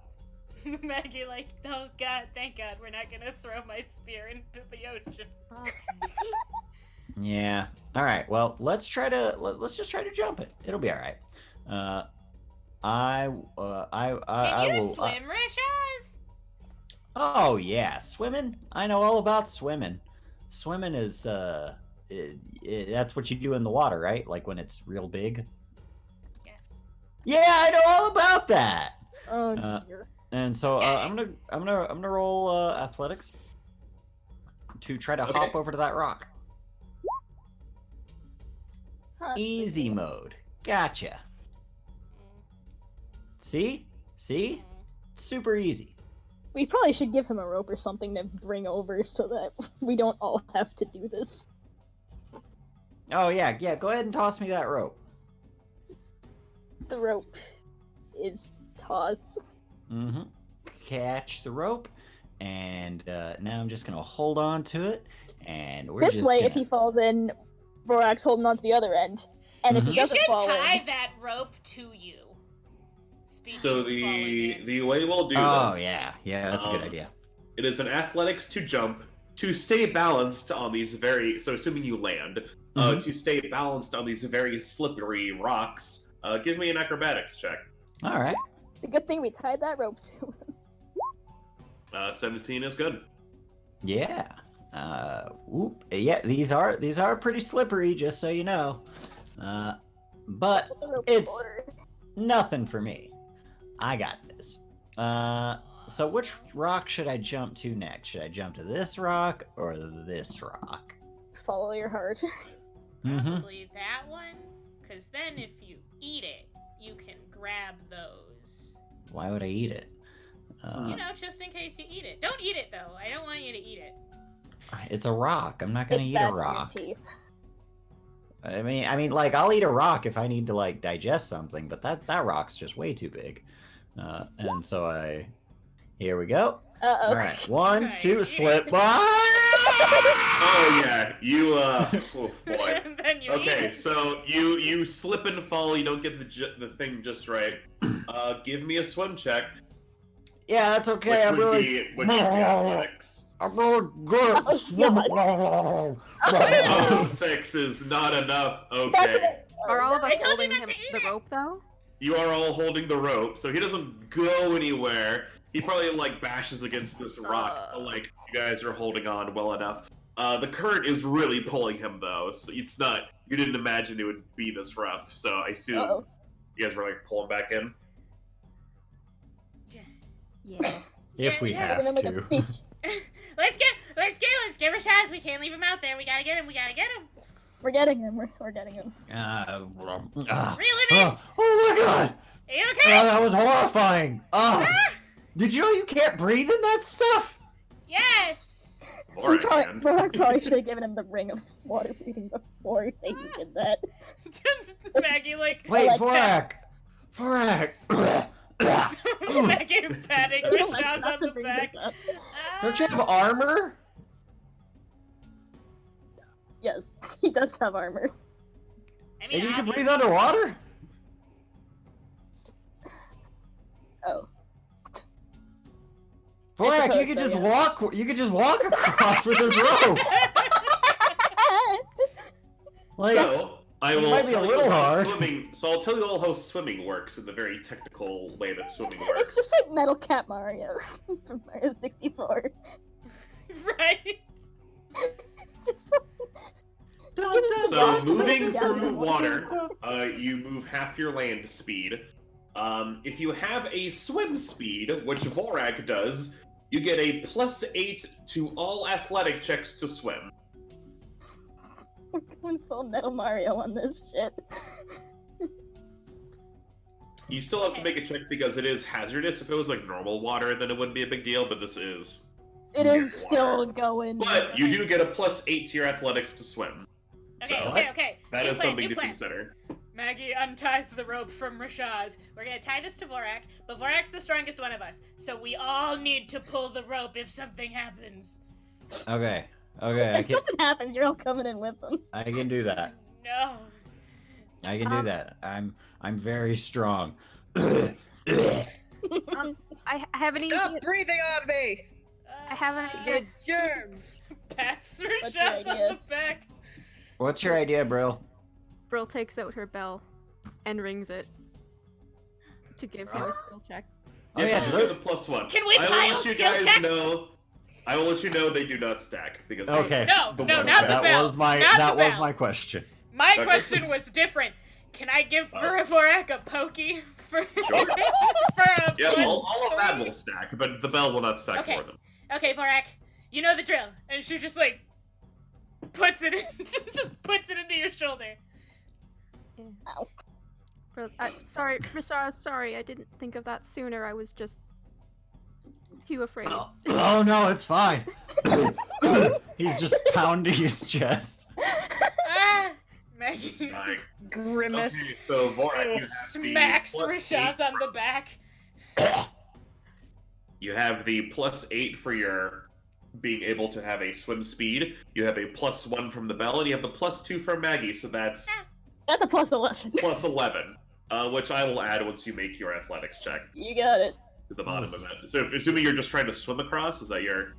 Maggie like, oh god, thank god, we're not gonna throw my spear into the ocean. Okay. Yeah. All right. Well, let's just try to jump it. It'll be all right. I Can you will. swim, Rishaz? Oh yeah, swimming. I know all about swimming. Swimming is that's what you do in the water, right? Like when it's real big. Yes. Yeah, I know all about that. Oh dear. And so I'm gonna roll athletics to try to hop over to that rock. Huh. Easy mode. Gotcha. See? See? Super easy. We probably should give him a rope or something to bring over so that we don't all have to do this. Oh, yeah, go ahead and toss me that rope. The rope is tossed. Mm-hmm. Catch the rope, and now I'm just gonna hold on to it, and we're This just way, gonna... if he falls in, Vorak's holding on to the other end. And if he You doesn't should fall tie in... that rope to you. Speaking So of falling in. the way we'll do Oh, this. yeah, that's a good idea. It is an athletics to jump to stay balanced on these very. So assuming you land, to stay balanced on these very slippery rocks. Give me an acrobatics check. All right. It's a good thing we tied that rope to him. 17 is good. Yeah. Yeah, these are pretty slippery, just so you know. But The rope it's order. nothing for me. I got this. So which rock should I jump to next? Should I jump to this rock or this rock? Follow your heart. Probably that one, because then if you eat it, you can grab those. Why would I eat it? You know, just in case you eat it. Don't eat it, though. I don't want you to eat it. It's a rock. I'm not gonna It's eat bad a for your rock. teeth. I mean, like I'll eat a rock if I need to like digest something, but that rock's just way too big. And so here we go. Uh-oh. All right, 1, Okay. 2, slip. Oh yeah, you oh boy. And then you eat Okay, it. so you slip and fall. You don't get the thing just right. Give me a swim check, Yeah, that's okay. I'm really athletics. I'm really good at Oh, swimming. Oh, 6 is not enough. Okay. Are all of us I told you holding not him to eat the it. rope though? You are all holding the rope, so he doesn't go anywhere. He probably like bashes against this rock. Like you guys are holding on well enough. The current is really pulling him though, so it's not. You didn't imagine it would be this rough, so I assume Uh-oh. you guys were like pulling back in. Yeah. If we Yeah, have Look at him like a to. fish. Let's get Rashaz. We can't leave him out there. We gotta get him. We're getting him. We're getting him. Reel him in. Oh my god! Are you okay? That was horrifying. Did you know you can't breathe in that stuff? Yes. Vorak probably should have given him the ring of water breathing before he did that. Maggie like. Wait, like Vorak! Maggie patting You don't like Rashaz not on to the bring back. this up. Don't you have armor? Yes, he does have armor. I mean, And you can breathe obviously- underwater? Oh. Vorak, suppose you could so, just yeah. walk. You could just walk across with this rope. Like, So I It will might be a tell you little how hard. swimming. So I'll tell you all how swimming works in the very technical way that swimming It's works. just like Metal Cat Mario from Mario 64. right. Just like- So moving Yeah. through water, you move half your land speed. If you have a swim speed, which Vorak does, you get a +8 to all athletic checks to swim. We're going full Metal Mario on this shit. You still have to make a check because it is hazardous. If it was like normal water, then it wouldn't be a big deal, but this is. It is still going. But you do get a +8 to your athletics to swim. Okay, So, okay. That New is plan, something new to plan. consider. Maggie unties the rope from Rashaz. We're gonna tie this to Vorak, but Vorak's the strongest one of us, so we all need to pull the rope if something happens. okay, I If can something happens, you're all coming in with them. I can do that. No. I can do that. I'm very strong. I have an Stop easy. breathing on me! I have an You idea. germs! Pats What's your Rashaz on idea? the back. What's your idea, Brill? Brill takes out her bell and rings it to give him a skill check. Oh yeah, do Drew. the +1. Can we I will pile let you skill guys checks? know. I will let you know they do not stack because Okay. No, The no, one not the that bell. was my not that the was bell. my question. My Okay. question was different. Can I give Oh. Vorak a pokey for Sure. for a Yeah, plus all of that 3? will stack, but the bell will not stack Okay. for them. Okay, Vorak, you know the drill. And she just like puts it in, just puts it into your shoulder. Sorry, Rashad, sorry, I didn't think of that sooner. I was just too afraid. Oh no, it's fine. He's just pounding his chest. Ah! Just Maggie dying. Grimace. Okay, so Vorak, you have smacks the +8. Rashaz on the back. You have the +8 for your being able to have a swim speed. You have a +1 from the bell, and you have the +2 from Maggie. So that's That's a +11. +11, which I will add once you make your athletics check You got it. to the bottom of it. So, assuming you're just trying to swim across, is that your?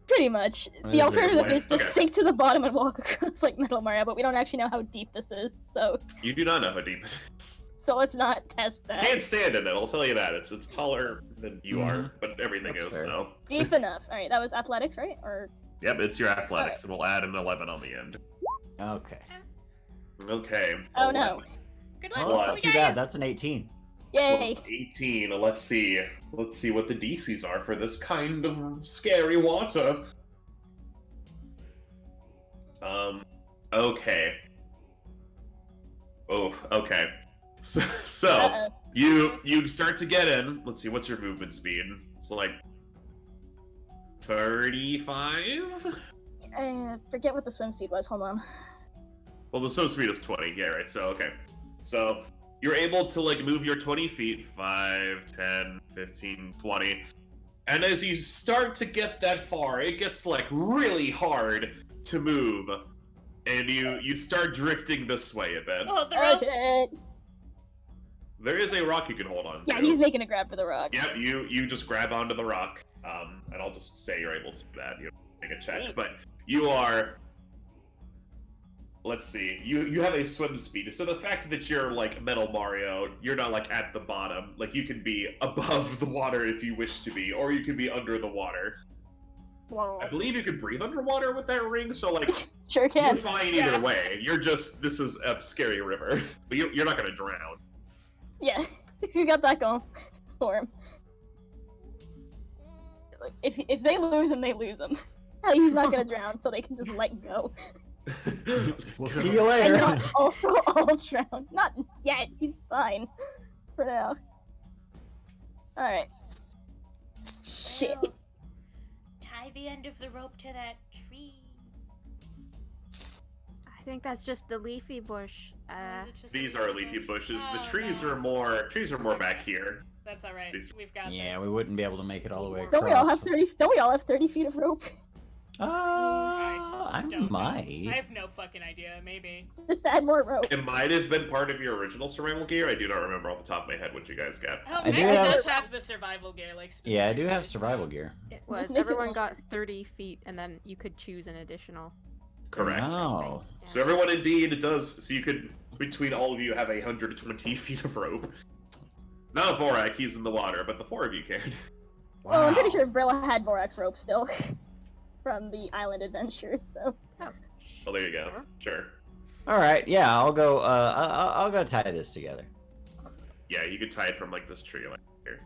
Pretty much. What The is it, alternative is just Okay. sink to the bottom and walk across like Metal Mario, but we don't actually know how deep this is, so You do not know how deep it is. let's not test that. Can't stand in it. I'll tell you that. It's taller than you Mhm. are, but everything That's is. fair. So. Deep enough. Alright, that was athletics, right? Or Yep, it's your athletics, and we'll add an 11 on the end. Okay. Okay. oh no. Good Well, luck. that's not We too got bad. ya. That's an 18. Yay! Plus 18. Let's see. Let's see what the DCs are for this kind of scary water. Okay. Oh, okay. So Uh-oh. you start to get in. Let's see, what's your movement speed? It's like 35? Forget what the swim speed was, hold on. Well, the swim speed is 20, yeah, right, so, okay. So, you're able to, like, move your 20 feet, 5, 10, 15, 20, and as you start to get that far, it gets, like, really hard to move, and you start drifting this way a bit. Oh, the Oh rope. shit! There is a rock you can hold on to. Yeah, he's making a grab for the rock. Yep, you just grab onto the rock, and I'll just say you're able to do that. You don't make a check, Sweet. but you are. Let's see. You have a swim speed, so the fact that you're like Metal Mario, you're not like at the bottom. Like you can be above the water if you wish to be, or you can be under the water. Whoa. I believe you can breathe underwater with that ring, so like Sure you're can. fine Yeah. either way. You're just this is a scary river, but you're not gonna drown. Yeah, you got that going for him. Like, if they lose him, they lose him. He's not gonna drown, so they can just let go. We'll see you And later. not also all drown. Not yet. He's fine for now. All right. Shit. Well, tie the end of the rope to that tree. I think that's just the leafy bush. Or is it just These a are bush? leafy bushes. The Oh, trees no. are more back here. That's all right. These- We've got Yeah, this. we wouldn't be able to make it all the way across. Don't we all have 30? Don't we all have 30 feet of rope? I don't know. might. I have no fucking idea. Maybe. Just add more rope. It might have been part of your original survival gear. I do not remember off the top of my head what you guys got. Oh, I do Maggie have does s- have the survival gear, like. Yeah, I do have specifically, survival so- gear. It was. make it Everyone longer. got 30 feet, and then you could choose an additional. Correct. Oh. So everyone indeed does. So you could, between all of you, have 120 feet of rope. Not Vorak, he's in the water, but the four of you can. Well, I'm pretty Wow. sure Brilla had Vorax rope still from the island adventure. So Oh, there you go. Sure. All right, yeah, I'll go. I'll go tie this together. Yeah, you could tie it from like this tree, like here.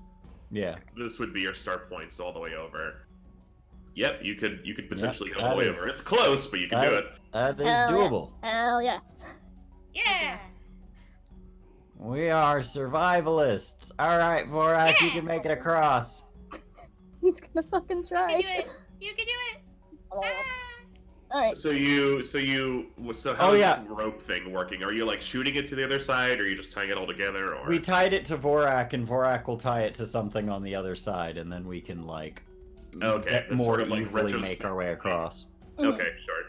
Yeah. This would be your start point, so all the way over. Yep, you could potentially go all that the way is- over. It's close, but you can that- do it. That is Hell yeah. doable. hell yeah. Yeah. We are survivalists. All right, Vorak, you can make it across. He's gonna fucking You try. can do it. You can do it. Ah. All right. So how Oh, is yeah. this rope thing working? Are you like shooting it to the other side, or are you just tying it all together, or? We tied it to Vorak, and Vorak will tie it to something on the other side, and then we can like Okay, get that's more sort of like easily make retrospect- our way across. Okay, sure.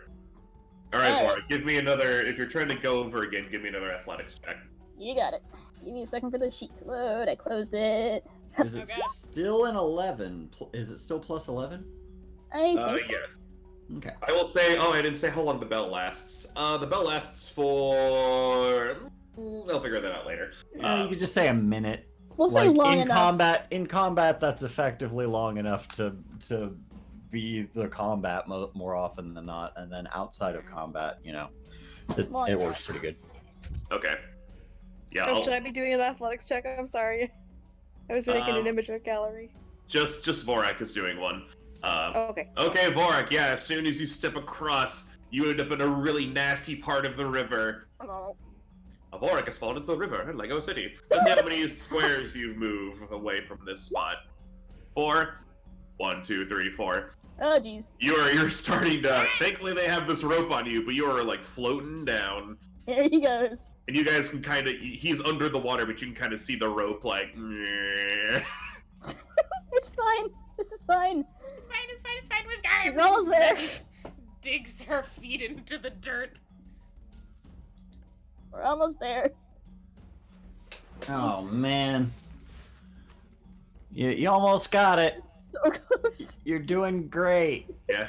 All right, Alright. Vorak, give me another. If you're trying to go over again, give me another athletics check. You got it. Give me a second for the sheet to load. I closed it. Is it Okay. still an 11? Is it still plus 11? I think so. Yes. Okay. I will say. Oh, I didn't say how long the bell lasts. The bell lasts for. I'll figure that out later. Yeah, you could just say a minute. We'll say Like long in enough. combat, that's effectively long enough to be the combat more often than not, and then outside of combat, it Long works enough. pretty good. Okay. Yeah. Oh, I'll- should I be doing an athletics check? I'm sorry. I was making an image gallery. Just Vorak is doing one. Oh, okay. Okay, Vorak. Yeah. As soon as you step across, you end up in a really nasty part of the river. Oh. A Vorik has fallen into the river in Lego City. Let's see how many squares you move away from this spot. 4. 1, 2, 3, 4. Oh, jeez. You're starting to. Thankfully, they have this rope on you, but you are like floating down. Here he goes. And you guys can kind of. He's under the water, but you can kind of see the rope like. It's fine. This is fine. It's fine, we've got it! He's almost there. Digs her feet into the dirt. We're almost there. Oh man. You almost got it. So close. You're doing great. Yeah,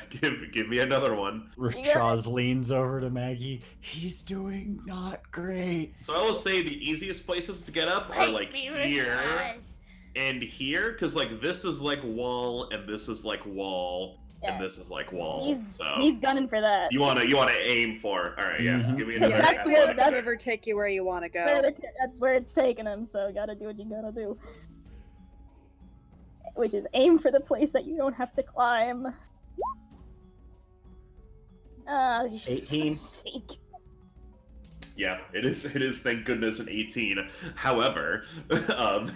give me another one. Chaz leans over to Maggie. He's doing not great. So I will say the easiest places to get up are like here and here, because like this is like wall and this is like wall and this is like wall. So He's gunning for that. you wanna aim for. All right, yeah. Mhm. Give me another. Yeah, That's where- where the river take you where you want to go. That's where it's taking him, so gotta do what you gotta do. Which is aim for the place that you don't have to climb. 18. Yeah, it is. It is. Thank goodness an 18. However, the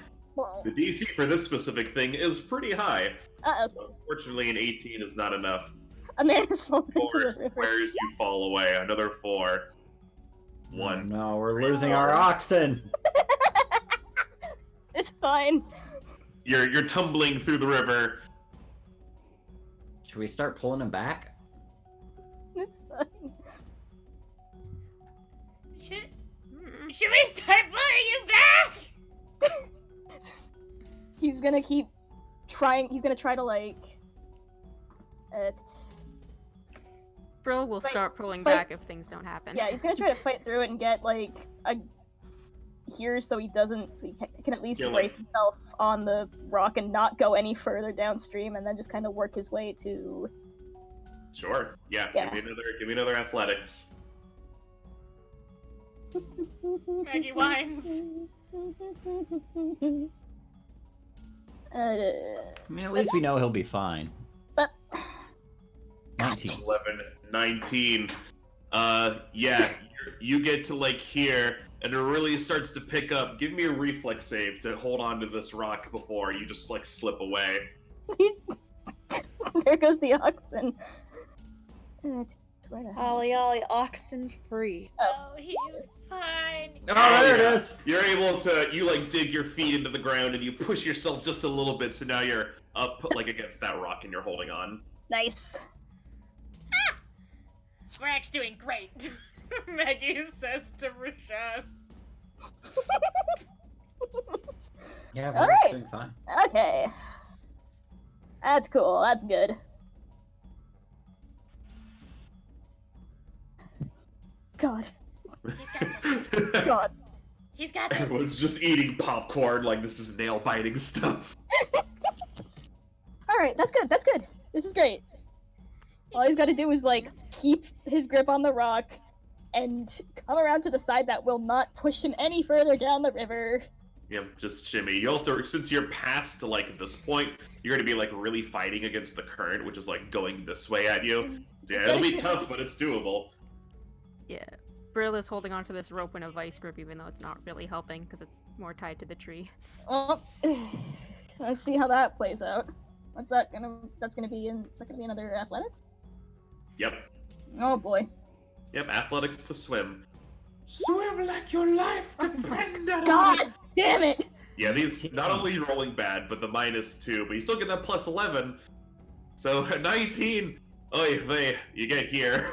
DC for this specific thing is pretty high. Uh-oh. So unfortunately, an 18 is not enough. A man is falling into 4 the river. squares, you fall away. Another 4. 1. No, we're losing our oxen. It's fine. You're tumbling through the river. Should we start pulling him back? It's fine. Should we start pulling you back? He's gonna keep trying. He's gonna try to like. Brill will Fight- start pulling fight- back if things don't happen. Yeah, he's gonna try to fight through it and get like a here so he doesn't. So he can at least Yeah, brace like- himself on the rock and not go any further downstream, and then just kind of work his way to. Sure. Yeah. Yeah. Give me another athletics. Maggie whines. I mean, at least we know he'll be fine. But 19. 11, 19. Yeah. You get to like here, and it really starts to pick up. Give me a reflex save to hold on to this rock before you just like slip away. there goes the oxen. Ollie, oxen free. Oh, he's fine. Oh, there it is. You're able to you like dig your feet into the ground and you push yourself just a little bit, so now you're up like against that rock and you're holding on. Nice. Greg's doing great. Maggie says to Rashaz. Yeah, All we're right. doing fine. Okay. That's cool. That's good. God. God. He's got this. Everyone's just eating popcorn like this is nail biting stuff. Alright, that's good. That's good. This is great. All he's got to do is, like, keep his grip on the rock and come around to the side that will not push him any further down the river. Yep, just shimmy. You'll have to, since you're past like this point, you're gonna be like really fighting against the current, which is like going this way at you. Yeah, it'll be tough, but it's doable. Yeah. Brill is holding onto this rope in a vice grip, even though it's not really helping because it's more tied to the tree. Well, let's see how that plays out. What's that gonna? That's gonna be in. Is that gonna be another athletics? Yep. Oh boy. Yep, athletics to swim. Swim like your life depended on God it. damn it! Yeah, these not only are you rolling bad, but the -2, but you still get that +11. So 19. Oh, you get here.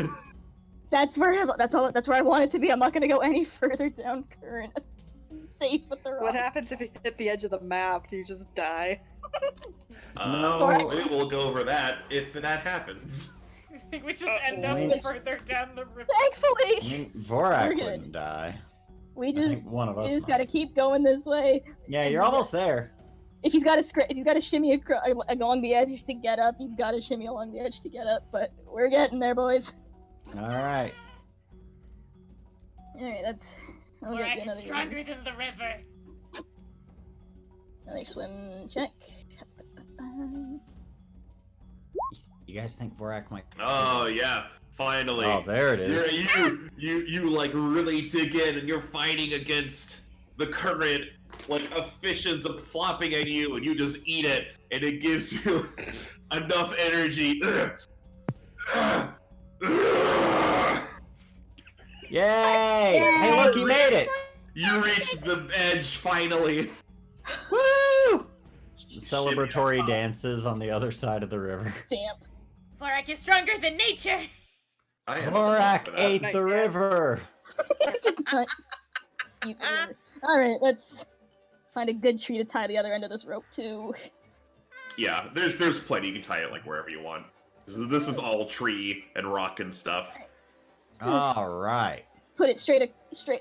That's where. That's all. That's where I want it to be. I'm not gonna go any further down current. I'm safe with the rock. What happens if you hit the edge of the map? Do you just die? No. We will go over that if that happens. I think we just end up wait. further down the river. I Thankfully, mean, We're Vorak good. wouldn't die. we I just. think one of We us just might. gotta keep going this way. Yeah, you're almost there. If he's got to shimmy along the edge to get up, he's got to shimmy along the edge to get up. But we're getting there, boys. All right. All right, that's. I'll get you Borak is another, stronger than the river. another swim check. You guys think Vorak might? Oh yeah, finally. Oh, there it is. You like really dig in, and you're fighting against the current like efficients of flopping at you, and you just eat it, and it gives you enough energy. Yay! Hey, look, he made it! You reached the edge finally. Woo! Celebratory dances on the other side of the river. Damn. Vorak is stronger than nature. I am Vorak for that. ate the river. Alright, let's find a good tree to tie the other end of this rope to. Yeah, there's plenty. You can tie it like wherever you want. This is all tree and rock and stuff. All right. Put it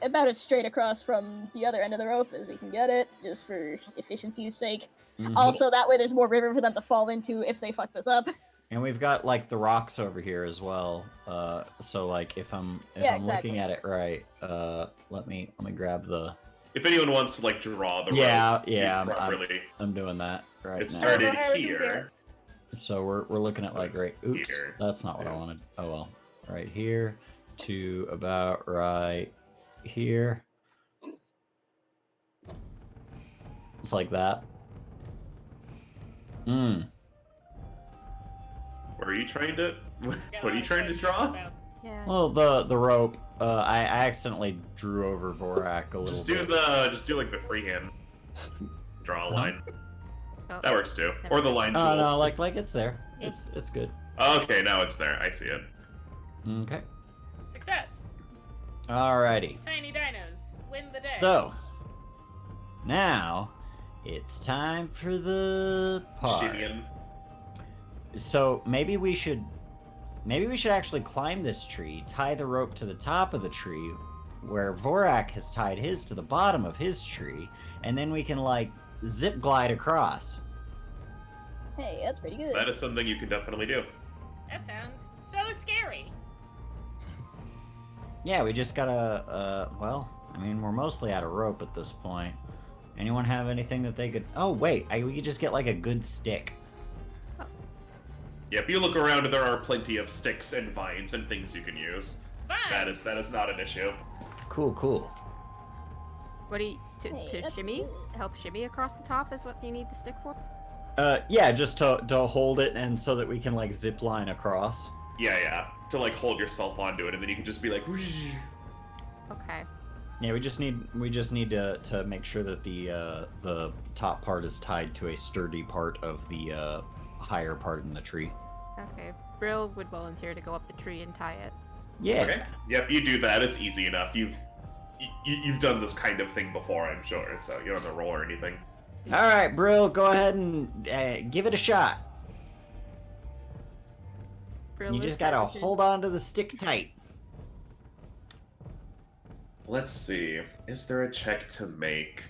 about as straight across from the other end of the rope as we can get it, just for efficiency's sake. Mhm. Also, that way there's more river for them to fall into if they fuck this up. And we've got like the rocks over here as well. So like if I'm Exactly. looking at it right, let me grab the. If anyone wants to like draw the Yeah, rope, yeah, properly, I'm doing that right it now. started Oh, here. So we're looking at So like it's right. Oops, here. that's not what I Yeah. wanted. Oh well, right here to about right here. It's like that. What are you trying to? Got a What are lot you of trying to questions draw? about- Yeah. Well, the rope. I accidentally drew over Vorak a little Just bit. do like the freehand. Draw a Uh-huh. line. Oh, That works too. Or the line tool. Oh no, like it's there. It's good. Okay, now it's there. I see it. Okay. Success. Alrighty. Tiny dinos win the day. So now it's time for the part. Shibian. So maybe we should actually climb this tree, tie the rope to the top of the tree, where Vorak has tied his to the bottom of his tree, and then we can like zip glide across. Hey, that's pretty good. That is something you can definitely do. That sounds so scary. Yeah, we just gotta. Well, I mean, we're mostly out of rope at this point. Anyone have anything that they could? Oh wait, we could just get like a good stick. Yep, you look around and there are plenty of sticks and vines and things you can use. Fine. That is not an issue. Cool. What do you Hey, to that's shimmy? good. Help shimmy across the top is what you need the stick for? Yeah, just to hold it and so that we can like zip line across. Yeah. To like hold yourself onto it, and then you can just be like. Whoosh. Okay. Yeah, we just need to make sure that the top part is tied to a sturdy part of the higher part in the tree. Okay. Brill would volunteer to go up the tree and tie it. Yeah. Okay. Yep, you do that. It's easy enough. You've done this kind of thing before, I'm sure. So you don't have to roll or anything. All right, Brill, go ahead and give it a shot. Brill You is just gotta hesitant. hold on to the stick tight. Let's see. Is there a check to make?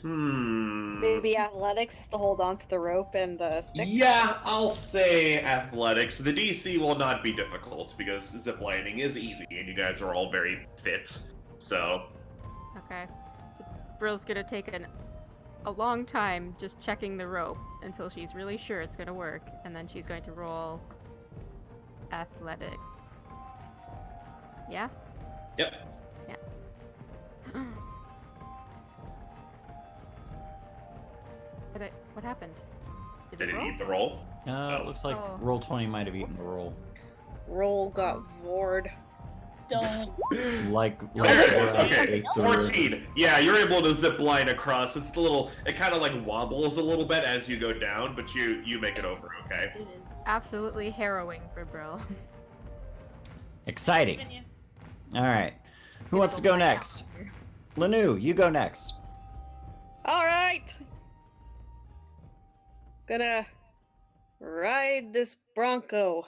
Maybe athletics to hold on to the rope and the stick. Yeah, I'll say athletics. The DC will not be difficult because ziplining is easy and you guys are all very fit. So, Okay. So Brill's gonna take a long time just checking the rope until she's really sure it's gonna work, and then she's going to roll athletics. Yeah? yep. What happened? Did it roll? eat the roll? It looks like Oh. roll 20 might have eaten the roll. Roll got vored. Don't. Like There it is. Vorak Okay, ate the river. 14. Yeah, you're able to zip line across. It's a little. It kind of like wobbles a little bit as you go down, but you make it over. Okay. It is absolutely harrowing for Brill. Exciting. Continue. All right. Who wants to go next? Lanu, you go next. All right. Gonna ride this Bronco.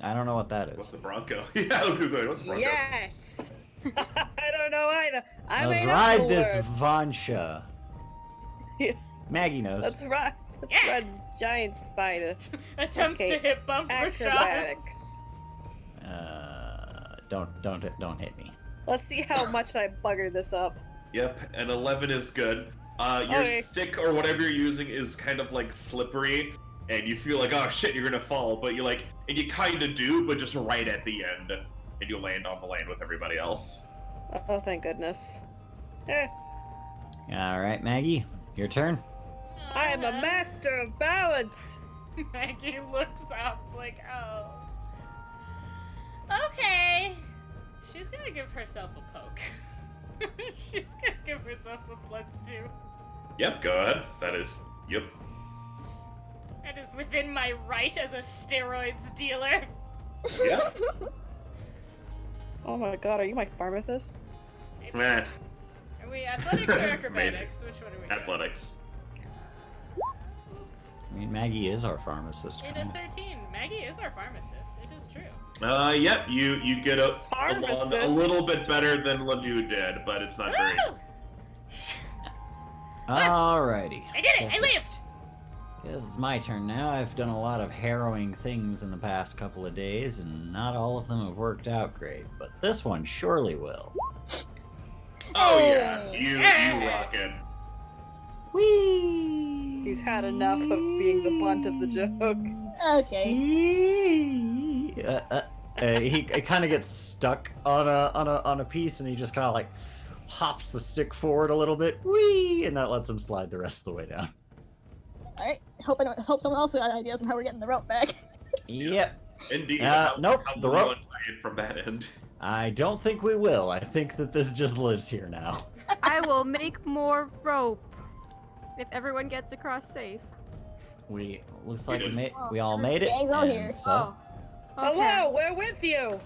I don't know what that is. What's the Bronco? Yeah, I was gonna say, what's a Bronco? Yes. I don't know either. I Let's made up ride the this word. Vansha. Yeah. Maggie knows. Let's ride. Let's Yeah. ride this giant spider. Attempts Okay, to hit bumper shots. Acrobatics. Don't hit me. Let's see how much I bugger this up. Yep, and 11 is good. Your Okay. stick or whatever you're using is kind of like slippery, and you feel like, oh shit, you're gonna fall, but you're like, and you kind of do, but just right at the end, and you land on the land with everybody else. Oh, thank goodness. All right, Maggie, your turn. I am a master of balance. Maggie looks up like, oh. Okay. She's gonna give herself a poke. She's gonna give herself a +2. Yep, go ahead. That is, yep. That is within my right as a steroids dealer. Yep. Oh my god, are you my pharmacist? Meh. Are we athletics or acrobatics? Which one are we doing? Athletics. I mean, Maggie is our pharmacist. In a 13. Maggie is our pharmacist. It is true. Yep, you get a Pharmacist. little bit better than Lanu did, but it's not very. Woo! Alrighty. I did it! Guess I lived! Guess it's my turn now. I've done a lot of harrowing things in the past couple of days, and not all of them have worked out great, but this one surely will. Oh yeah, you Hey! rock it. Whee! He's had enough of being the butt of the joke. Okay. He kind of gets stuck on a piece, and he just kind of like hops the stick forward a little bit, whee, and that lets him slide the rest of the way down. Alright. Hope someone else got ideas on how we're getting the rope back. Yep. Indeed. Nope, How the will you rope- untie it from that end? I don't think we will. I think that this just lives here now. I will make more rope if everyone gets across safe. Looks like did. we all made it. Gang's all and here. So, Okay. Hello, we're with you.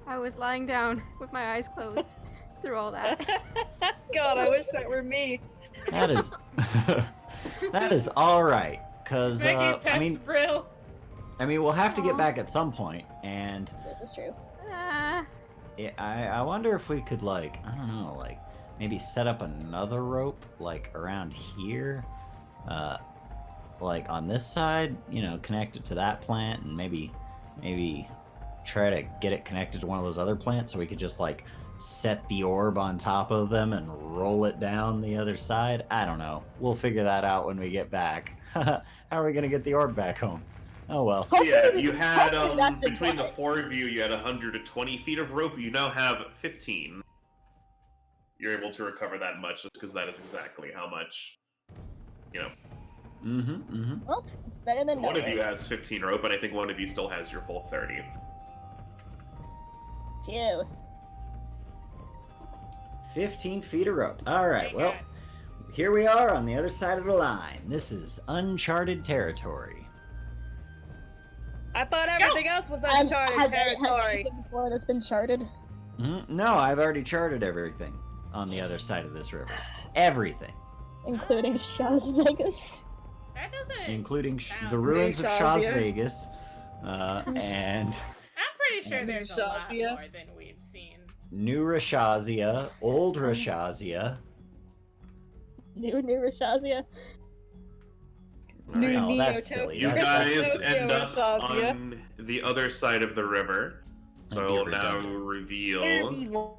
I was lying down with my eyes closed through all that. God, I wish that were me. that is that is all right. Cause Maggie pets I mean, Brill. we'll have to get Aw. back at some point, and This is true. I wonder if we could like I don't know like maybe set up another rope like around here, like on this side, connect it to that plant, and maybe try to get it connected to one of those other plants so we could just like set the orb on top of them and roll it down the other side. I don't know. We'll figure that out when we get back. How are we gonna get the orb back home? Oh well. So yeah, you had Hopefully that's between the implied. 4 of you, you had 120 feet of rope. You now have 15. You're able to recover that much just because that is exactly how much. Well, it's better than One of nothing. you has 15 rope, and I think one of you still has your full 30. Phew. 15 feet of rope. All right. Thank Well, God. here we are on the other side of the line. This is uncharted territory. I thought Let's go. everything else was Has uncharted territory. anything before that's been charted? No, I've already charted everything on the other side of this river. Everything, Including Shaw's Vegas. That doesn't. including sound the ruins of Shazia. Shaz Vegas, and I'm pretty sure there's a lot Shazia. more than we've seen. New Rashazia, Old Rashazia. New Rashazia. New Oh, that's Neo silly. You Tokyo. That's- guys Tokyo end up Shazia. on the other side of the river. So I will Might be now redundant. reveal. They're evil.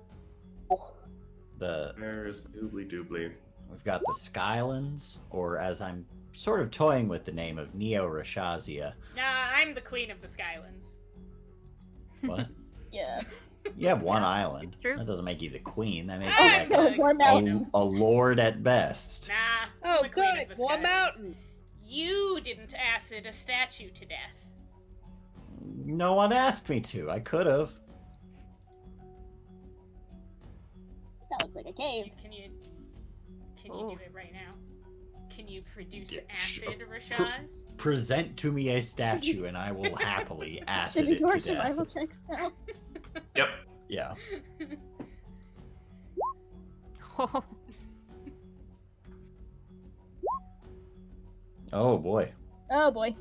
There's Doobly Doobly. We've got the Skylands, or as I'm sort of toying with the name of Neo Rashazia. Nah, I'm the queen of the Skylands. What? Yeah. You have one island. true. That doesn't make you the queen. That makes Ah, you no. like So, more mountain. a lord at best. Nah. Oh, I'm the queen good. of the One Skylands. mountain. You didn't acid a statue to death. No one asked me to. I could have. That looks like a cave. Can you Oh. do it right now? Can you produce Yeah, acid, Rashaz? Present to me a statue, and I will happily Should acid we it do our to death. survival checks now? Yep. Yeah. Oh boy. Oh boy.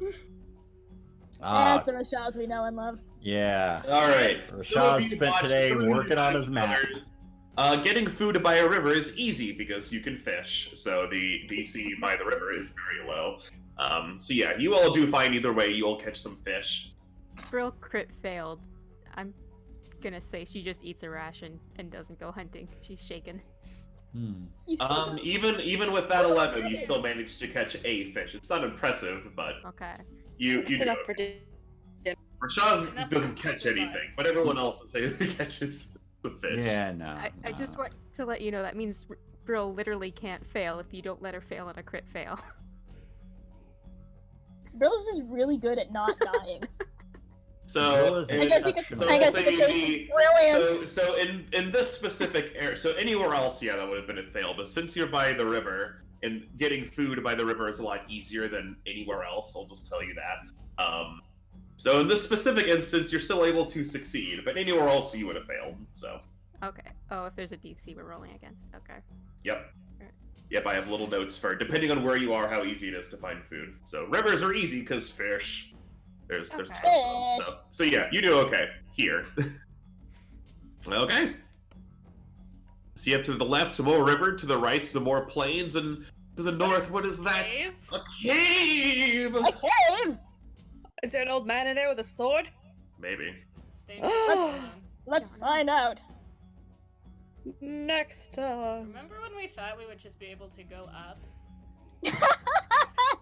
Ah, That's the Rashaz we know and love. yeah. All right. Rashad Some of you spent watch- today some of you working on watch his map. others. Getting food by a river is easy because you can fish, so the DC by the river is very low. So yeah, you all do fine either way. You all catch some fish. Brill crit failed. I'm gonna say she just eats a ration and doesn't go hunting. She's shaken. You still don't- Even with that 11, you still managed to catch a fish. It's not impressive, but Okay. you It's do enough it. for dinner. Rashaz Enough doesn't to catch survive. anything, but everyone else catches the fish. Yeah, no. I just want to let you know that means Brill literally can't fail if you don't let her fail on a crit fail. Brill's just really good at not dying. So, was I guess you could- exceptional. I guess so you could say brilliant. so in this specific area, so anywhere else, yeah, that would have been a fail. But since you're by the river, and getting food by the river is a lot easier than anywhere else, I'll just tell you that. So in this specific instance, you're still able to succeed, but anywhere else you would have failed. So, Okay. Oh, if there's a DC we're rolling against. Okay. yep. Alright. Yep, I have little notes for depending on where you are, how easy it is to find food. So rivers are easy because fish. There's tons Okay. of them. So yeah, you do okay here. Okay. See, up to the left, some more river. To the right, some more plains, and to the north, what is that? Cave? A cave. A cave! Is there an old man in there with a sword? Maybe. Stay Let's find out. Next time. Remember when we thought we would just be able to go up?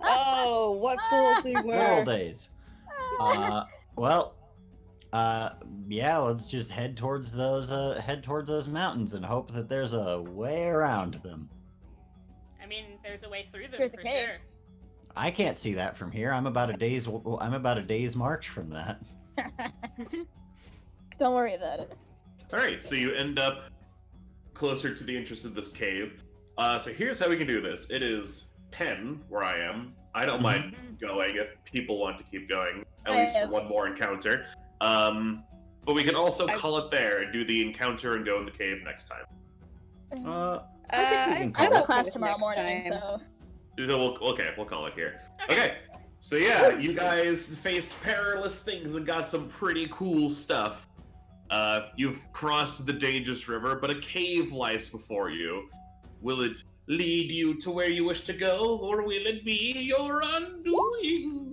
Oh, what fools we Good were. old days. Well, yeah, let's just head towards those mountains and hope that there's a way around them. I mean, there's a way through them There's a for cave. sure. I can't see that from here. I'm about a day's march from that. Don't worry about it. Alright, so you end up closer to the entrance of this cave. So here's how we can do this. It is 10 where I am. I don't mind going if people want to keep going, at least for one more encounter. But we can also call it there and do the encounter and go in the cave next time. I think we can I have call a it. class it tomorrow next morning, time. so We'll call it here. Okay. So yeah, you guys faced perilous things and got some pretty cool stuff. You've crossed the dangerous river, but a cave lies before you. Will it lead you to where you wish to go, or will it be your undoing?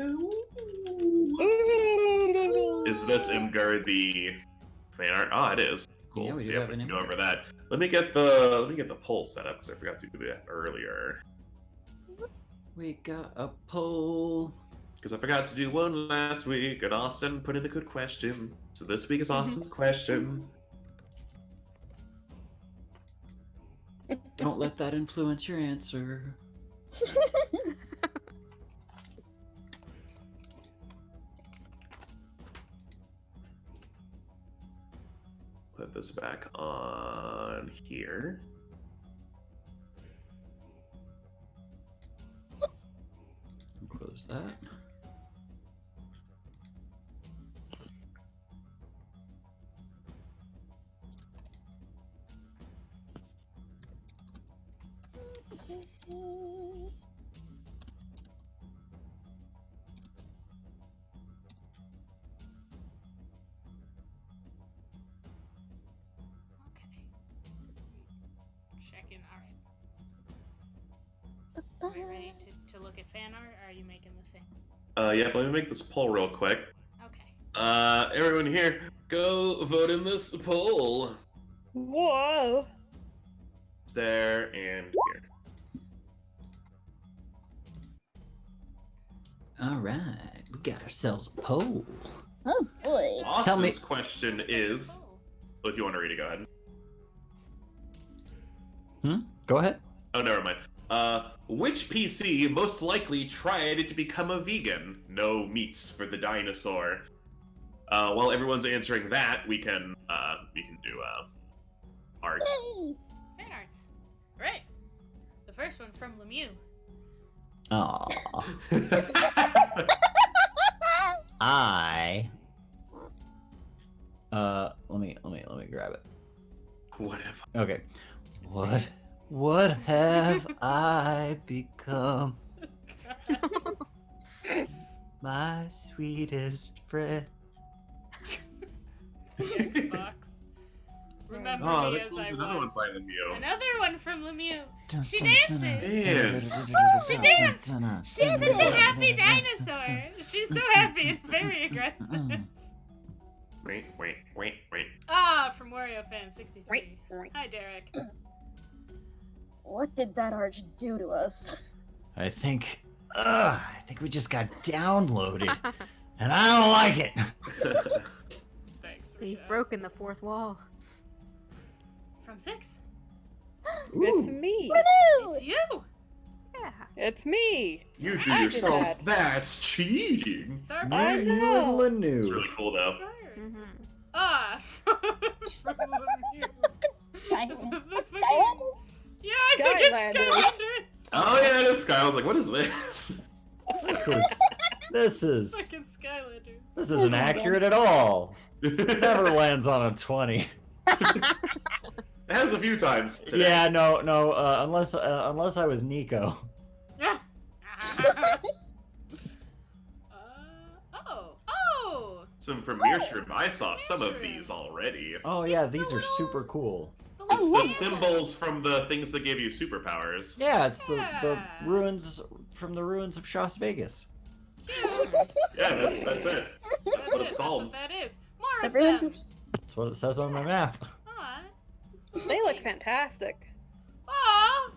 Is this Imgur the fan art? Oh, it is. Cool. Yeah, we so do yeah, have we an can go Imgur. over that. Let me get the poll set up because I forgot to do that earlier. We got a poll. Because I forgot to do one last week, and Austin put in a good question. So this week is Austin's question. Don't let that influence your answer. Put this back on here. Close that. Okay. Check in. Alright. Are we ready to look at fan art, or are you making the thing? Yeah, let me make this poll real quick. Okay. Everyone here, go vote in this poll. Whoa. There and here. All right, we got ourselves a poll. oh boy. Austin's question is, Oh. if you want to read it, go ahead. Go ahead. Oh, never mind. Which PC most likely tried to become a vegan? No meats for the dinosaur. While everyone's answering that, we can do art. Yay. Fan arts. Right. The first one from Lemieux. Aw. Let me grab it. Whatever. Okay. What have I become? My sweetest friend. The Xbox. Remember Oh, me this as one's I another was. one by Lemieux. Another one from Lemieux. She dances. dances. She danced. She's such a happy dinosaur. She's so happy and very aggressive. Wait. Ah, from Wario Fan 63. Right. Hi, Derek. What did that arch do to us? I think we just got downloaded, and I don't like it. Thanks for They've shouts. broken the fourth wall. From 6. It's me. It's you! Yeah. It's me. You do I did yourself. that. That's cheating. It's our I bird. You know. and It's Lanu. really cool though. Bird. Mm-hmm. Ah! Sky- Is it the fucking- Skylanders? Yeah, I think it's Skylanders. Skylanders! Oh yeah, this guy. I was like, what is this? This is Fucking Skylanders. this isn't accurate at all. It Never lands on a 20. has a few times today. Yeah, no, unless I was Nico. Oh! Some from Mearstrom. I saw some of these already. Oh yeah, these are super cool. It's the love symbols from the things that give you superpowers. Yeah, it's the Yeah. ruins from the ruins of Las Vegas. Yeah, that's it. That's what it's That's called. what that is. More The of ruins them. of... That's what it says on my map. Aw, They look fantastic. Aw,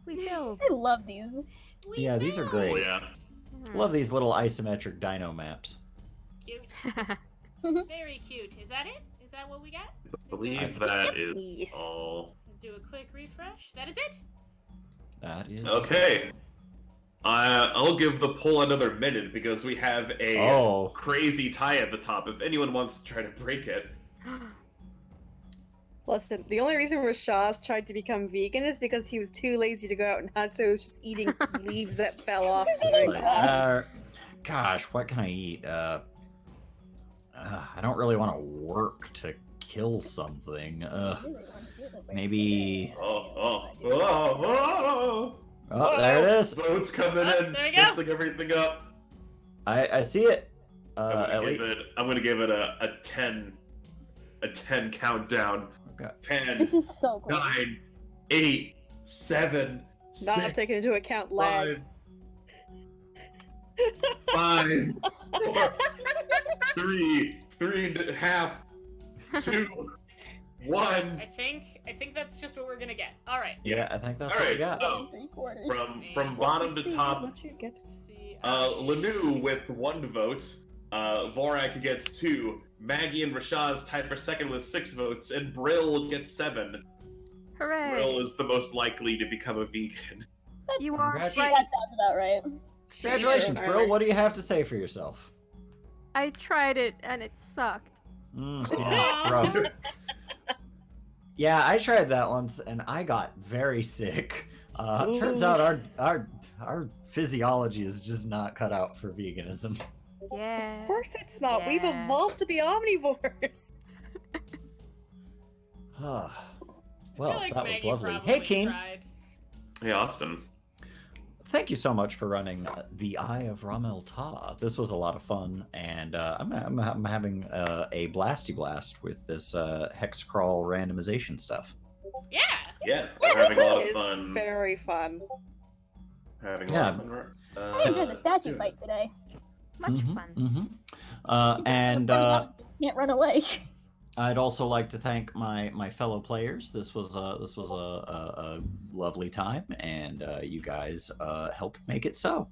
We build. I love these. we Yeah, these are know. Oh great. yeah. Love these little isometric dino maps. Cute. Very cute. Is that it? Is that what we got? I believe that is Yes. all. Do a quick refresh. That is it? That is Okay. I'll give the poll another minute because we have a Oh. crazy tie at the top. If anyone wants to try to break it. Listen, the only reason Rashaz tried to become vegan is because he was too lazy to go out and hunt, so he was just eating leaves that fell off. It's like, gosh, what can I eat? I don't really want to work to kill something. Maybe. Oh. Oh, there it is. Votes coming Oh, in, there we go. mixing everything up. I see it. I'm gonna give it a 10 countdown. Okay. 10, This is so cool. 9, 8, 7, Not 6, taking into account lag. 5, 4, 3, 3.5, 2, 1. I think that's just what we're gonna get. All right. Yeah, I think that's All what we right, got. so 3/4. from bottom to top, What you get? See. Lanu with 1 vote, Vorak gets 2, Maggie and Rashaz tied for second with 6 votes, and Brill gets 7. Hooray! Brill is the most likely to become a vegan. You are Congrats. right. That sounds about right. Congratulations, She's Brill. What do you have to say for yourself? I tried it and it sucked. Yeah, it's rough. Yeah, I tried that once and I got very sick. Turns out our physiology is just not cut out for veganism. Yeah. Of course it's not. We've Yeah. evolved to be omnivores. Well, I feel like that was Maggie lovely. probably Hey, Keen. tried. Hey, Austin. Thank you so much for running the Eye of Rahmel-Ta. This was a lot of fun, and I'm having a blasty blast with this hex crawl randomization stuff. Yeah. Yeah, we're having a lot of It's fun. very fun. Having a Yeah. lot of fun. I enjoyed the statue fight today. Much Mhm, fun. mhm. And Can't run away. I'd also like to thank my fellow players. This was a lovely time, and you guys helped make it so.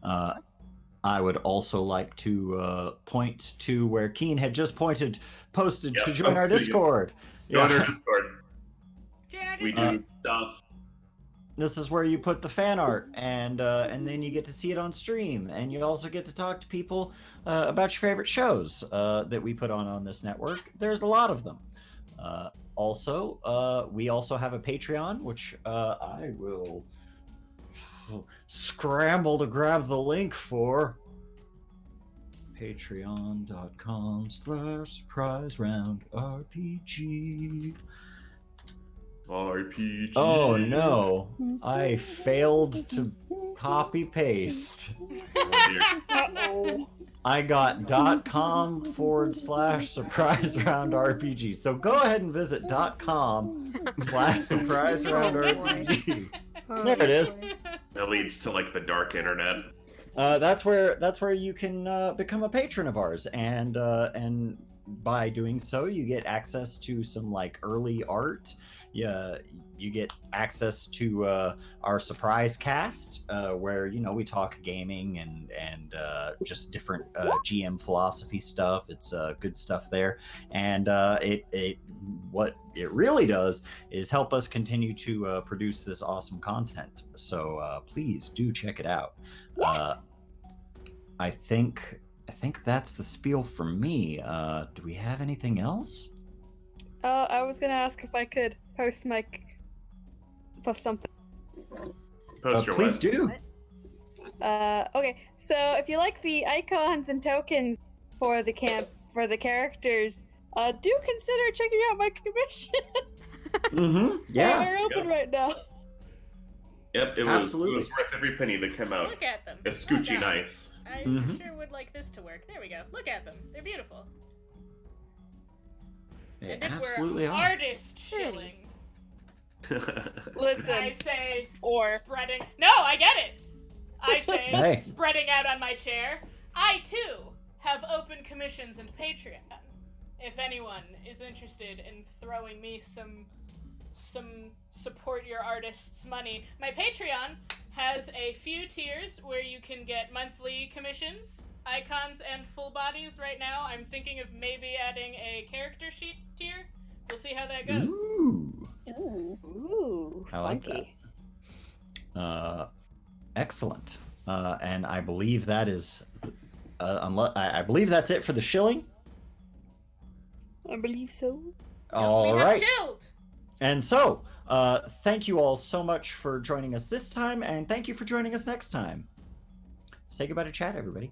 I would also like to point to where Keen had just posted Yeah, to join our that's good. Discord. Join our Discord. Janet We is do stuff. This is where you put the fan art, and then you get to see it on stream, and you also get to talk to people about your favorite shows that we put on this network. There's a lot of them. Also, we also have a Patreon, which I will scramble to grab the link for. Patreon.com/surpriseroundrpg. RPG. Oh no, I failed to copy paste. Oh, dear. Uh-oh. I got .com/surpriseroundrpg. So go ahead and visit .com/surpriseroundrpg. There it is. That leads to like the dark internet. That's where you can become a patron of ours and by doing so, you get access to some like early art. Yeah, you get access to our surprise cast, where we talk gaming and just different GM philosophy stuff. It's good stuff there, and what it really does is help us continue to produce this awesome content. So please do check it out. I think that's the spiel for me. Do we have anything else? I was gonna ask if I could post something. Post your Please what? do. Okay, so if you like the icons and tokens for the characters, do consider checking out my commissions. Mm-hmm. Yeah. They're open right now. Yep, it was worth every penny that came out. Look at them. It's Scoochie Look at nice. them. I Mhm. sure would like this to work. There we go. Look at them. They're beautiful. They And if absolutely we're are. artist shilling, Listen, I say or spreading. No, I get it. I say Hey. spreading out on my chair. I too have open commissions and Patreon. If anyone is interested in throwing me some support your artists money, my Patreon has a few tiers where you can get monthly commissions, icons, and full bodies. Right now, I'm thinking of maybe adding a character sheet tier. We'll see how that goes. Ooh. ooh, I like funky. Excellent. And I believe that is, I believe that's it for the shilling. I believe so. All we right. have Shield. And so, thank you all so much for joining us this time, and thank you for joining us next time. Say goodbye to chat, everybody.